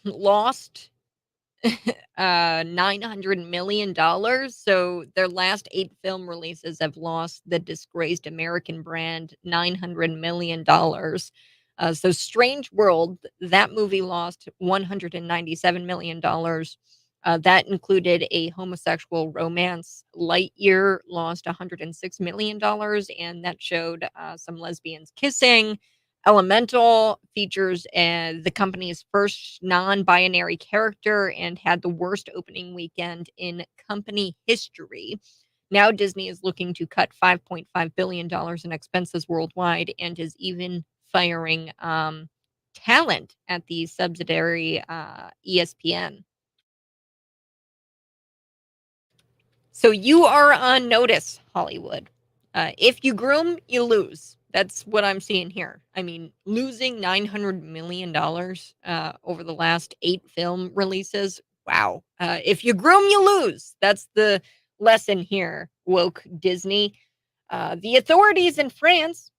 [SPEAKER 1] lost $900 million. So their last 8 film releases have lost the disgraced American brand $900 million. So Strange World, that movie lost $197 million. That included a homosexual romance. Lightyear lost $106 million, and that showed some lesbians kissing. Elemental features the company's first non-binary character and had the worst opening weekend in company history. Now Disney is looking to cut $5.5 billion in expenses worldwide and is even firing talent at the subsidiary ESPN. So you are on notice, Hollywood. If you groom, you lose. That's what I'm seeing here. I mean, losing $900 million over the last 8 film releases. Wow. If you groom, you lose. That's the lesson here, woke Disney. The authorities in France,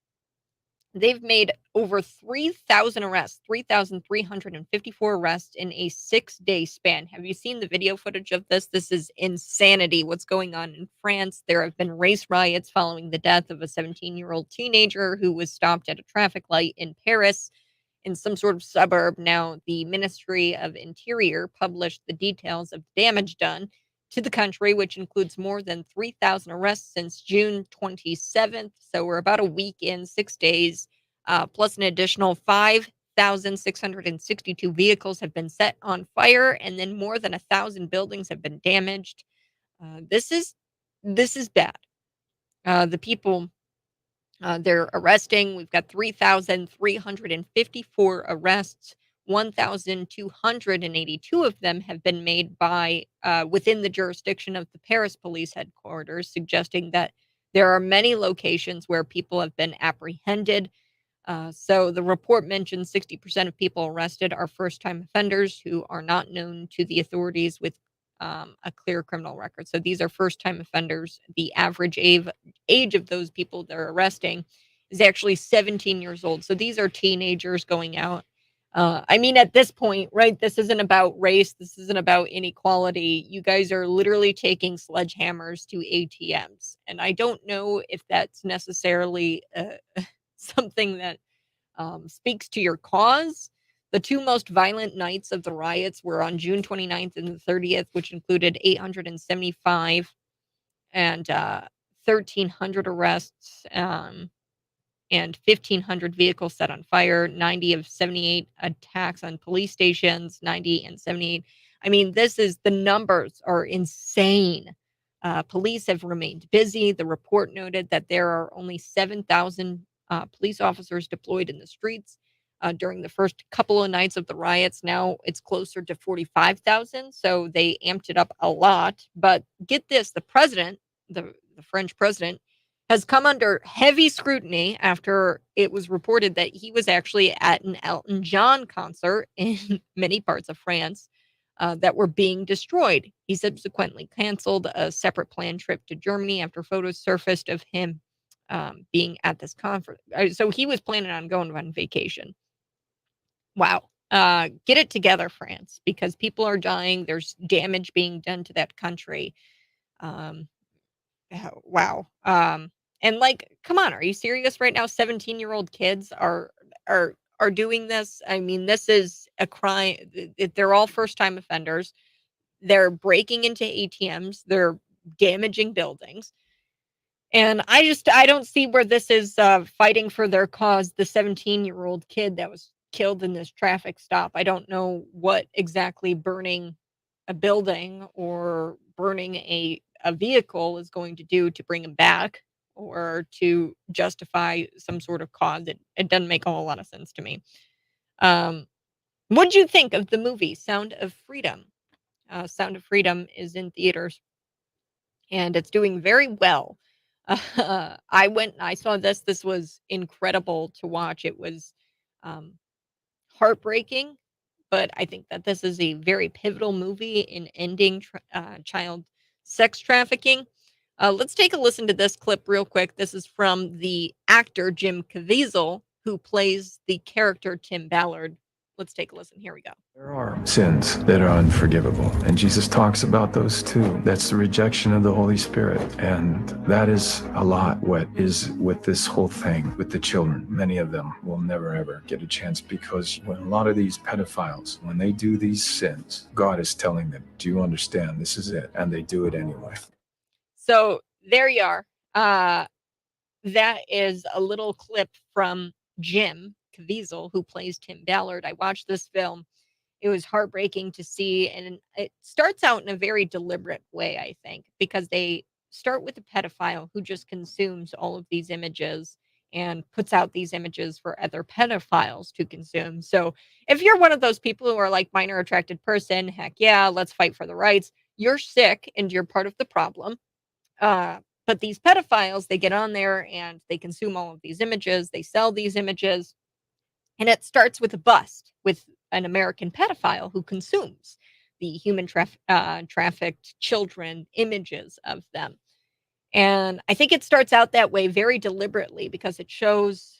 [SPEAKER 1] they've made over 3,000 arrests, 3,354 arrests in a 6-day span. Have you seen the video footage of this? This is insanity. What's going on in France? There have been race riots following the death of a 17-year-old teenager who was stopped at a traffic light in Paris in some sort of suburb. Now, the Ministry of Interior published the details of damage done to the country, which includes more than 3,000 arrests since June 27th. So we're about a week in, 6 days, plus an additional 5,662 vehicles have been set on fire, and then more than 1,000 buildings have been damaged. This is bad. The people they're arresting. We've got 3,354 arrests. 1,282 of them have been made by within the jurisdiction of the Paris police headquarters, suggesting that there are many locations where people have been apprehended. So the report mentions 60% of people arrested are first-time offenders who are not known to the authorities with a clear criminal record. So these are first-time offenders. The average age of those people they're arresting is actually 17 years old. So these are teenagers going out. I mean, at this point, right, this isn't about race. This isn't about inequality. You guys are literally taking sledgehammers to ATMs. And I don't know if that's necessarily something that speaks to your cause. The 2 most violent nights of the riots were on June 29th and the 30th, which included 875 and 1,300 arrests and 1,500 vehicles set on fire, 90 of 78 attacks on police stations, 90 and 78. I mean, the numbers are insane. Police have remained busy. The report noted that there are only 7,000 police officers deployed in the streets during the first couple of nights of the riots. Now it's closer to 45,000. So they amped it up a lot. But get this, the president, the French president, has come under heavy scrutiny after it was reported that he was actually at an Elton John concert in many parts of France that were being destroyed. He subsequently canceled a separate planned trip to Germany after photos surfaced of him being at this conference. So he was planning on going on vacation. Wow. Get it together, France, because people are dying. There's damage being done to that country. Wow. And like, come on, are you serious right now? 17-year-old kids are doing this. I mean, this is a crime. They're all first-time offenders. They're breaking into ATMs. They're damaging buildings. And I don't see where this is fighting for their cause. The 17-year-old kid that was killed in this traffic stop. I don't know what exactly burning a building or burning a vehicle is going to do to bring him back or to justify some sort of cause. It doesn't make a whole lot of sense to me. What'd you think of the movie Sound of Freedom? Sound of Freedom is in theaters and it's doing very well. I went and I saw this. This was incredible to watch. It was um, heartbreaking, but I think that this is a very pivotal movie in ending child sex trafficking. Let's take a listen to this clip real quick. This is from the actor Jim Caviezel who plays the character Tim Ballard. Let's take a listen. Here we go.
[SPEAKER 6] There are sins that are unforgivable, and Jesus talks about those too. That's the rejection of the Holy Spirit, and that is a lot what is with this whole thing with the children. Many of them will never ever get a chance, because when a lot of these pedophiles, when they do these sins, God is telling them, do you understand, this is it, and they do it anyway.
[SPEAKER 1] So there you are. That is a little clip from Jim Caviezel, who plays Tim Ballard. I watched this film. It was heartbreaking to see, and it starts out in a very deliberate way, I think, because they start with a pedophile who just consumes all of these images and puts out these images for other pedophiles to consume. So if you're one of those people who are like minor attracted person, heck yeah, let's fight for the rights. You're sick and you're part of the problem. But these pedophiles, they get on there and they consume all of these images. They sell these images. And it starts with a bust with an American pedophile who consumes the human trafficked children images of them. And I think it starts out that way very deliberately because it shows,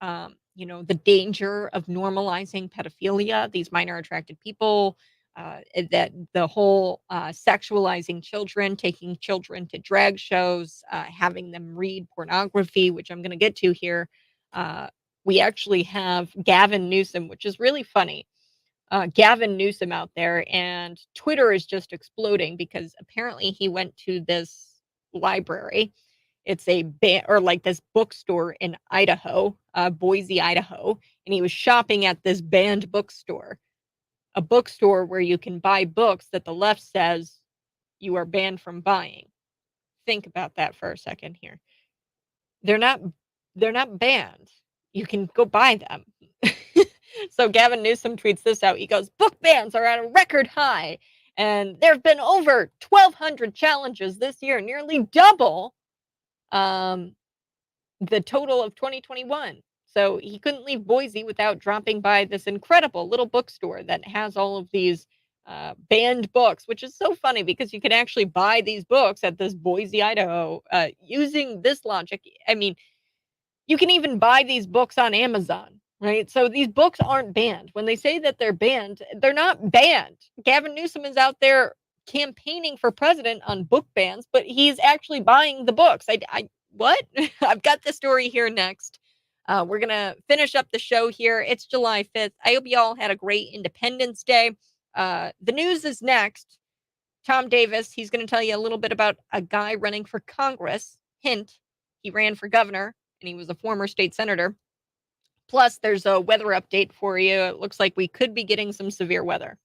[SPEAKER 1] the danger of normalizing pedophilia, these minor attracted people, that the whole sexualizing children, taking children to drag shows, having them read pornography, which I'm going to get to here. We actually have Gavin Newsom, which is really funny. Gavin Newsom out there, and Twitter is just exploding because apparently he went to this library. It's a this bookstore in Idaho, Boise, Idaho, and he was shopping at this banned bookstore, a bookstore where you can buy books that the left says you are banned from buying. Think about that for a second here. They're not banned. You can go buy them. So Gavin Newsom tweets this out. He goes, book bans are at a record high. And there have been over 1,200 challenges this year, nearly double the total of 2021. So he couldn't leave Boise without dropping by this incredible little bookstore that has all of these banned books, which is so funny because you can actually buy these books at this Boise, Idaho, using this logic. I mean, you can even buy these books on Amazon, right? So these books aren't banned. When they say that they're banned, they're not banned. Gavin Newsom is out there campaigning for president on book bans, but he's actually buying the books. What? I've got the story here next. We're going to finish up the show here. It's July 5th. I hope you all had a great Independence Day. The news is next. Tom Davis, he's going to tell you a little bit about a guy running for Congress. Hint, he ran for governor and he was a former state senator. Plus, there's a weather update for you. It looks like we could be getting some severe weather.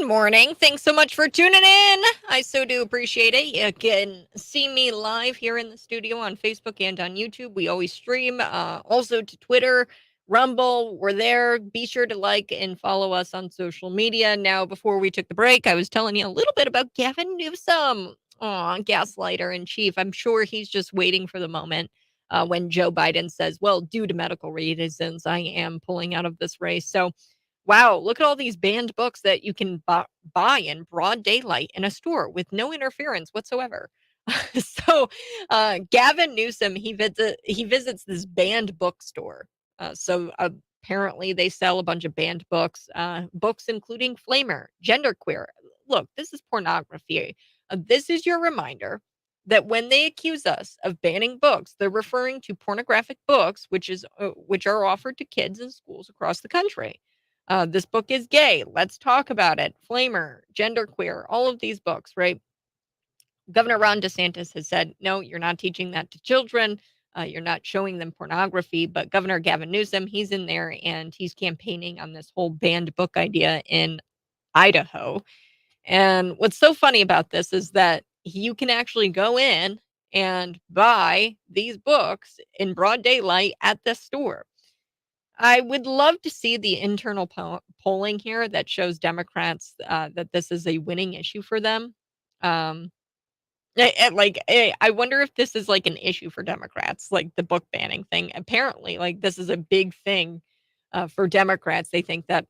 [SPEAKER 1] Good morning. Thanks so much for tuning in. I so do appreciate it. You can see me live here in the studio on Facebook and on YouTube. We always stream also to Twitter, Rumble. We're there. Be sure to like and follow us on social media. Now, before we took the break, I was telling you a little bit about Gavin Newsom. Aw, gaslighter in chief. I'm sure he's just waiting for the moment when Joe Biden says, well, due to medical reasons, I am pulling out of this race. So, wow, look at all these banned books that you can buy in broad daylight in a store with no interference whatsoever. So, Gavin Newsom, he visits this banned bookstore. So apparently they sell a bunch of banned books, books including Flamer, genderqueer. Look, this is pornography. This is your reminder that when they accuse us of banning books, they're referring to pornographic books, which are offered to kids in schools across the country. This book is gay. Let's talk about it. Flamer, genderqueer, all of these books, right? Governor Ron DeSantis has said, no, you're not teaching that to children. You're not showing them pornography. But Governor Gavin Newsom, he's in there and he's campaigning on this whole banned book idea in Idaho. And what's so funny about this is that you can actually go in and buy these books in broad daylight at the store. I would love to see the internal polling here that shows Democrats that this is a winning issue for them. Um, I wonder if this is like an issue for Democrats, like the book banning thing. Apparently, like this is a big thing for Democrats. They think that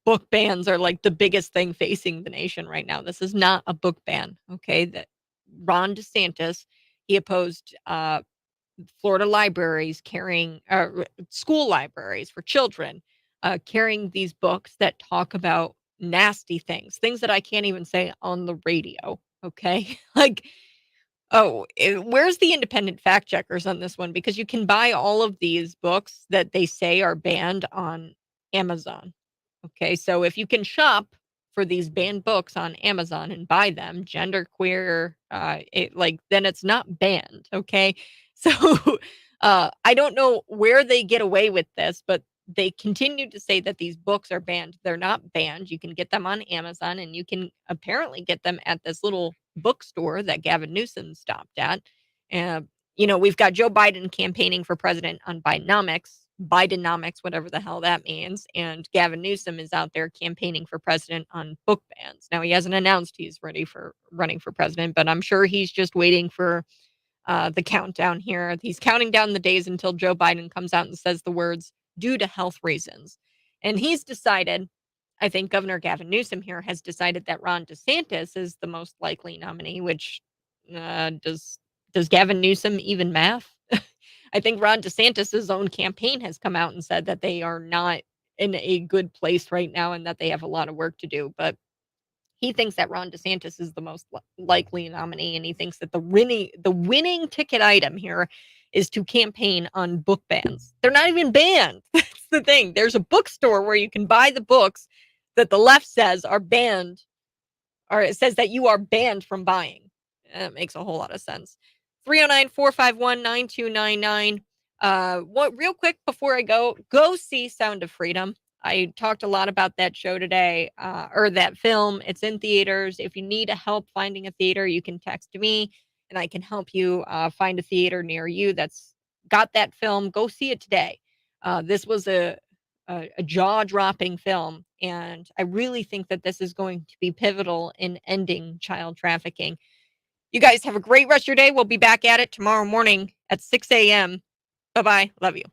[SPEAKER 1] book bans are like the biggest thing facing the nation right now. This is not a book ban. Okay, that Ron DeSantis, he opposed Florida libraries carrying school libraries for children carrying these books that talk about nasty things that I can't even say on the radio. Okay. Like, where's the independent fact checkers on this one? Because you can buy all of these books that they say are banned on Amazon. Okay. So if you can shop for these banned books on Amazon and buy them, genderqueer, then it's not banned. Okay. So I don't know where they get away with this, but they continue to say that these books are banned. They're not banned. You can get them on Amazon and you can apparently get them at this little bookstore that Gavin Newsom stopped at. We've got Joe Biden campaigning for president on Bidenomics, whatever the hell that means. And Gavin Newsom is out there campaigning for president on book bans. Now, he hasn't announced he's ready for running for president, but I'm sure he's just waiting for the countdown here. He's counting down the days until Joe Biden comes out and says the words, due to health reasons. And he's decided, I think Governor Gavin Newsom here has decided that Ron DeSantis is the most likely nominee, which does Gavin Newsom even math? I think Ron DeSantis' own campaign has come out and said that they are not in a good place right now and that they have a lot of work to do. But he thinks that Ron DeSantis is the most likely nominee, and he thinks that the winning ticket item here is to campaign on book bans. They're not even banned. That's the thing. There's a bookstore where you can buy the books that the left says are banned, or it says that you are banned from buying. That makes a whole lot of sense. 309-451-9299. Real quick before I go see Sound of Freedom. I talked a lot about that show today, or that film. It's in theaters. If you need help finding a theater, you can text me and I can help you find a theater near you that's got that film. Go see it today. This was a jaw-dropping film, and I really think that this is going to be pivotal in ending child trafficking. You guys have a great rest of your day. We'll be back at it tomorrow morning at 6 a.m. Bye-bye. Love you.